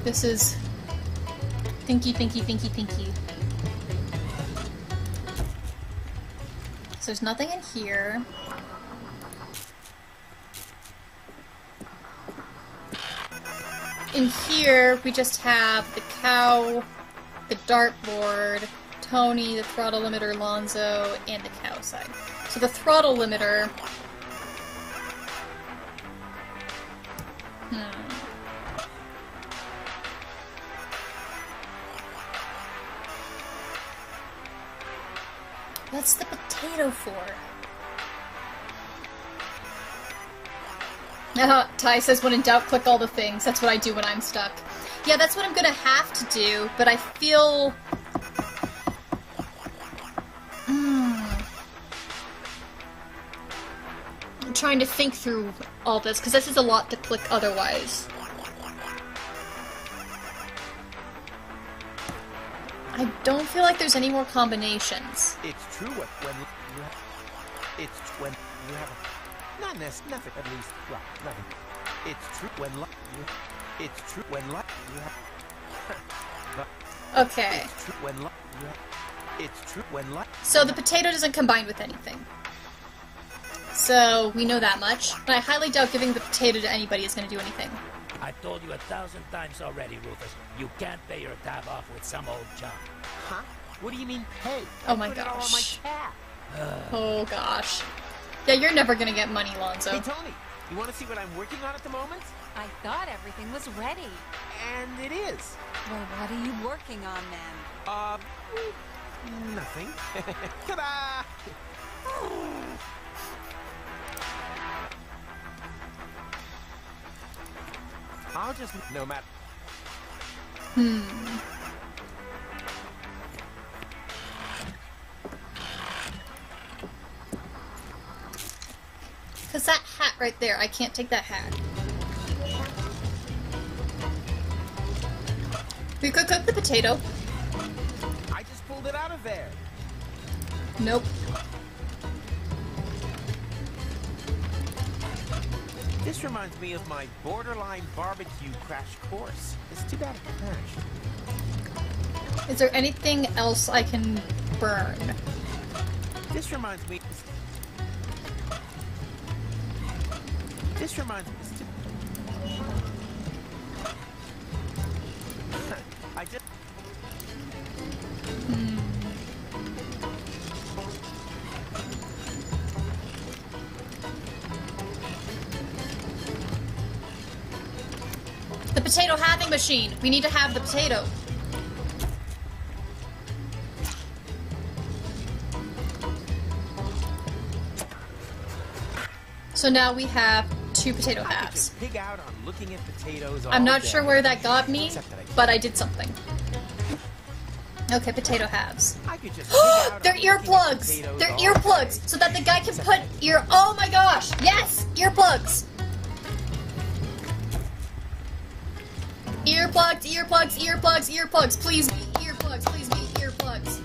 Speaker 1: This is... Thinky. So there's nothing in here. In here, we just have the cow, the dartboard, Tony, the throttle limiter, Lonzo, and the cow side. So the throttle limiter... What's the potato for? Ty says, when in doubt, click all the things. That's what I do when I'm stuck. Yeah, that's what I'm gonna have to do, but I feel... I'm trying to think through all this, because this is a lot to click otherwise. I don't feel like there's any more combinations.
Speaker 4: it's true when you have, it's when you have a, not nothing at least, well, nothing. It's true when it's true when you have
Speaker 1: Okay.
Speaker 4: It's true when you have, it's true when
Speaker 1: So the potato doesn't combine with anything. So we know that much. But I highly doubt giving the potato to anybody is going to do anything.
Speaker 3: I've told you 1,000 times already, Rufus. You can't pay your tab off with some old junk.
Speaker 4: Huh? What do you mean pay?
Speaker 1: Oh my
Speaker 4: Put it all on my
Speaker 1: gosh.
Speaker 4: tab.
Speaker 1: Oh gosh. Yeah, you're never gonna get money, Lonzo.
Speaker 4: Hey Tony, you want to see what I'm working on at the moment?
Speaker 12: I thought everything was ready.
Speaker 4: And it is.
Speaker 12: Well, what are you working on then?
Speaker 4: Nothing. Ta-da! I'll just no matter.
Speaker 1: Cause that hat right there, I can't take that hat. We could cook the potato.
Speaker 4: I just pulled it out of there.
Speaker 1: Nope.
Speaker 4: This reminds me of my borderline barbecue crash course. It's too bad it crashed.
Speaker 1: Is there anything else I can burn?
Speaker 4: This reminds me. This reminds me. I just.
Speaker 1: The potato halving machine. We need to have the potato. So now we have 2 potato halves.
Speaker 4: Pig out on looking at potatoes.
Speaker 1: I'm not sure where that got me, but I did something. Okay, potato halves.
Speaker 7: I could just hang out
Speaker 1: They're
Speaker 7: looking at
Speaker 1: earplugs!
Speaker 7: potatoes
Speaker 1: They're
Speaker 7: all
Speaker 1: earplugs!
Speaker 7: day.
Speaker 1: So that the guy can put ear- Oh my gosh! Yes! Earplugs! Earplugs, earplugs, earplugs, earplugs. Please be earplugs, please be earplugs.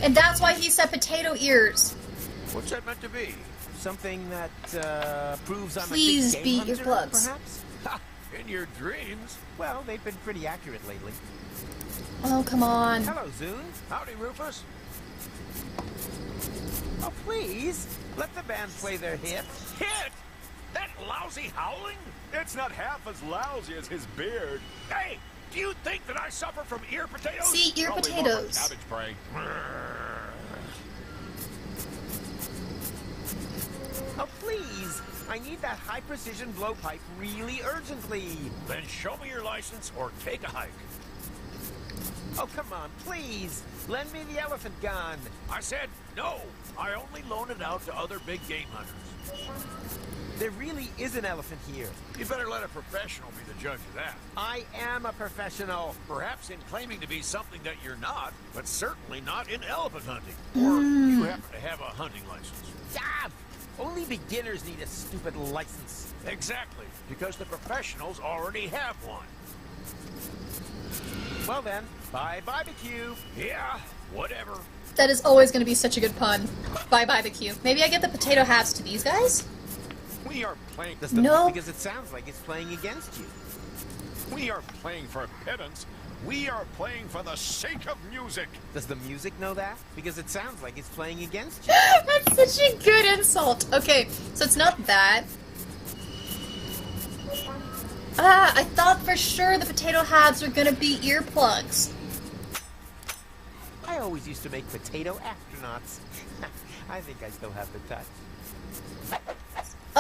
Speaker 1: And that's why he said potato ears.
Speaker 8: What's that meant to be?
Speaker 7: Something that proves I'm
Speaker 1: Please
Speaker 7: a big
Speaker 1: be
Speaker 7: game hunter,
Speaker 1: earplugs.
Speaker 7: perhaps?
Speaker 8: Ha! In your dreams?
Speaker 7: Well, they've been pretty accurate lately.
Speaker 1: Oh, come on.
Speaker 7: Hello, Zune.
Speaker 8: Howdy, Rufus.
Speaker 7: Oh, please, let the band play their hit.
Speaker 8: Hit! That lousy howling?
Speaker 9: It's not half as lousy as his beard.
Speaker 8: Hey, do you think that I suffer from ear potatoes?
Speaker 1: See, ear
Speaker 9: Probably more from
Speaker 1: potatoes.
Speaker 9: cabbage brain.
Speaker 7: Oh, please, I need that high-precision blowpipe really urgently.
Speaker 8: Then show me your license or take a hike.
Speaker 7: Oh, come on, please, lend me the elephant gun.
Speaker 8: I said no. I only loan it out to other big game hunters.
Speaker 7: There really is an elephant here.
Speaker 8: You better let a professional be the judge of that.
Speaker 7: I am a professional.
Speaker 8: Perhaps in claiming to be something that you're not, but certainly not in elephant hunting. Or you happen to have a hunting license.
Speaker 7: Ah, only beginners need a stupid license.
Speaker 8: Exactly, because the professionals already have one.
Speaker 7: Well then, bye barbecue.
Speaker 8: Yeah, whatever.
Speaker 1: That is always going to be such a good pun. Bye barbecue. Maybe I get the potato halves to these guys?
Speaker 9: We are playing.
Speaker 7: Does the
Speaker 1: No.
Speaker 7: Because it sounds like it's playing against you.
Speaker 9: We are playing for pittance. We are playing for the sake of music.
Speaker 7: Does the music know that? Because it sounds like it's playing against you.
Speaker 1: That's such a good insult. Okay, so it's not that. Ah, I thought for sure the potato halves were gonna be earplugs.
Speaker 7: I always used to make potato astronauts. I think I still have the touch.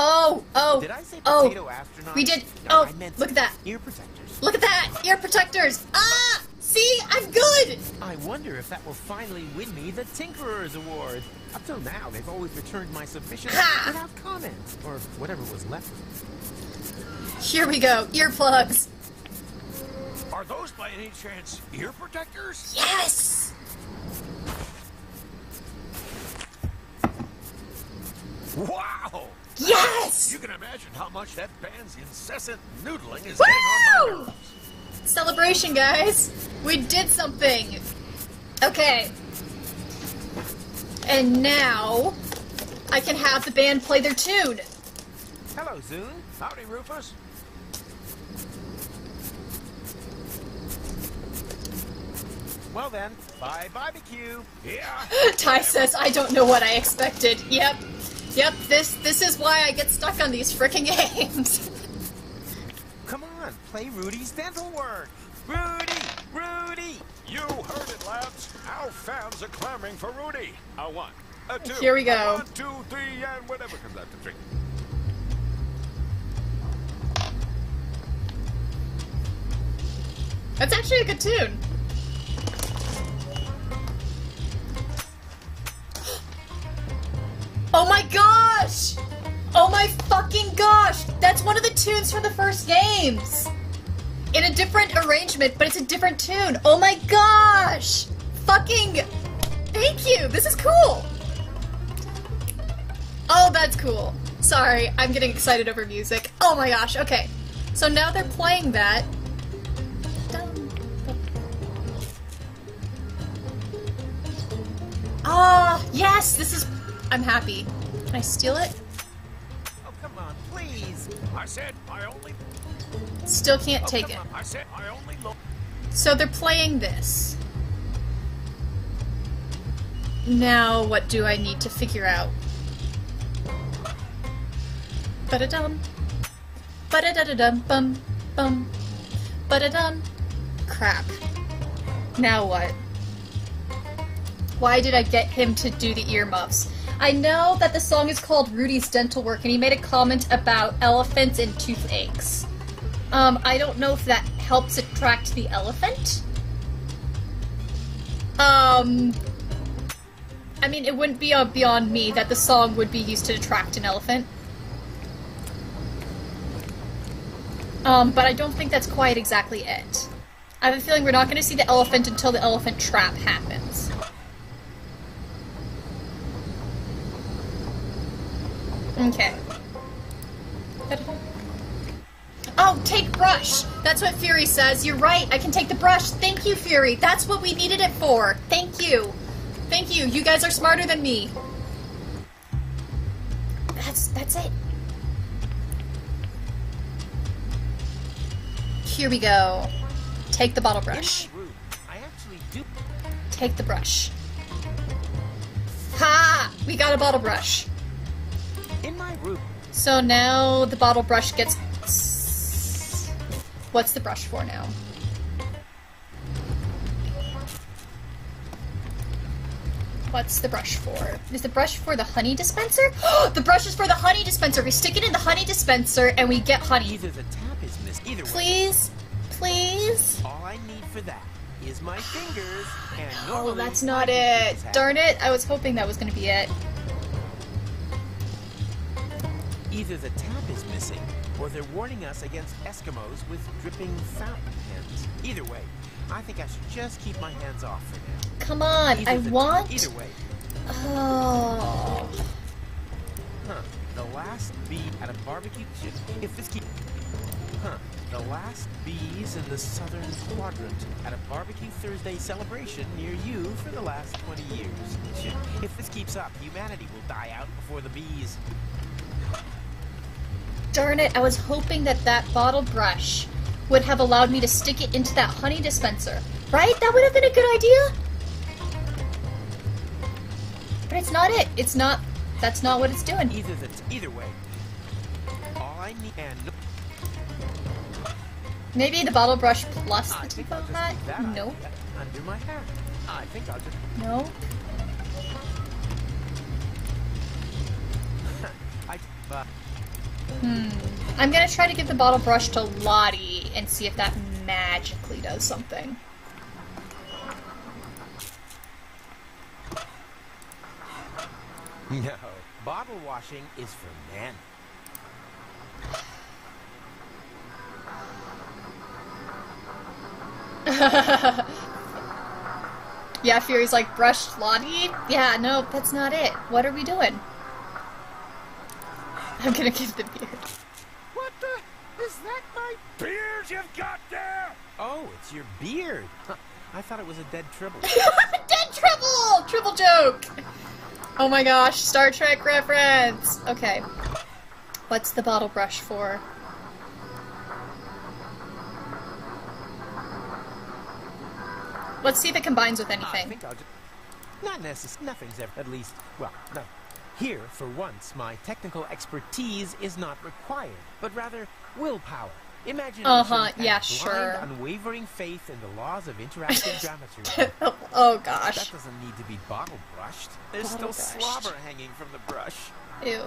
Speaker 1: Oh,
Speaker 7: Did I say
Speaker 1: oh.
Speaker 7: potato astronauts?
Speaker 1: We did.
Speaker 7: No,
Speaker 1: Oh,
Speaker 7: I meant
Speaker 1: look at that.
Speaker 7: ear protectors.
Speaker 1: Look at that! Ear protectors! Ah! See? I'm good!
Speaker 7: I wonder if that will finally win me the Tinkerer's Award. Up till now, they've always returned my submissions
Speaker 1: Ha!
Speaker 7: without comment, or whatever was left.
Speaker 1: Here we go. Earplugs.
Speaker 8: Are those by any chance ear protectors?
Speaker 1: Yes!
Speaker 8: Wow!
Speaker 1: Yes!
Speaker 8: You can imagine how much that band's incessant noodling is getting on my
Speaker 1: Woo!
Speaker 8: nerves.
Speaker 1: Celebration, guys! We did something! Okay. And now, I can have the band play their tune.
Speaker 7: Hello, Zune.
Speaker 8: Howdy, Rufus.
Speaker 7: Well then, bye barbecue.
Speaker 8: Yeah.
Speaker 1: Ty says, I don't know what I expected. Yep. Yep, this is why I get stuck on these frickin' games.
Speaker 7: Come on, play Rudy's dental work. Rudy! Rudy!
Speaker 9: You heard it, lads. Our fans are clamoring for Rudy. A 1, a 2.
Speaker 1: Here we go.
Speaker 9: A 1, 2, 3, and whatever comes out to 3.
Speaker 1: That's actually a good tune. Oh my gosh! Oh my fucking gosh! That's one of the tunes from the first games! In a different arrangement, but it's a different tune. Oh my gosh! Fucking... Thank you! This is cool! Oh, that's cool. Sorry, I'm getting excited over music. Oh my gosh, okay. So now they're playing that. Ah, yes! This is... I'm happy. Can I steal it?
Speaker 7: Oh, come on, please.
Speaker 8: I said I only...
Speaker 1: Still can't take it.
Speaker 8: Come on. I said I only look...
Speaker 1: So they're playing this. Now, what do I need to figure out? Ba-da-dum. Ba-da-da-da-dum. Bum. Bum. Ba-da-dum. Crap. Now what? Why did I get him to do the earmuffs? I know that the song is called Rudy's Dental Work, and he made a comment about elephants and toothaches. I don't know if that helps attract the elephant. I mean, it wouldn't be beyond me that the song would be used to attract an elephant. But I don't think that's quite exactly it. I have a feeling we're not going to see the elephant until the elephant trap happens. Okay. Oh, take brush! That's what Fury says. You're right, I can take the brush. Thank you, Fury. That's what we needed it for. Thank you. Thank you. You guys are smarter than me. That's it. Here we go. Take the bottle brush.
Speaker 4: I actually do.
Speaker 1: Take the brush. Ha! We got a bottle brush.
Speaker 4: In my room.
Speaker 1: So now the bottle brush gets... What's the brush for now? What's the brush for? Is the brush for the honey dispenser? The brush is for the honey dispenser! We stick it in the honey dispenser and we get honey.
Speaker 4: Either the tap is missed. Either way.
Speaker 1: Please? Please?
Speaker 4: All I need for that is my fingers and
Speaker 1: Oh, that's not it. Darn it. I was hoping that was going to be it.
Speaker 4: Either the tap is missing, or they're warning us against Eskimos with dripping fountain pens. Either way, I think I should just keep my hands off for now.
Speaker 1: Come on, I want...
Speaker 4: Either way.
Speaker 1: Oh.
Speaker 4: Huh. The last bee at a barbecue... If this keeps... Huh. The last bees in the southern quadrant at a barbecue Thursday celebration near you for the last 20 years. If this keeps up, humanity will die out before the bees.
Speaker 1: Darn it, I was hoping that that bottle brush would have allowed me to stick it into that honey dispenser. Right? That would have been a good idea? But it's not it. It's not... That's not what it's doing.
Speaker 4: Either way. All I need... And...
Speaker 1: Maybe the bottle brush plus the Tipo hat? Nope.
Speaker 4: Under my hat. I think I'll just...
Speaker 1: Nope. I'm gonna try to give the bottle brush to Lottie and see if that magically does something.
Speaker 4: No. Bottle washing is for men.
Speaker 1: Yeah, Fury's like, brushed Lottie? Yeah, no, that's not it. What are we doing? I'm gonna give the beard.
Speaker 5: What the? Is that my
Speaker 8: beard you've got there?
Speaker 4: Oh, it's your beard. Huh. I thought it was a dead Tribble.
Speaker 1: Dead Tribble! Tribble joke! Oh my gosh, Star Trek reference! Okay. What's the bottle brush for? Let's see if it combines with anything.
Speaker 4: I think I'll just... Not necessarily. Nothing's ever... At least... Well, no. Here, for once, my technical expertise is not required, but rather willpower. Imagine
Speaker 1: yeah, sure.
Speaker 4: Unwavering faith in the laws of interactive dramaturgy.
Speaker 1: Oh gosh.
Speaker 4: That doesn't need to be bottle brushed. There's
Speaker 1: Bottle
Speaker 4: still
Speaker 1: brushed.
Speaker 4: slobber hanging from the brush.
Speaker 1: Ew.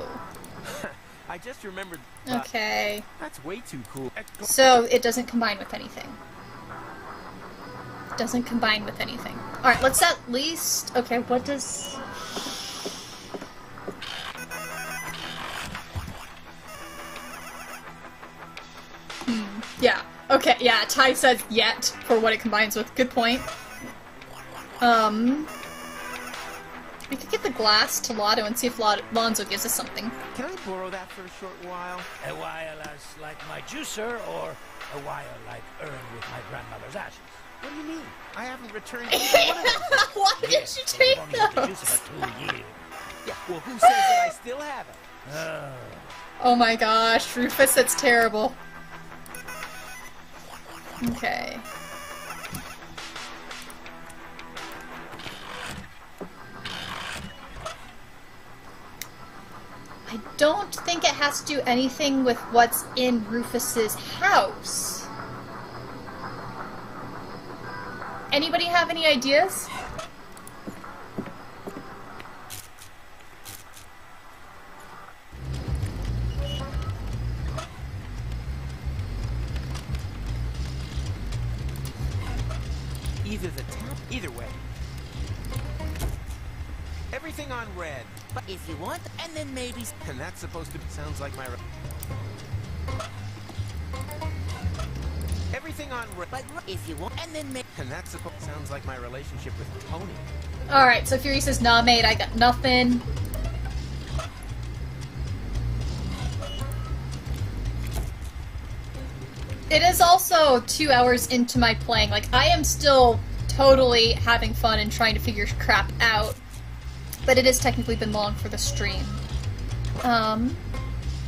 Speaker 4: I just remembered...
Speaker 1: Okay.
Speaker 4: That's way too cool.
Speaker 1: So, it doesn't combine with anything. Doesn't combine with anything. Alright, let's at least... Okay, what does... Yeah. Okay, yeah, Ty says yet for what it combines with. Good point. We could get the glass to Lotto and see if Lonzo gives us something.
Speaker 4: Can I borrow that for a short while?
Speaker 3: A while as like my juicer, or a while like earned with my grandmother's ashes?
Speaker 4: What do you mean? I haven't returned either one of those.
Speaker 1: Why did you take
Speaker 3: I've only had the
Speaker 1: those?
Speaker 3: juicer for 2 years.
Speaker 4: Yeah, well, who says that I still have it?
Speaker 1: Oh my gosh, Rufus, that's terrible. Okay. I don't think it has to do anything with what's in Rufus's house. Anybody have any ideas?
Speaker 4: Either the tap, either way. Everything on red.
Speaker 11: But if you want, and then maybe...
Speaker 4: And that's supposed to... Sounds like my... everything on...
Speaker 11: But if you want, and then make...
Speaker 4: And that's sounds like my relationship with Tony.
Speaker 1: Alright, so Fury says, nah, mate, I got nothing. It is also 2 hours into my playing. Like, I am still totally having fun and trying to figure crap out. But it has technically been long for the stream.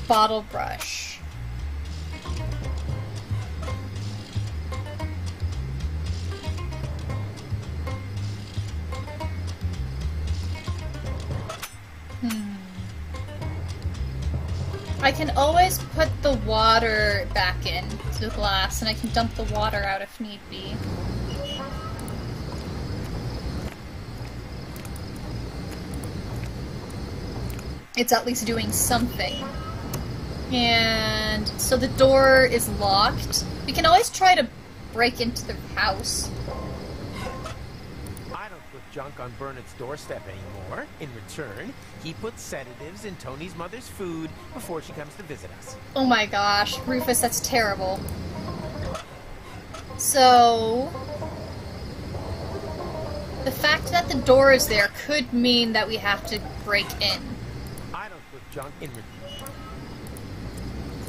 Speaker 1: Bottle brush. I can always put the water back in to the glass, and I can dump the water out if need be. It's at least doing something. And so the door is locked. We can always try to break into the house.
Speaker 4: I don't put junk on Burnett's doorstep anymore. In return, he puts sedatives in Tony's mother's food before she comes to visit us.
Speaker 1: Oh my gosh, Rufus, that's terrible. So... the fact that the door is there could mean that we have to break in.
Speaker 4: I don't put junk in return.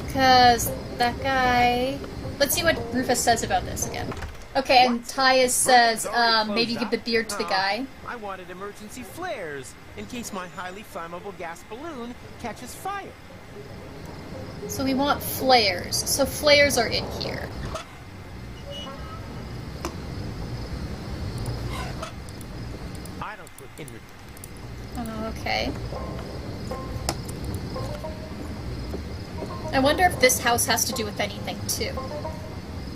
Speaker 1: Because that guy... Let's see what Rufus says about this again. Okay, and Tyus says, maybe give the beard to the guy.
Speaker 4: I wanted emergency flares, in case my highly flammable gas balloon catches fire.
Speaker 1: So we want flares. So flares are in here.
Speaker 4: I don't put in...
Speaker 1: Oh, okay. I wonder if this house has to do with anything, too.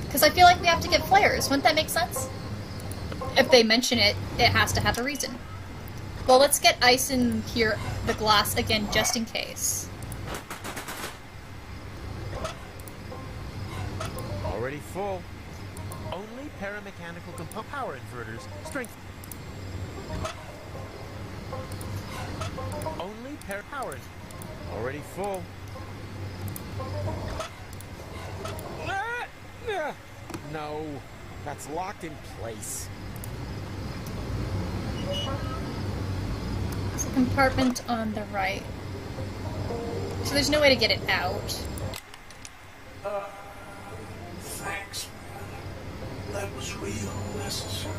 Speaker 1: Because I feel like we have to get flares. Wouldn't that make sense? If they mention it, it has to have a reason. Well, let's get ice in here, the glass again, just in case.
Speaker 4: Already full. Only paramechanical power inverters. Strength. Only power. Already full. No, that's locked in place.
Speaker 1: It's a compartment on the right. So there's no way to get it out.
Speaker 14: Thanks, man. That was real necessary.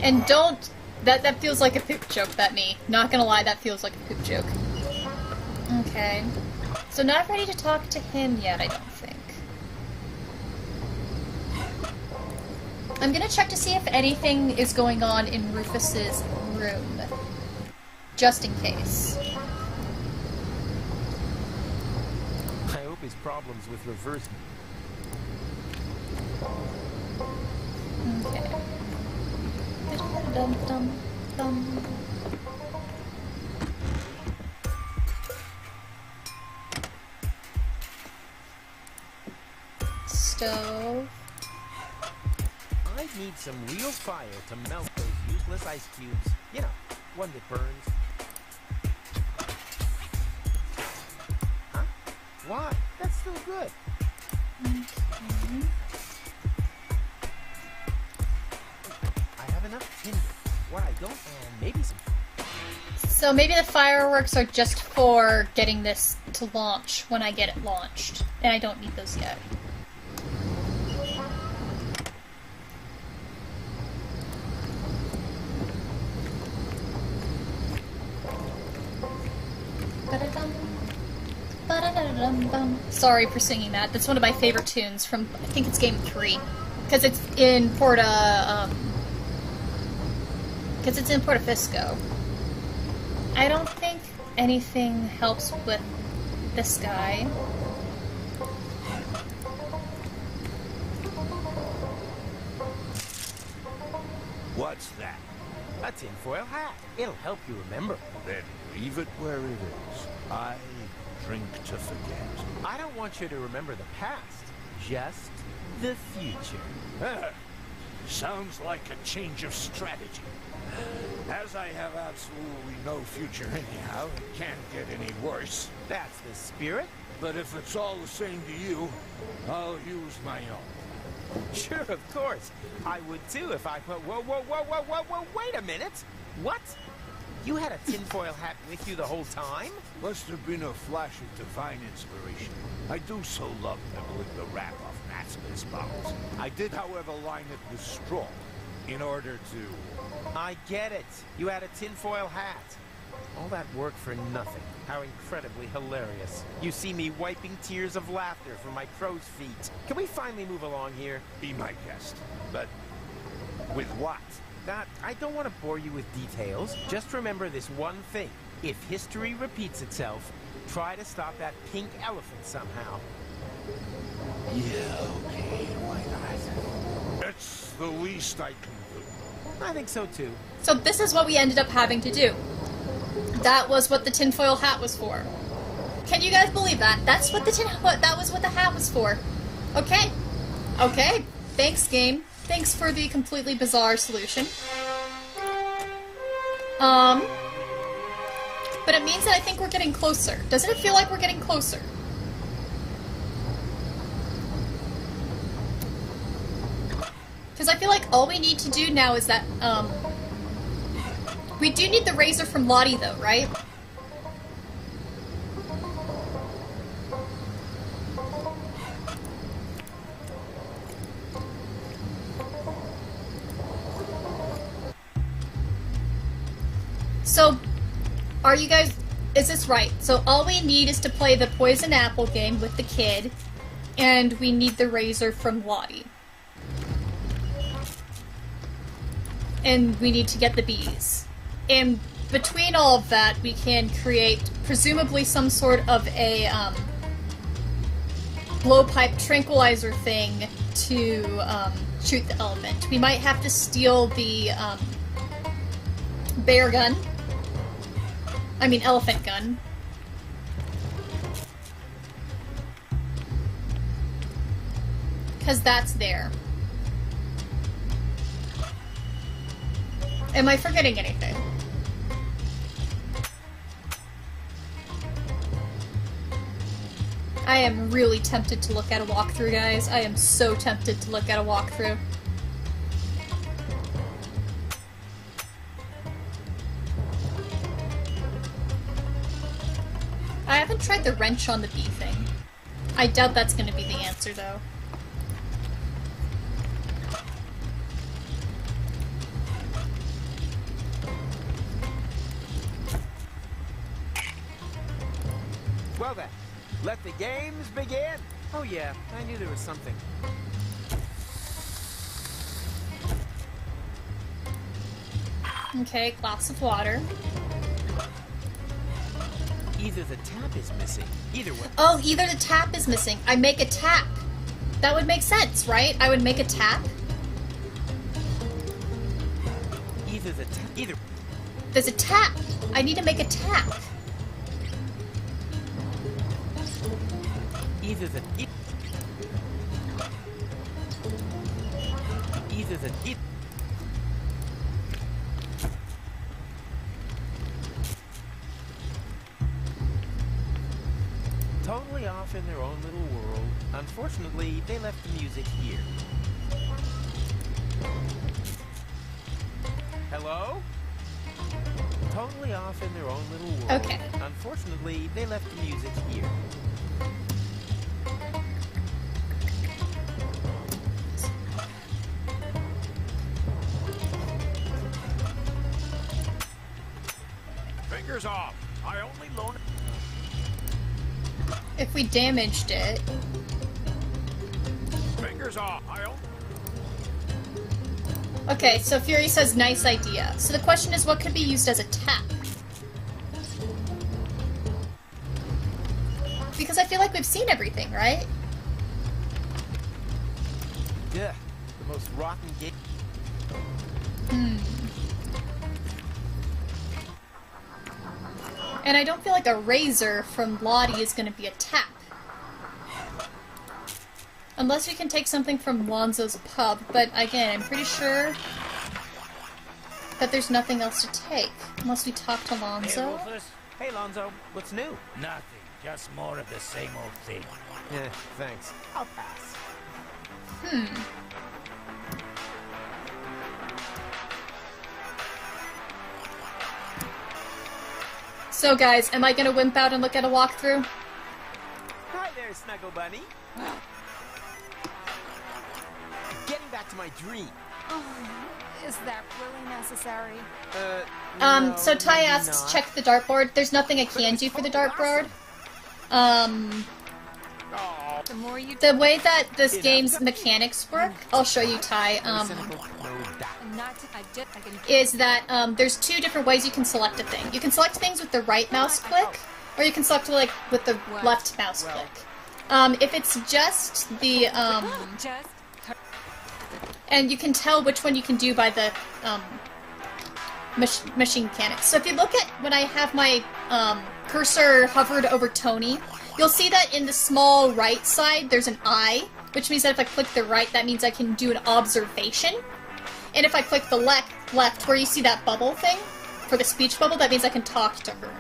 Speaker 1: And don't... That feels like a poop joke, that me. Not gonna lie, that feels like a poop joke. Okay. So not ready to talk to him yet, I don't think. I'm gonna check to see if anything is going on in Rufus's room. Just in case.
Speaker 4: I hope his problems with reverse...
Speaker 1: Okay. Dum-dum-dum. Stove.
Speaker 4: I need some real fire to melt those useless ice cubes. You know, one that burns. Huh? Why? That's still good.
Speaker 1: Okay.
Speaker 4: I have enough tinder. What I don't, and maybe some...
Speaker 1: So maybe the fireworks are just for getting this to launch when I get it launched. And I don't need those yet. Sorry for singing that. That's one of my favorite tunes from, I think it's Game 3. Because it's in Porta Fisco. I don't think anything helps with this guy.
Speaker 6: What's that?
Speaker 4: A tinfoil hat. It'll help you remember.
Speaker 6: Then leave it where it is. I drink to forget.
Speaker 4: I don't want you to remember the past, just the future.
Speaker 6: Sounds like a change of strategy. As I have absolutely no future anyhow, it can't get any worse.
Speaker 4: That's the spirit.
Speaker 6: But if it's all the same to you, I'll use my own.
Speaker 4: Sure, of course. I would too if I... Whoa, wait a minute! What? You had a tinfoil hat with you the whole time?
Speaker 6: Must have been a flash of divine inspiration. I do so love pebbling the wrap off Maximus bottles. I did, however, line it with straw in order to...
Speaker 4: I get it. You had a tinfoil hat. All that work for nothing. How incredibly hilarious. You see me wiping tears of laughter from my crow's feet. Can we finally move along here?
Speaker 6: Be my guest. But with what?
Speaker 4: That, I don't want to bore you with details. Just remember this one thing. If history repeats itself, try to stop that pink elephant somehow.
Speaker 6: Yeah, okay, why not? That's the least I can do.
Speaker 4: I think so too.
Speaker 1: So this is what we ended up having to do. That was what the tinfoil hat was for. Can you guys believe that? That was what the hat was for. Okay. Okay. Thanks, game. Thanks for the completely bizarre solution. But it means that I think we're getting closer. Doesn't it feel like we're getting closer? Because I feel like all we need to do now is that, we do need the razor from Lottie, though, right? So, are you guys... Is this right? So all we need is to play the poison apple game with the kid, and we need the razor from Lottie. And we need to get the bees. And between all of that, we can create, presumably, some sort of a blowpipe tranquilizer thing to shoot the elephant. We might have to steal the bear gun. I mean, elephant gun. Because that's there. Am I forgetting anything? I am really tempted to look at a walkthrough, guys. I am so tempted to look at a walkthrough. I haven't tried the wrench on the bee thing. I doubt that's going to be the answer, though.
Speaker 4: Well then, let the games begin. Oh yeah, I knew there was something.
Speaker 1: Okay, glass of water.
Speaker 4: Either the tap is missing, either way.
Speaker 1: Oh, either the tap is missing. I make a tap. That would make sense, right? I would make a tap.
Speaker 4: Either the tap, either...
Speaker 1: There's a tap. I need to make a tap.
Speaker 4: Either the... Either the... Totally off in their own little world. Unfortunately, they left the music here. Hello? Totally off in their own little world.
Speaker 1: Okay.
Speaker 4: Unfortunately, they left the music here.
Speaker 8: Fingers off. I only loan it.
Speaker 1: If we damaged it...
Speaker 8: Fingers off. I only...
Speaker 1: Okay, so Fury says nice idea. So the question is, what could be used as a tap? Because I feel like we've seen everything, right?
Speaker 4: Yeah, the most rotten game.
Speaker 1: And I don't feel like a razor from Lottie is going to be a tap. Unless we can take something from Lonzo's pub, but again, I'm pretty sure that there's nothing else to take. Unless we talk to Lonzo.
Speaker 10: Hey, Rufus.
Speaker 4: Hey, Lonzo, what's new?
Speaker 10: Nothing. Just more of the same old thing.
Speaker 4: Yeah, thanks. I'll pass.
Speaker 1: So guys, am I gonna wimp out and look at a walkthrough?
Speaker 4: Hi there, Snuggle Bunny. Getting back to my dream.
Speaker 12: Oh, is that really necessary?
Speaker 1: So Ty
Speaker 4: maybe
Speaker 1: asks,
Speaker 4: not.
Speaker 1: check the dartboard. There's nothing I can do for the dartboard.
Speaker 12: The more you
Speaker 1: The way that this game's mechanics work, I'll show you, Ty, is that there's two different ways you can select a thing. You can select things with the right mouse click, or you can select like with the left mouse click. If it's just the and you can tell which one you can do by the machine mechanics. So if you look at when I have my cursor hovered over Tony, you'll see that in the small right side there's an eye, which means that if I click the right, that means I can do an observation. And if I click the left, where you see that bubble thing, for the speech bubble, that means I can talk to her.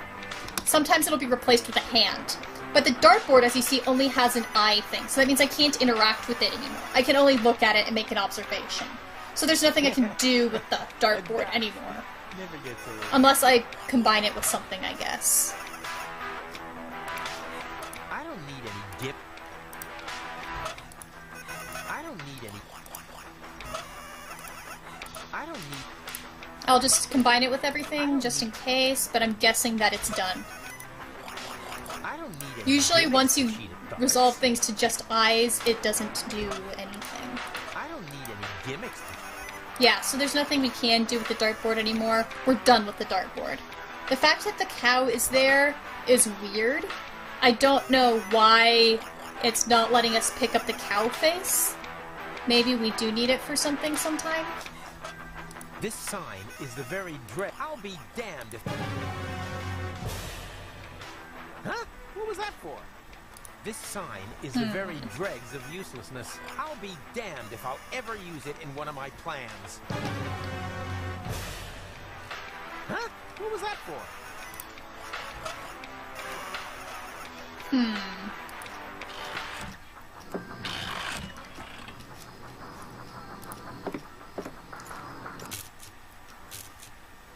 Speaker 1: Sometimes it'll be replaced with a hand. But the dartboard, as you see, only has an eye thing, so that means I can't interact with it anymore. I can only look at it and make an observation. So there's nothing I can do with the dartboard anymore. Unless I combine it with something, I guess.
Speaker 4: I don't need any dip. I don't need any. I don't need.
Speaker 1: I'll just combine it with everything, just in case, but I'm guessing that it's done.
Speaker 4: I don't need any.
Speaker 1: Usually once you resolve things to just eyes, it doesn't do anything.
Speaker 4: I don't need any gimmicks.
Speaker 1: Yeah, so there's nothing we can do with the dartboard anymore. We're done with the dartboard. The fact that the cow is there is weird. I don't know why it's not letting us pick up the cow face. Maybe we do need it for something sometime.
Speaker 4: This sign is the very dread. I'll be damned if. Huh? What was that for? This sign is the very dregs of uselessness. I'll be damned if I'll ever use it in one of my plans. Huh? What was that for?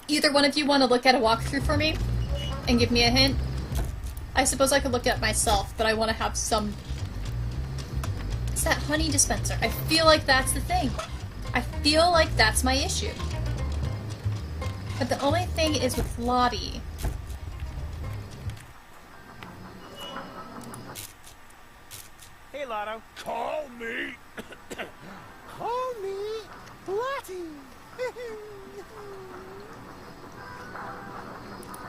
Speaker 1: Either one of you want to look at a walkthrough for me and give me a hint? I suppose I could look at it myself, but I want to have some... It's that honey dispenser. I feel like that's the thing. I feel like that's my issue. But the only thing is with Lottie.
Speaker 4: Hey, Lotto.
Speaker 6: Call me.
Speaker 5: Call me Lottie.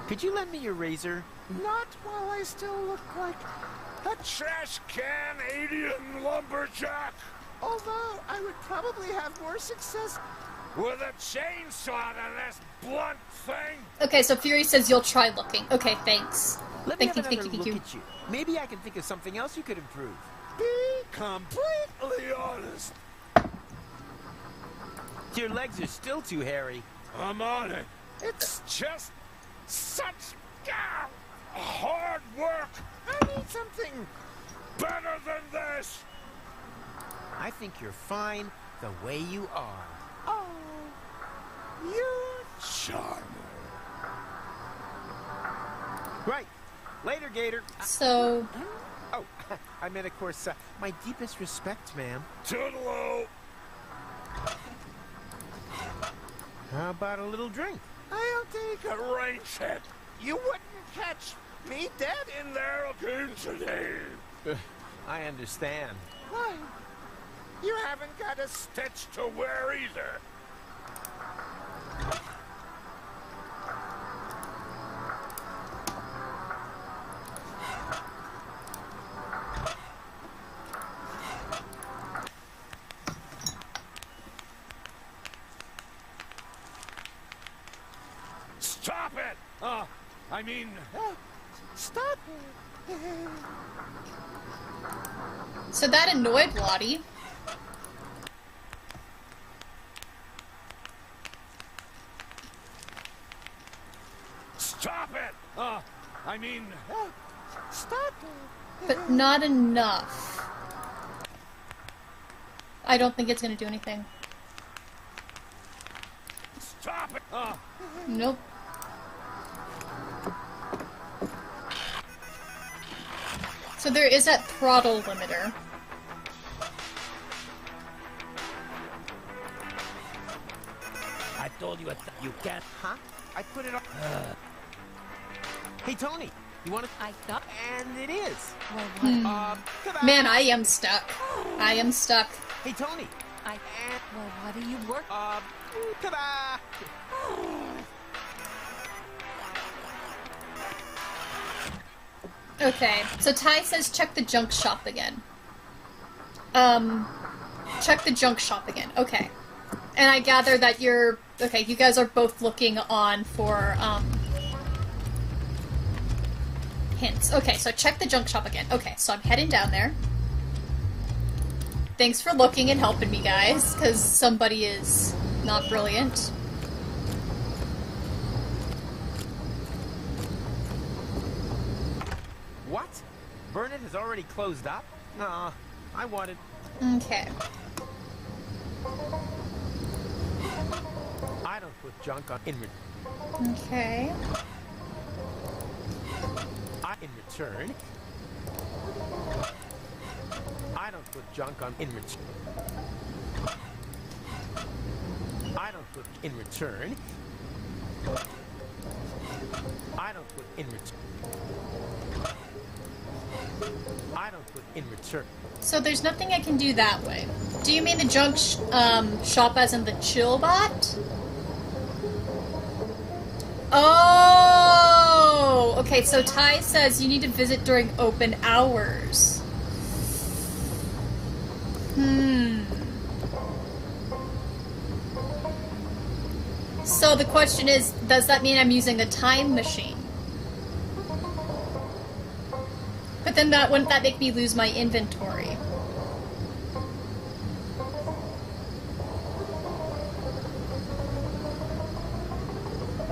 Speaker 4: Could you lend me your razor?
Speaker 5: Not while I still look like a
Speaker 6: Trash can Adian lumberjack
Speaker 5: Although I would probably have more success
Speaker 6: with a chainsaw than this blunt thing.
Speaker 1: Okay, so Fury says you'll try looking. Okay, thanks.
Speaker 4: Let me
Speaker 1: Thank
Speaker 4: have another
Speaker 1: you.
Speaker 4: look at you. Maybe I can think of something else you could improve.
Speaker 6: Be completely honest.
Speaker 4: Your legs are still too hairy.
Speaker 6: I'm on it. It's just such hard work. I need something better than this.
Speaker 4: I think you're fine the way you are.
Speaker 5: Oh, you're
Speaker 6: charming.
Speaker 4: Right. Later, Gator.
Speaker 1: So...
Speaker 4: Oh, I meant, of course, my deepest respect, ma'am.
Speaker 6: Toodaloo.
Speaker 4: How about a little drink?
Speaker 6: I'll take a rain check. You wouldn't catch me dead in there again today.
Speaker 4: I understand.
Speaker 6: Why? You haven't got a stitch to wear either. Stop it! I mean...
Speaker 5: Stop it!
Speaker 1: So that annoyed Lottie.
Speaker 6: Stop it! I mean...
Speaker 5: Stop it!
Speaker 1: But not enough. I don't think it's gonna do anything.
Speaker 8: Stop it!
Speaker 1: Nope. So there is that throttle limiter.
Speaker 4: I told you you can't. Huh? I put it on. Hey, Tony. You want to?
Speaker 12: I thought.
Speaker 4: And it is.
Speaker 12: Well,
Speaker 4: ta-da!
Speaker 1: Man, I am stuck. I am stuck.
Speaker 4: Hey, Tony.
Speaker 12: Well, what do you work?
Speaker 4: Ta-da!
Speaker 1: Okay, so Ty says check the junk shop again. Check the junk shop again. Okay. And I gather that you're... Okay, you guys are both looking on for, hints. Okay, so check the junk shop again. Okay, so I'm heading down there. Thanks for looking and helping me, guys, because somebody is not brilliant.
Speaker 4: What? Burnett has already closed up? Nah, I wanted...
Speaker 1: Okay.
Speaker 4: I don't put junk on in
Speaker 1: Okay.
Speaker 4: in return. I don't put junk on in return. I don't put in return. I don't put in return. I don't put in return.
Speaker 1: So there's nothing I can do that way. Do you mean the junk shop as in the chill bot? Oh! Okay, so Ty says you need to visit during open hours. So the question is, does that mean I'm using a time machine? But then wouldn't that make me lose my inventory?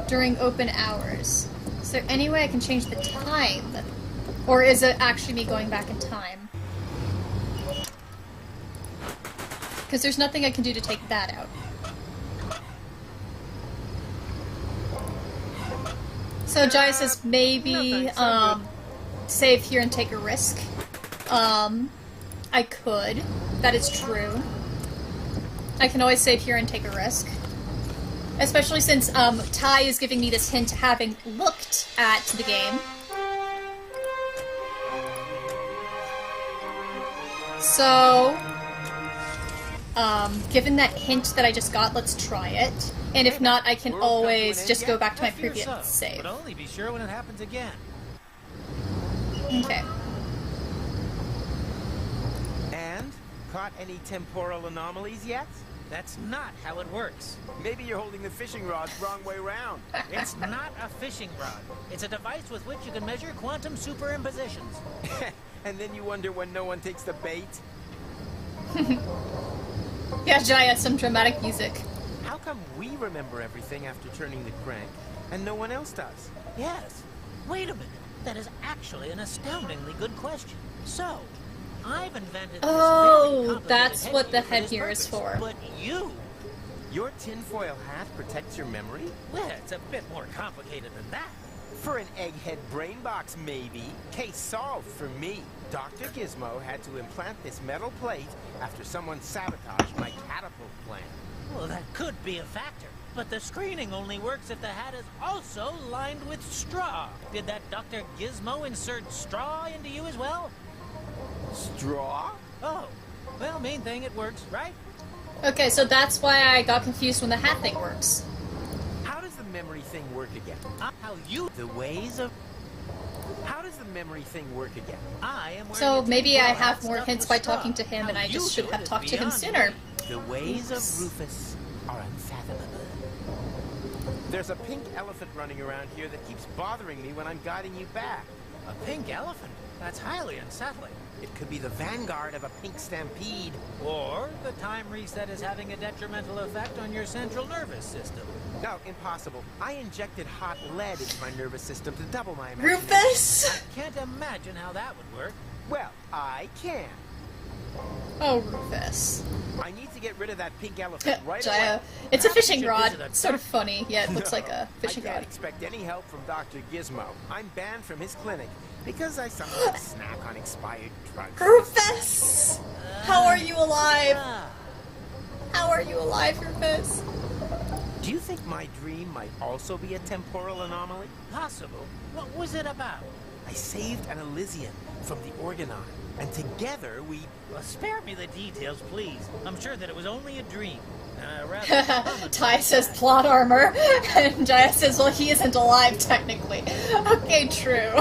Speaker 1: During open hours. Is there any way I can change the time? Or is it actually me going back in time? Because there's nothing I can do to take that out. So Jai says maybe, save here and take a risk. I could. That is true. I can always save here and take a risk. Especially since, Ty is giving me this hint having looked at the game. So, given that hint that I just got, let's try it. And if not, I can always just go back to my previous save.
Speaker 13: But only be sure when it happens again.
Speaker 1: Okay.
Speaker 4: And? Caught any temporal anomalies yet?
Speaker 13: That's not how it works.
Speaker 4: Maybe you're holding the fishing rod wrong way round.
Speaker 13: It's not a fishing rod. It's a device with which you can measure quantum superimpositions.
Speaker 4: And then you wonder when no one takes the bait?
Speaker 1: Yeah, Jaya, some dramatic music.
Speaker 4: How come we remember everything after turning the crank, and no one else does?
Speaker 13: Yes. Wait a minute. That is actually an astoundingly good question. So, I've invented this very complicated
Speaker 1: that's what the
Speaker 13: headgear
Speaker 1: headgear is for.
Speaker 13: But you...
Speaker 4: Your tinfoil hat protects your memory?
Speaker 13: Well, it's a bit more complicated than that.
Speaker 4: For an egghead brain box, maybe. Case solved for me. Dr. Gizmo had to implant this metal plate after someone sabotaged my catapult plan.
Speaker 13: Well, that could be a factor. But the screening only works if the hat is also lined with straw. Did that Dr. Gizmo insert straw into you as well?
Speaker 4: Straw?
Speaker 13: Oh. Well, main thing, it works, right?
Speaker 1: Okay, so that's why I got confused when the hat thing works.
Speaker 4: How does the memory thing work again?
Speaker 13: How you...
Speaker 4: The ways of... How does the memory thing work again?
Speaker 13: I am
Speaker 1: So maybe I have
Speaker 13: stuffed
Speaker 1: more
Speaker 13: with
Speaker 1: hints by
Speaker 13: straw.
Speaker 1: talking to him, and I
Speaker 13: How
Speaker 1: just
Speaker 13: you
Speaker 1: should
Speaker 13: do
Speaker 1: have
Speaker 13: it is
Speaker 1: talked to him
Speaker 13: beyond
Speaker 1: sooner.
Speaker 13: me.
Speaker 4: The ways of Rufus are unfathomable. There's a pink elephant running around here that keeps bothering me when I'm guiding you back.
Speaker 13: A pink elephant? That's highly unsettling.
Speaker 4: It could be the vanguard of a pink stampede.
Speaker 13: Or the time reset is having a detrimental effect on your central nervous system.
Speaker 4: No, impossible. I injected hot lead into my nervous system to double my imagination.
Speaker 1: Rufus!
Speaker 13: Can't imagine how that would work.
Speaker 4: Well, I can.
Speaker 1: Oh, Rufus.
Speaker 4: I need to get rid of that pink elephant right
Speaker 1: Jaya.
Speaker 4: away.
Speaker 1: It's a fishing
Speaker 13: should
Speaker 1: rod.
Speaker 13: visit a
Speaker 1: It's sort of funny. Yeah, it looks like a fishing
Speaker 4: I can't
Speaker 1: rod.
Speaker 4: expect any help from Dr. Gizmo. I'm banned from his clinic because I sometimes snack on expired drugs.
Speaker 1: Rufus! How are you alive?
Speaker 13: Ah,
Speaker 1: How are you alive, Rufus?
Speaker 4: Do you think my dream might also be a temporal anomaly?
Speaker 13: possible. What was it about?
Speaker 4: I saved an Elysian from the Organon, and together we...
Speaker 13: Well, spare me the details, please. I'm sure that it was only a dream. Rather
Speaker 1: Ty says plot armor, and Jaya says, well, he isn't alive, technically. Okay, true.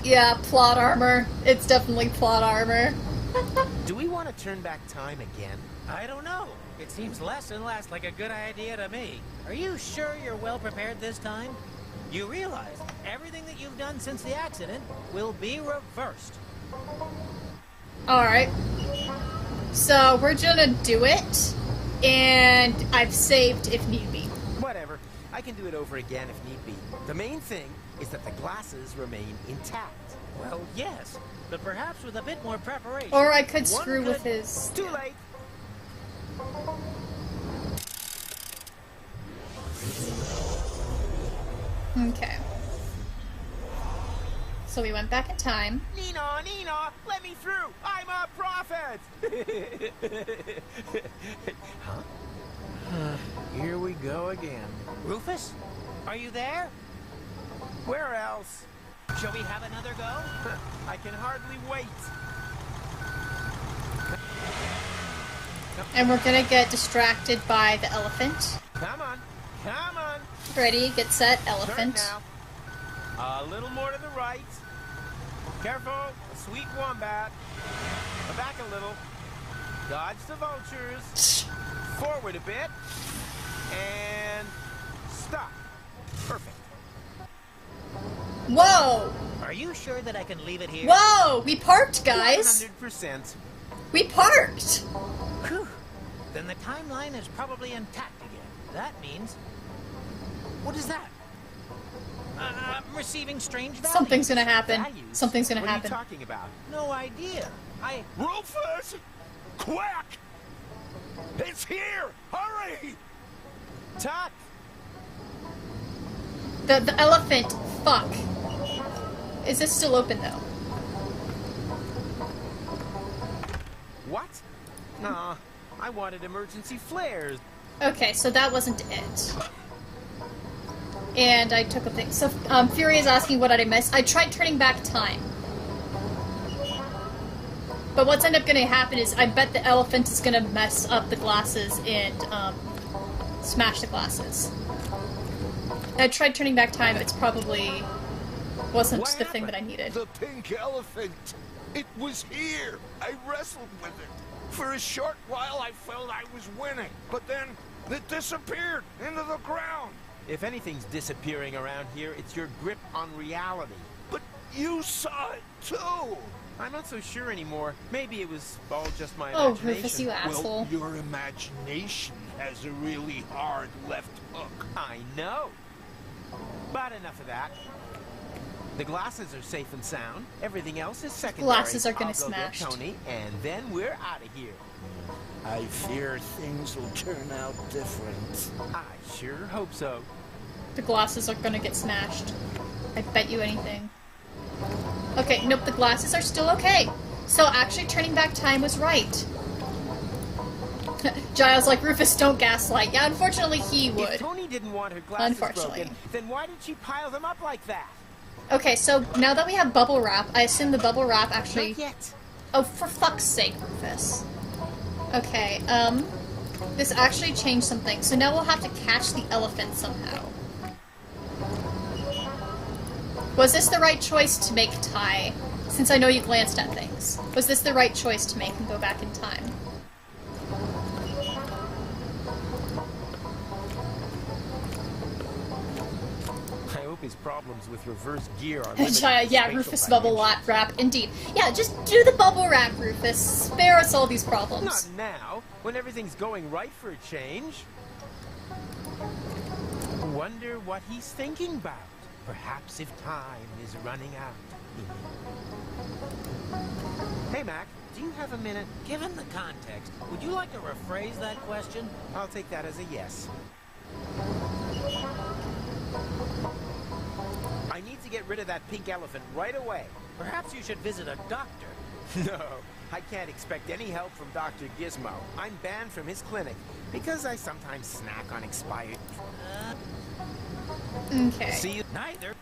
Speaker 1: Yeah, plot armor. It's definitely plot armor.
Speaker 4: Do we want to turn back time again?
Speaker 13: I don't know. It seems less and less like a good idea to me. Are you sure you're well prepared this time? You realize everything that you've done since the accident will be reversed.
Speaker 1: Alright. So, we're gonna do it, and I've saved if need be.
Speaker 4: Whatever. I can do it over again if need be. The main thing is that the glasses remain intact.
Speaker 13: Well, yes, but perhaps with a bit more preparation.
Speaker 1: Or I could
Speaker 13: One
Speaker 1: screw
Speaker 13: could-
Speaker 1: with his...
Speaker 4: Too late.
Speaker 1: Okay. So we went back in time.
Speaker 4: Nina, Nina, let me through. I'm a prophet. Huh? Here we go again.
Speaker 13: Rufus? Are you there?
Speaker 4: Where else?
Speaker 13: Shall we have another go?
Speaker 4: I can hardly wait.
Speaker 1: And we're gonna get distracted by the elephant.
Speaker 4: Come on, come on.
Speaker 1: Ready, get set,
Speaker 4: Turn
Speaker 1: elephant.
Speaker 4: now. A little more to the right. Careful, a sweet wombat. Back a little. Dodge the vultures. Forward a bit. And stop. Perfect.
Speaker 1: Whoa!
Speaker 13: Are you sure that I can leave it here?
Speaker 1: Whoa! We parked, guys!
Speaker 4: 100%.
Speaker 1: We parked!
Speaker 13: Whew. Then the timeline is probably intact again. That means... What is that? I'm receiving strange values.
Speaker 1: Something's gonna happen.
Speaker 4: Values?
Speaker 1: Something's gonna
Speaker 4: what
Speaker 1: happen.
Speaker 4: What are you talking about?
Speaker 13: No idea.
Speaker 6: Rufus! Quick! It's here! Hurry!
Speaker 4: Tuck!
Speaker 1: The elephant. Fuck. Is this still open, though?
Speaker 4: What? Nah, I wanted emergency flares.
Speaker 1: Okay, so that wasn't it. And I took a thing. So, Fury is asking what did I miss. I tried turning back time. But what's ended up going to happen is I bet the elephant is going to mess up the glasses and smash the glasses. I tried turning back time, it's probably wasn't the thing that I needed.
Speaker 6: The pink elephant. It was here. I wrestled with it. For a short while I felt I was winning, but then it disappeared into the ground.
Speaker 4: If anything's disappearing around here, it's your grip on reality.
Speaker 6: But you saw it too.
Speaker 4: I'm not so sure anymore. Maybe it was all just my
Speaker 1: Oh,
Speaker 4: imagination.
Speaker 1: Rufus, you asshole.
Speaker 6: Well, your imagination has a really hard left hook.
Speaker 4: I know. But enough of that. The glasses are safe and sound. Everything else is secondary.
Speaker 1: Glasses are gonna
Speaker 4: I'll go get
Speaker 1: smash.
Speaker 4: Tony, and then we're out of here.
Speaker 6: I fear things will turn out different.
Speaker 4: I sure hope so.
Speaker 1: The glasses are gonna get smashed. I bet you anything. Okay, nope, the glasses are still okay. So actually turning back time was right. Giles like, Rufus, don't gaslight. Yeah, unfortunately he
Speaker 4: If
Speaker 1: would.
Speaker 4: Tony didn't want her glasses
Speaker 1: Unfortunately.
Speaker 4: broken, then why did she pile them up like that?
Speaker 1: Okay, so now that we have bubble wrap, I assume the bubble wrap actually...
Speaker 4: Not yet.
Speaker 1: Oh, for fuck's sake, Rufus. Okay, this actually changed something. So now we'll have to catch the elephant somehow. Was this the right choice to make, Ty? Since I know you glanced at things. Was this the right choice to make and go back in time?
Speaker 4: I hope his problems with reverse gear are limited to
Speaker 1: Yeah,
Speaker 4: spatial
Speaker 1: Rufus bubble
Speaker 4: dimensions.
Speaker 1: wrap, indeed. Yeah, just do the bubble wrap, Rufus. Spare us all these problems.
Speaker 4: Not now, when everything's going right for a change. Wonder what he's thinking about. Perhaps if time is running out. Hey, Mac, do you have a minute?
Speaker 13: Given the context, would you like to rephrase that question?
Speaker 4: I'll take that as a yes. I need to get rid of that pink elephant right away.
Speaker 13: Perhaps you should visit a doctor.
Speaker 4: No, I can't expect any help from Dr. Gizmo. I'm banned from his clinic because I sometimes snack on expired...
Speaker 1: Okay.
Speaker 13: See you neither.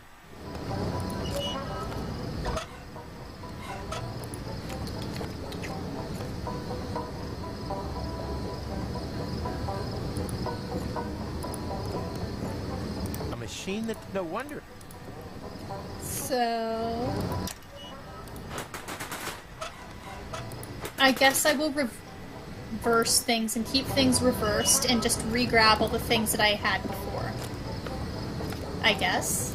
Speaker 4: A machine that... No wonder.
Speaker 1: So... I guess I will reverse things and keep things reversed and just re-grab all the things that I had before. I guess.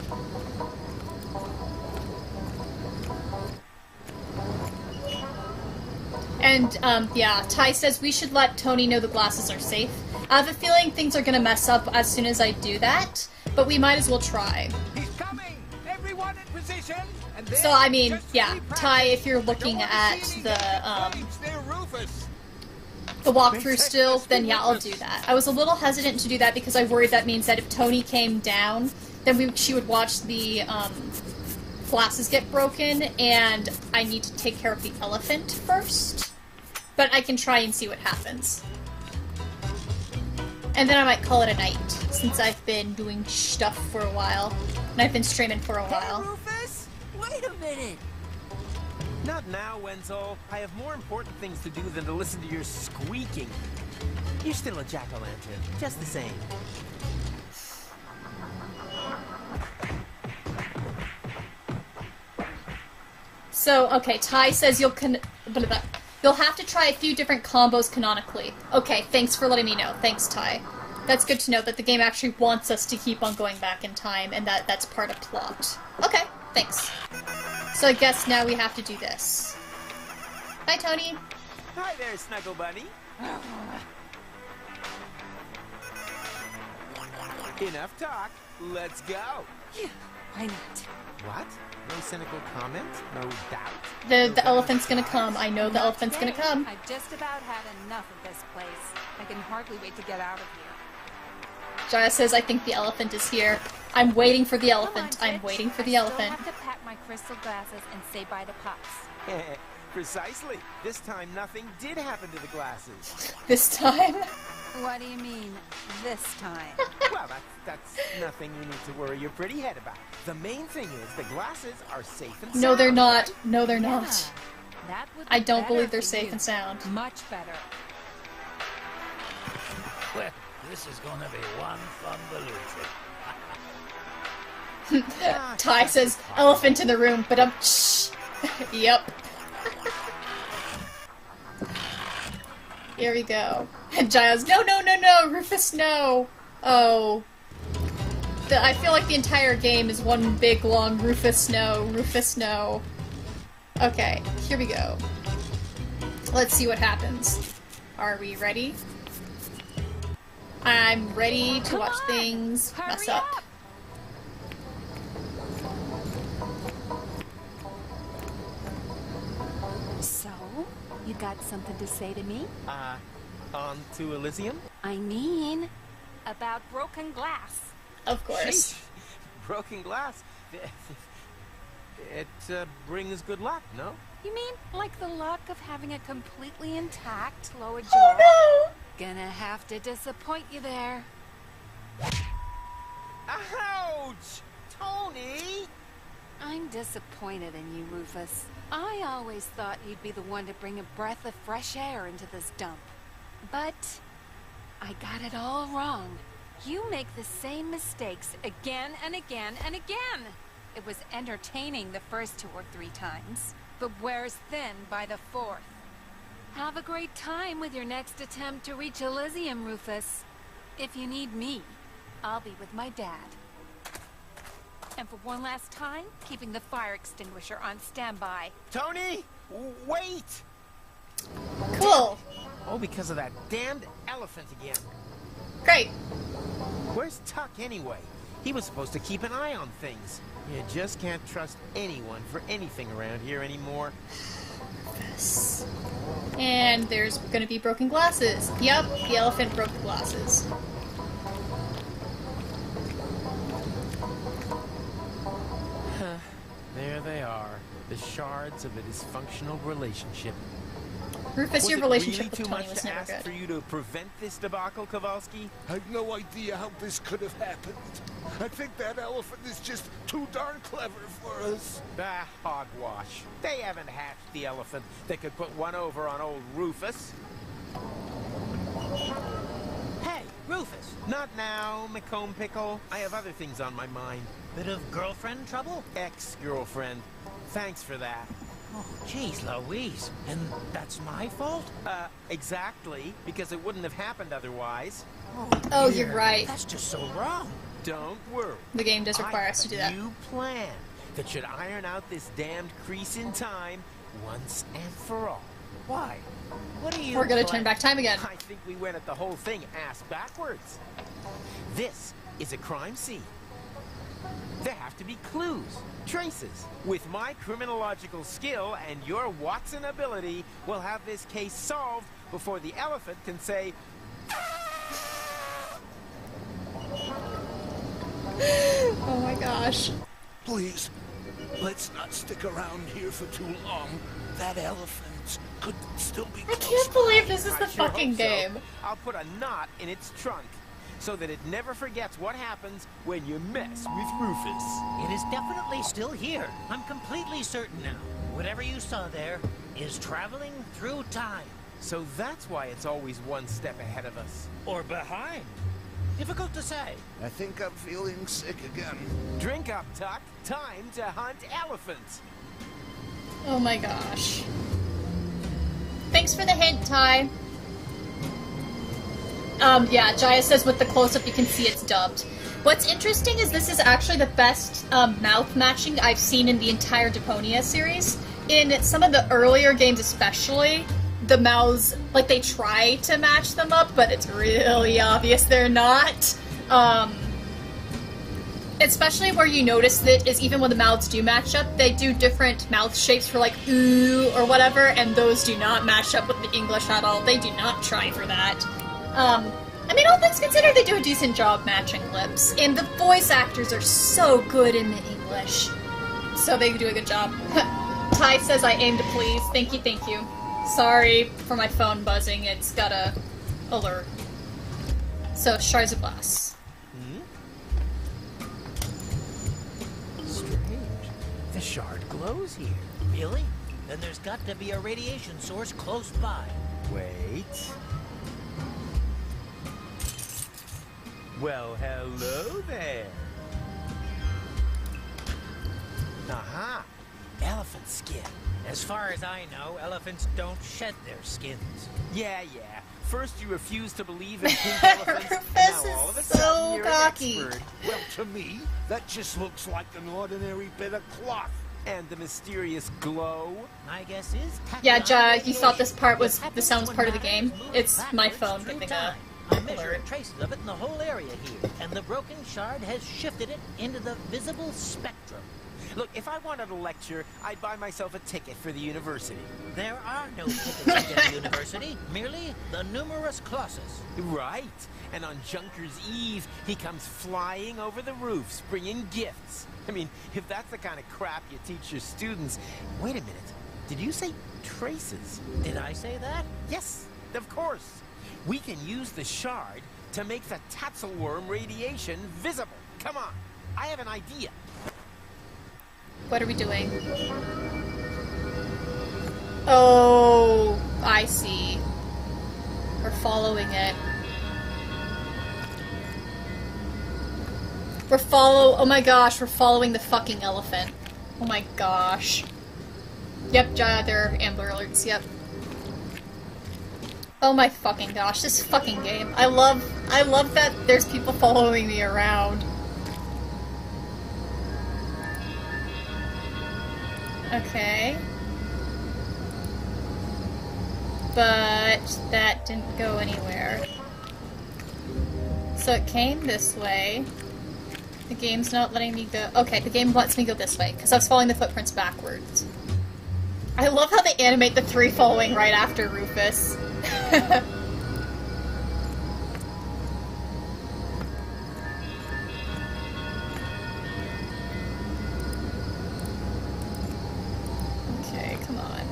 Speaker 1: And, yeah, Ty says we should let Tony know the glasses are safe. I have a feeling things are gonna mess up as soon as I do that, but we might as well try.
Speaker 7: He's coming! Everyone in position! And then,
Speaker 1: So, I mean,
Speaker 7: just
Speaker 1: yeah,
Speaker 7: keep
Speaker 1: Ty,
Speaker 7: practicing.
Speaker 1: if you're looking
Speaker 7: Don't
Speaker 1: at
Speaker 7: wanna see any
Speaker 1: the,
Speaker 7: negative flames near Rufus.
Speaker 1: the walkthrough still, then yeah, I'll do that. I was a little hesitant to do that because I worried that means that if Tony came down, then she would watch the glasses get broken, and I need to take care of the elephant first. But I can try and see what happens. And then I might call it a night, since I've been doing stuff for a while, and I've been streaming for a while.
Speaker 11: Hey, Rufus! Wait a minute!
Speaker 4: Not now, Wenzel. I have more important things to do than to listen to your squeaking. You're still a jack-o'-lantern, just the same.
Speaker 1: So, okay, Ty says you'll have to try a few different combos canonically. Okay, thanks for letting me know. Thanks, Ty. That's good to know that the game actually wants us to keep on going back in time, and that's part of plot. Okay, thanks. So I guess now we have to do this. Hi, Tony.
Speaker 4: Hi there, Snuggle Bunny. Enough talk. Let's go.
Speaker 12: Yeah, why not?
Speaker 4: What? No cynical comment? No doubt?
Speaker 1: The elephant's gonna come. I know the elephant's gonna come.
Speaker 12: I've just about had enough of this place. I can hardly wait to get out of here.
Speaker 1: Jaya says, I think the elephant is here. I'm waiting for the elephant. I'm waiting for the elephant.
Speaker 12: I still have to pack my crystal glasses and say bye to Pops.
Speaker 4: Precisely. This time nothing did happen to the glasses.
Speaker 1: This time?
Speaker 12: What do you mean, this time?
Speaker 4: Well, that's nothing you need to worry your pretty head about. The main thing is the glasses are safe and sound.
Speaker 1: No, they're not. No, they're not.
Speaker 12: That would be
Speaker 1: I don't
Speaker 12: better
Speaker 1: believe they're
Speaker 12: for
Speaker 1: safe
Speaker 12: you.
Speaker 1: and sound.
Speaker 12: Much better.
Speaker 3: Well, this is gonna be one fun balloon
Speaker 1: Ty says, elephant in the room, but shh. Yep. Here we go. And Jaya's, no, Rufus, no. Oh. I feel like the entire game is one big, long Rufus, no. Okay, here we go. Let's see what happens. Are we ready? I'm ready to watch things mess up.
Speaker 12: So, you got something to say to me?
Speaker 4: On to Elysium?
Speaker 12: I mean, about broken glass.
Speaker 1: Of course.
Speaker 4: Sheesh. Broken glass. It brings good luck, no?
Speaker 12: You mean like the luck of having a completely intact lower jaw?
Speaker 1: Oh
Speaker 12: Gonna have to disappoint you there.
Speaker 4: Ouch! Tony!
Speaker 12: I'm disappointed in you, Rufus. I always thought you'd be the one to bring a breath of fresh air into this dump. But I got it all wrong. You make the same mistakes again and again and again. It was entertaining the first 2 or 3 times, but wears thin by the 4th. Have a great time with your next attempt to reach Elysium, Rufus. If you need me, I'll be with my dad. And for one last time, keeping the fire extinguisher on standby.
Speaker 4: Tony! Wait!
Speaker 1: Cool.
Speaker 4: Oh, because of that damned elephant again.
Speaker 1: Great.
Speaker 4: Where's Tuck anyway? He was supposed to keep an eye on things. You just can't trust anyone for anything around here anymore.
Speaker 1: Yes. And there's gonna be broken glasses. Yep, the elephant broke the glasses.
Speaker 4: There they are. The shards of a dysfunctional relationship.
Speaker 1: Rufus, your relationship with
Speaker 4: Was it really
Speaker 1: Tony
Speaker 4: too much
Speaker 1: was
Speaker 4: to
Speaker 1: never
Speaker 4: ask
Speaker 1: good.
Speaker 4: for you to prevent this debacle, Kowalski?
Speaker 6: I've no idea how this could have happened. I think that elephant is just too darn clever for us.
Speaker 4: Ah, hogwash. They haven't hatched the elephant that could put one over on old Rufus.
Speaker 13: Hey, Rufus!
Speaker 4: Not now, McComb Pickle. I have other things on my mind.
Speaker 13: Bit of girlfriend trouble?
Speaker 4: Ex-girlfriend. Thanks for that.
Speaker 13: Oh, jeez Louise. And that's my fault?
Speaker 4: Exactly. Because it wouldn't have happened otherwise.
Speaker 1: Oh, you're right.
Speaker 13: That's just so wrong.
Speaker 4: Don't worry.
Speaker 1: The game does require us to do that.
Speaker 4: I have a new plan that should iron out this damned crease in time once and for all.
Speaker 13: Why? What are you
Speaker 1: We're gonna
Speaker 4: plan?
Speaker 1: turn back time again.
Speaker 4: I think we went at the whole thing ass backwards. This is a crime scene. There have to be clues, traces. With my criminological skill and your Watson ability, we'll have this case solved before the elephant can say...
Speaker 1: Oh my gosh.
Speaker 6: Please, let's not stick around here for too long. That elephant could still be
Speaker 1: I
Speaker 6: close
Speaker 1: can't believe this is
Speaker 4: I
Speaker 1: the
Speaker 4: sure
Speaker 1: fucking
Speaker 4: hope so.
Speaker 1: game.
Speaker 4: I'll put a knot in its trunk so that it never forgets what happens when you mess with Rufus.
Speaker 13: It is definitely still here. I'm completely certain now. Whatever you saw there is traveling through time.
Speaker 4: So that's why it's always one step ahead of us.
Speaker 13: Or behind. Difficult to say.
Speaker 6: I think I'm feeling sick again.
Speaker 4: Drink up, Tuck. Time to hunt elephants.
Speaker 1: Oh my gosh. Thanks for the hint, Ty. Yeah, Jaya says with the close-up you can see it's dubbed. What's interesting is this is actually the best mouth matching I've seen in the entire Deponia series. In some of the earlier games especially, the mouths, like, they try to match them up, but it's really obvious they're not. Especially where you notice that is even when the mouths do match up, they do different mouth shapes for, like, ooh or whatever, and those do not match up with the English at all. They do not try for that. I mean, all things considered, they do a decent job matching lips. And the voice actors are so good in the English. So they do a good job. Ty says I aim to please. Thank you, thank you. Sorry for my phone buzzing, it's got a alert. So, shards of glass.
Speaker 4: Strange. The shard glows here.
Speaker 13: Really? Then there's got to be a radiation source close by.
Speaker 4: Wait. Well, hello there. Aha! Elephant skin.
Speaker 13: As far as I know, elephants don't shed their skins.
Speaker 4: Yeah. First you refuse to believe in pink elephants, and now all of a sudden you're
Speaker 1: cocky.
Speaker 4: an expert.
Speaker 6: Well, to me, that just looks like an ordinary bit of cloth.
Speaker 4: And the mysterious glow?
Speaker 13: My guess is...
Speaker 1: Yeah, Jaya, you thought this part was, the sound was part of the game. It's my phone giving a
Speaker 13: I'm measuring traces of it in the whole area here, and the broken shard has shifted it into the visible spectrum.
Speaker 4: Look, if I wanted a lecture, I'd buy myself a ticket for the university.
Speaker 13: There are no tickets at the university, merely the numerous clauses.
Speaker 4: Right. And on Junker's Eve, he comes flying over the roofs, bringing gifts. I mean, if that's the kind of crap you teach your students... Wait a minute. Did you say traces?
Speaker 13: Did I say that?
Speaker 4: Yes, of course. We can use the shard to make the Tatzelworm radiation visible. Come on. I have an idea.
Speaker 1: What are we doing? Oh, I see. We're following it. Oh my gosh, we're following the fucking elephant. Oh my gosh. Yep, there are Amber Alerts, yep. Oh my fucking gosh, this fucking game. I love that there's people following me around. Okay. But that didn't go anywhere. So it came this way. The game's not letting me go. Okay, the game lets me go this way, because I was following the footprints backwards. I love how they animate the three following right after Rufus. Okay, come on.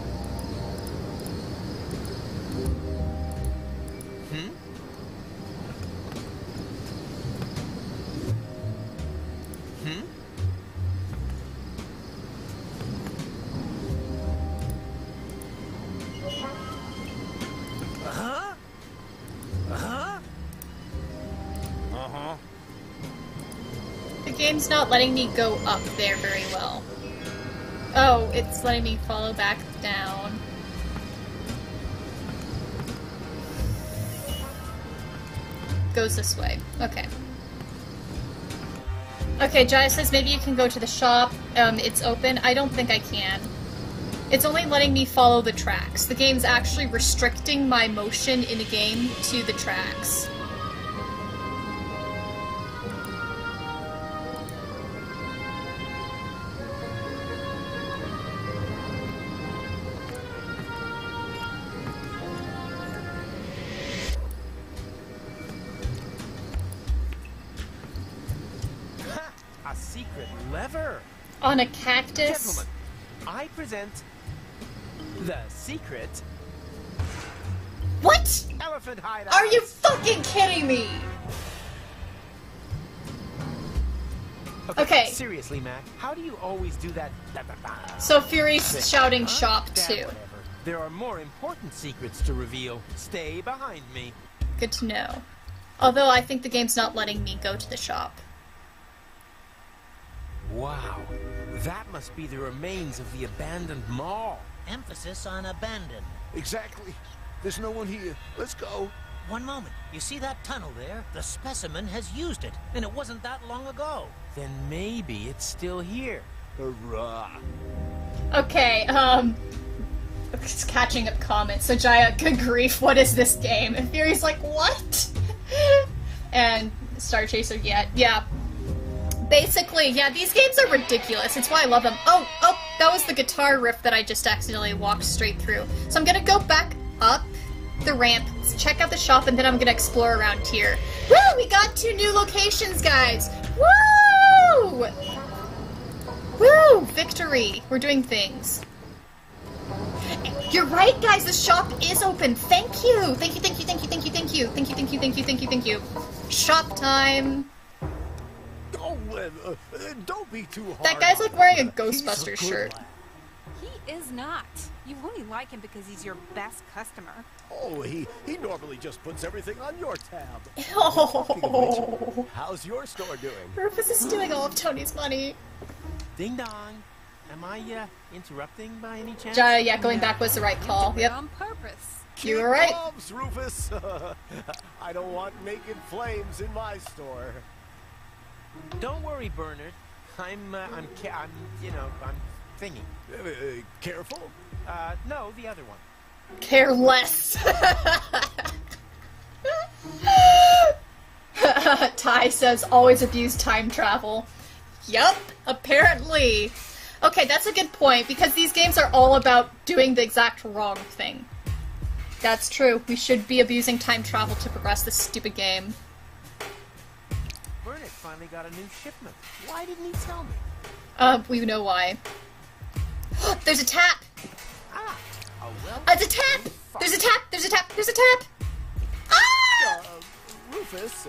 Speaker 1: The game's not letting me go up there very well. Oh, it's letting me follow back down. Goes this way. Okay. Okay, Jaya says maybe you can go to the shop. It's open. I don't think I can. It's only letting me follow the tracks. The game's actually restricting my motion in the game to the tracks.
Speaker 4: A secret lever.
Speaker 1: On a cactus?
Speaker 4: Gentlemen, I present the secret...
Speaker 1: What?
Speaker 4: Elephant hideout.
Speaker 1: Are you fucking kidding me?
Speaker 4: Okay. Seriously, Mac, how do you always do that?
Speaker 1: So Fury's shouting shop too.
Speaker 4: Whatever. There are more important secrets to reveal. Stay behind me.
Speaker 1: Good to know. Although I think the game's not letting me go to the shop.
Speaker 4: Wow, that must be the remains of the abandoned mall.
Speaker 13: Emphasis on abandoned.
Speaker 6: Exactly. There's no one here. Let's go.
Speaker 13: One moment. You see that tunnel there? The specimen has used it, and it wasn't that long ago.
Speaker 4: Then maybe it's still here.
Speaker 6: Hurrah.
Speaker 1: Okay, just catching up comments. So Jaya, good grief, what is this game? And Fury's like, what? And Star Chaser, yeah. Basically, yeah, these games are ridiculous. It's why I love them. Oh, that was the guitar riff that I just accidentally walked straight through. So I'm gonna go back up the ramp, check out the shop, and then I'm gonna explore around here. Woo! We got 2 new locations, guys! Woo! Woo! Victory! We're doing things. You're right, guys, the shop is open. Thank you! Thank you. Shop time.
Speaker 6: Don't be too hard.
Speaker 1: That guy's like wearing a Ghostbusters shirt.
Speaker 12: He is not. You only like him because he's your best customer.
Speaker 15: Oh, he normally just puts everything on your tab.
Speaker 1: Oh.
Speaker 15: How's your store doing?
Speaker 1: Rufus is stealing all of Tony's money.
Speaker 4: Ding dong. Am I interrupting by any chance?
Speaker 1: Jaya, yeah, going back was the right call. Yep.
Speaker 12: On purpose.
Speaker 1: You were right.
Speaker 15: Gloves, Rufus. I don't want naked flames in my store.
Speaker 4: Don't worry, Bernard. I'm thinking.
Speaker 15: Careful?
Speaker 4: No, the other one.
Speaker 1: Care less. Ty says, always abuse time travel. Yup, apparently. Okay, that's a good point, because these games are all about doing the exact wrong thing. That's true. We should be abusing time travel to progress this stupid game.
Speaker 4: Bernard finally got a new shipment. Why didn't he tell me?
Speaker 1: We know why. There's a tap! It's a tap! There's a tap! Ah!
Speaker 15: Rufus,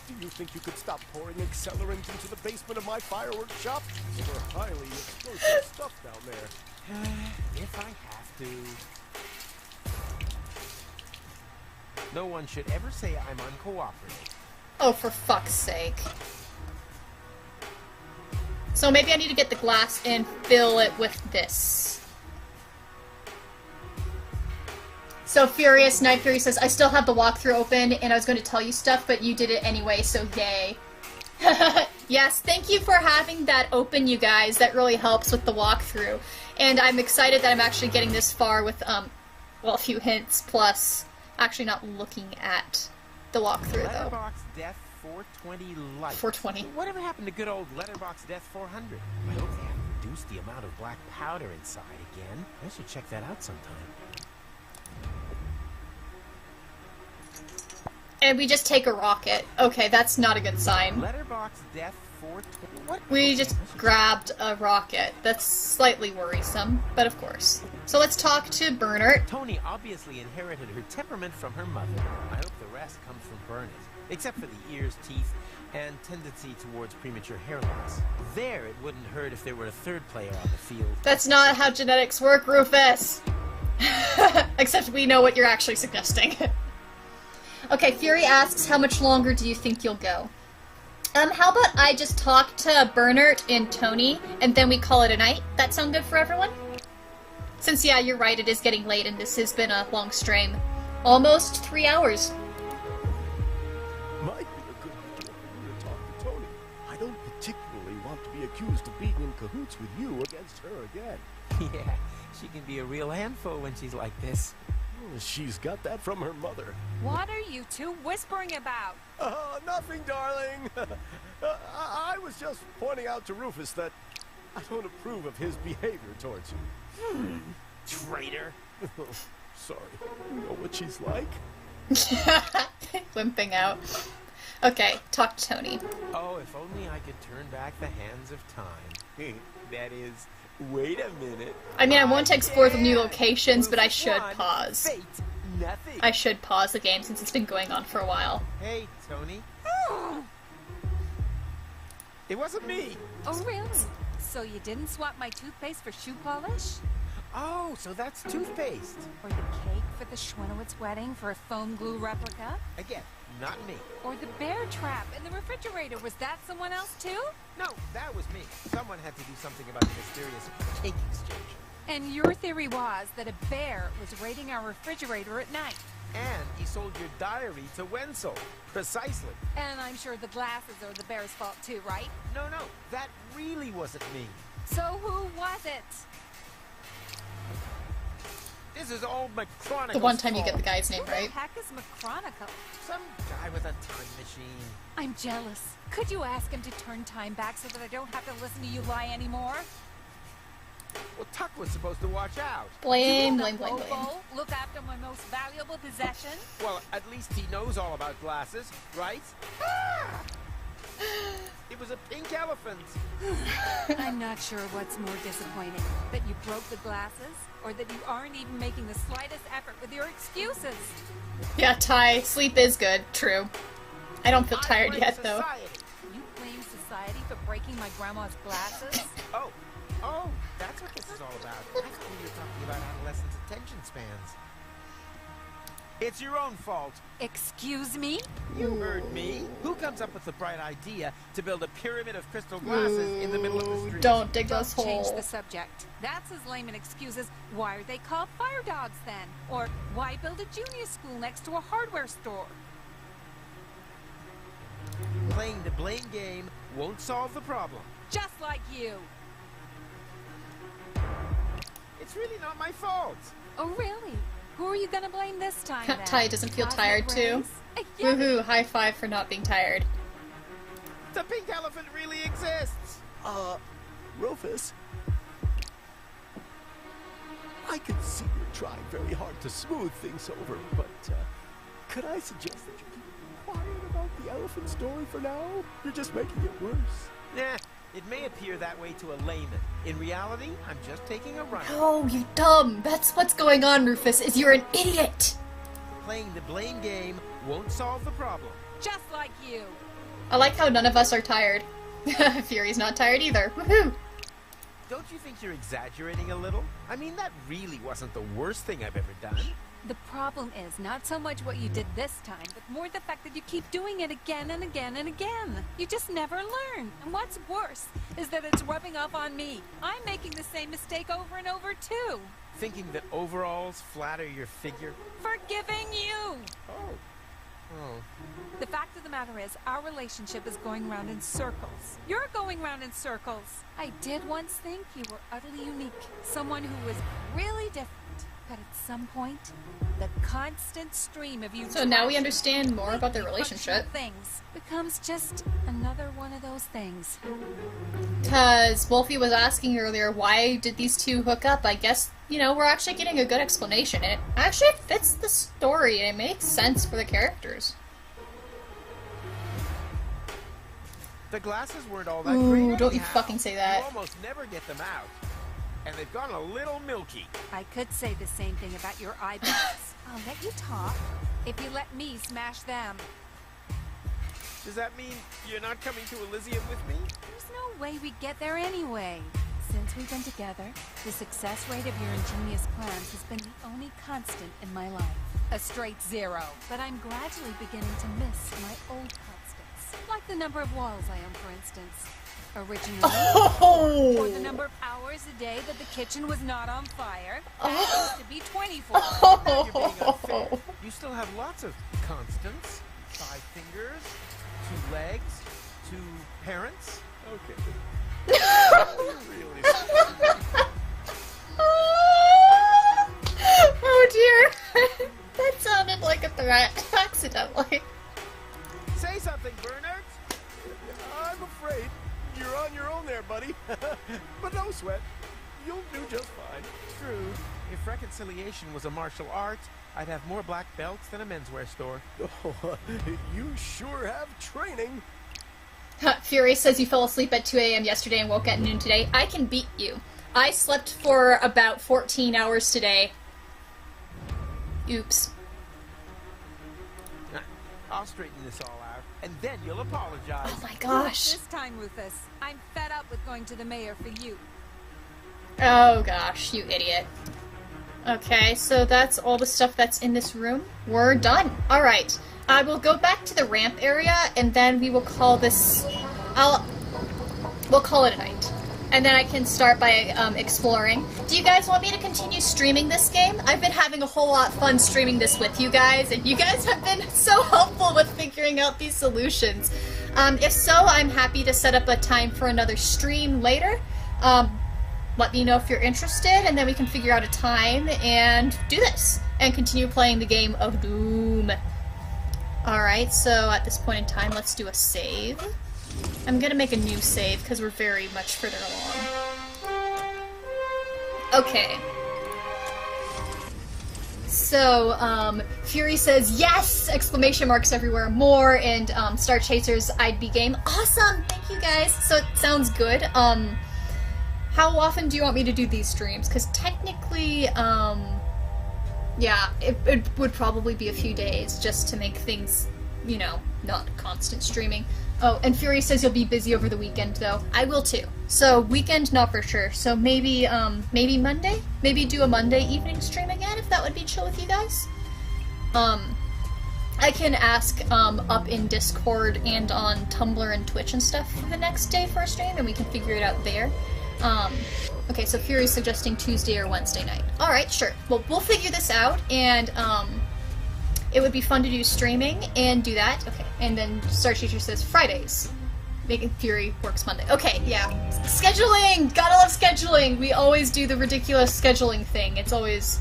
Speaker 15: do you think you could stop pouring accelerant into the basement of my fireworks shop? There are highly explosive stuff down there.
Speaker 4: If I have to. No one should ever say I'm uncooperative.
Speaker 1: Oh, for fuck's sake. So maybe I need to get the glass and fill it with this. So Furious, Night Fury says, I still have the walkthrough open and I was going to tell you stuff, but you did it anyway, so yay. Yes, thank you for having that open, you guys. That really helps with the walkthrough. And I'm excited that I'm actually getting this far with, well, a few hints, plus actually not looking at the walkthrough, though.
Speaker 4: Letterbox Death 420 light.
Speaker 1: 420.
Speaker 4: Whatever happened to good old letterbox death 400? I hope they haven't reduced the amount of black powder inside again. I should check that out sometime.
Speaker 1: And we just take a rocket. Okay, that's not a good sign.
Speaker 4: Letterbox death 420. What?
Speaker 1: We just grabbed a rocket. That's slightly worrisome, but of course. So let's talk to Bernard.
Speaker 4: Tony obviously inherited her temperament from her mother. I hope the rest comes from Bernard, except for the ears, teeth, and tendency towards premature hair loss. There, it wouldn't hurt if there were a third player on the field.
Speaker 1: That's not how genetics work, Rufus! Except we know what you're actually suggesting. Okay, Fury asks, how much longer do you think you'll go? How about I just talk to Bernard and Tony, and then we call it a night? That sound good for everyone? Since, yeah, you're right, it is getting late, and this has been a long stream. Almost 3 hours.
Speaker 15: Might be a good idea for you to talk to Tony. I don't particularly want to be accused of being in cahoots with you against her again.
Speaker 4: Yeah, she can be a real handful when she's like this.
Speaker 15: She's got that from her mother.
Speaker 12: What are you two whispering about?
Speaker 15: Nothing, darling. I was just pointing out to Rufus that I don't approve of his behavior towards you.
Speaker 4: Traitor.
Speaker 15: Sorry. You know what she's like?
Speaker 1: Limping out. Okay, talk to Tony.
Speaker 4: Oh, if only I could turn back the hands of time. That is, wait a minute.
Speaker 1: I mean, I want to explore the new locations, but I should pause.
Speaker 4: Fate, nothing.
Speaker 1: I should pause the game since it's been going on for a while.
Speaker 4: Hey, Tony. It wasn't me.
Speaker 12: Oh, really? So you didn't swap my toothpaste for shoe polish?
Speaker 4: Oh, so that's toothpaste.
Speaker 12: Or the cake for the Schwenowitz wedding for a foam glue replica?
Speaker 4: Again, not me.
Speaker 12: Or the bear trap in the refrigerator. Was that someone else too?
Speaker 4: No, that was me. Someone had to do something about the mysterious cake exchange.
Speaker 12: And your theory was that a bear was raiding our refrigerator at night.
Speaker 4: And he sold your diary to Wenzel. Precisely.
Speaker 12: And I'm sure the glasses are the bear's fault too, right?
Speaker 4: No, that really wasn't me.
Speaker 12: So who was it?
Speaker 4: This is old McChronicle.
Speaker 1: The one time you get the guy's name right.
Speaker 12: Who the heck is McChronicle?
Speaker 4: Some guy with a time machine.
Speaker 12: I'm jealous. Could you ask him to turn time back so that I don't have to listen to you lie anymore?
Speaker 4: Well, Tuck was supposed to watch out.
Speaker 1: Blame.
Speaker 12: Look after my most valuable possession.
Speaker 4: Well, at least he knows all about glasses, right? It was a pink elephant.
Speaker 12: I'm not sure what's more disappointing, that you broke the glasses, or that you aren't even making the slightest effort with your excuses.
Speaker 1: Yeah, Ty, sleep is good, true. I don't feel tired yet, though.
Speaker 12: You blame society for breaking my grandma's glasses?
Speaker 4: Oh, that's what this is all about. I thought we were talking about adolescents' attention spans. It's your own fault.
Speaker 12: Excuse me?
Speaker 4: You heard me. Who comes up with the bright idea to build a pyramid of crystal glasses in the middle of the street?
Speaker 1: Don't dig this hole.
Speaker 12: Change the subject. That's as lame an excuse as, why are they called fire dogs then? Or, why build a junior school next to a hardware store?
Speaker 4: Playing the blame game won't solve the problem.
Speaker 12: Just like you.
Speaker 4: It's really not my fault.
Speaker 12: Oh, really? Who are you gonna blame this time, then?
Speaker 1: Ty doesn't feel tired, too.
Speaker 12: Yeah.
Speaker 1: Woohoo, high five for not being tired.
Speaker 4: The pink elephant really exists.
Speaker 15: Rufus. I can see you're trying very hard to smooth things over, but, could I suggest that you keep quiet about the elephant story for now? You're just making it worse.
Speaker 4: Nah. It may appear that way to a layman. In reality, I'm just taking a run.
Speaker 1: Oh, you dumb! That's what's going on, Rufus, is you're an idiot!
Speaker 4: Playing the blame game won't solve the problem.
Speaker 12: Just like you.
Speaker 1: I like how none of us are tired. Fury's not tired either. Woohoo!
Speaker 4: Don't you think you're exaggerating a little? I mean, that really wasn't the worst thing I've ever done.
Speaker 12: The problem is not so much what you did this time, but more the fact that you keep doing it again and again and again. You just never learn. And what's worse is that it's rubbing off on me. I'm making the same mistake over and over, too.
Speaker 4: Thinking that overalls flatter your figure?
Speaker 12: Forgiving you!
Speaker 4: Oh.
Speaker 12: The fact of the matter is, our relationship is going round in circles. You're going round in circles. I did once think you were utterly unique. Someone who was really different. But at some point, the constant stream of you
Speaker 1: So now we
Speaker 12: trashing
Speaker 1: understand more about their
Speaker 12: completely
Speaker 1: relationship.
Speaker 12: functional things becomes just another one of those things.
Speaker 1: Because Wolfie was asking earlier, why did these two hook up? I guess, you know, we're actually getting a good explanation. And it actually fits the story, and it makes sense for the characters.
Speaker 4: The glasses weren't all that
Speaker 1: Ooh,
Speaker 4: great
Speaker 1: don't you
Speaker 4: anyhow.
Speaker 1: fucking say that.
Speaker 4: You almost never get them out. And they've gone a little milky.
Speaker 12: I could say the same thing about your eyeballs. I'll let you talk if you let me smash them.
Speaker 4: Does that mean you're not coming to Elysium with me?
Speaker 12: There's no way we'd get there anyway. Since we've been together, the success rate of your ingenious plans has been the only constant in my life. A straight 0. But I'm gradually beginning to miss my old constants. Like the number of walls I own, for instance. Originally, or the number of hours a day that the kitchen was not on fire. That used to be 24.
Speaker 4: Now you're being unfair. You still have lots of constants. 5 fingers, 2 legs, 2 parents. Okay. Really?
Speaker 1: Oh dear. That sounded like a threat, accidentally.
Speaker 4: Say something, Bernard.
Speaker 15: I'm afraid you're on your own there, buddy. But no sweat. You'll do just fine.
Speaker 4: True. If reconciliation was a martial art, I'd have more black belts than a menswear store.
Speaker 15: Oh, you sure have training.
Speaker 1: Fury says you fell asleep at 2 a.m. yesterday and woke at noon today. I can beat you. I slept for about 14 hours today. Oops.
Speaker 4: I'll straighten this all out, and then you'll apologize.
Speaker 1: Oh my gosh.
Speaker 12: This time, Rufus, I'm fed up with going to the mayor for you.
Speaker 1: Oh gosh, you idiot. Okay, so that's all the stuff that's in this room. We're done. Alright. I will go back to the ramp area, and then we will call this... We'll call it a night. And then I can start by exploring. Do you guys want me to continue streaming this game? I've been having a whole lot of fun streaming this with you guys, and you guys have been so helpful with figuring out these solutions. If so, I'm happy to set up a time for another stream later. Let me know if you're interested, and then we can figure out a time and do this, and continue playing the game of Doom. Alright, so at this point in time, let's do a save. I'm gonna make a new save, because we're very much further along. Okay. So, Fury says, yes! Exclamation marks everywhere, more, and, Star Chasers, I'd be game. Awesome! Thank you guys! So, it sounds good. How often do you want me to do these streams? Because technically, yeah, it would probably be a few days just to make things, you know, not constant streaming. Oh, and Fury says you'll be busy over the weekend, though. I will too. So, weekend, not for sure. So maybe, maybe Monday? Maybe do a Monday evening stream again, if that would be chill with you guys? I can ask, up in Discord and on Tumblr and Twitch and stuff for the next day for a stream, and we can figure it out there. Okay, so Fury's suggesting Tuesday or Wednesday night. Alright, sure. Well, we'll figure this out, and, it would be fun to do streaming and do that. Okay, and then Star Teacher says Fridays. Making Fury works Monday. Okay, yeah. Scheduling! Gotta love scheduling! We always do the ridiculous scheduling thing. It's always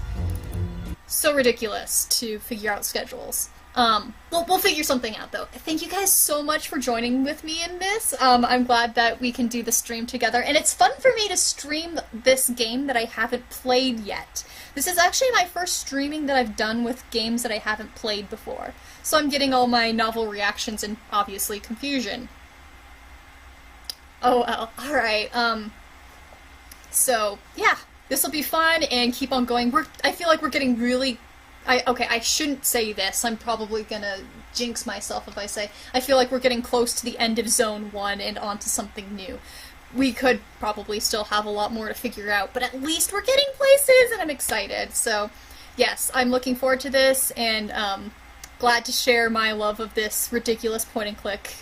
Speaker 1: so ridiculous to figure out schedules. We'll figure something out, though. Thank you guys so much for joining with me in this. I'm glad that we can do the stream together, and it's fun for me to stream this game that I haven't played yet. This is actually my first streaming that I've done with games that I haven't played before, so I'm getting all my novel reactions and, obviously, confusion. Oh well, alright, so, yeah, this'll be fun, and keep on going. I feel like we're getting really... Okay, I shouldn't say this. I'm probably gonna jinx myself if I say I feel like we're getting close to the end of Zone 1 and onto something new. We could probably still have a lot more to figure out, but at least we're getting places, and I'm excited. So, yes, I'm looking forward to this, and glad to share my love of this ridiculous point-and-click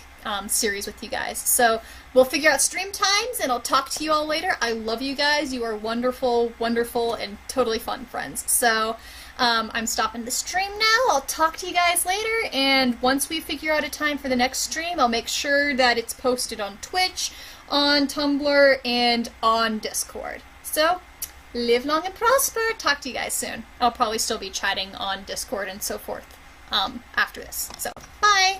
Speaker 1: series with you guys. So, we'll figure out stream times, and I'll talk to you all later. I love you guys. You are wonderful, wonderful, and totally fun friends. So... I'm stopping the stream now. I'll talk to you guys later, and once we figure out a time for the next stream, I'll make sure that it's posted on Twitch, on Tumblr, and on Discord. So, live long and prosper. Talk to you guys soon. I'll probably still be chatting on Discord and so forth after this. So, bye!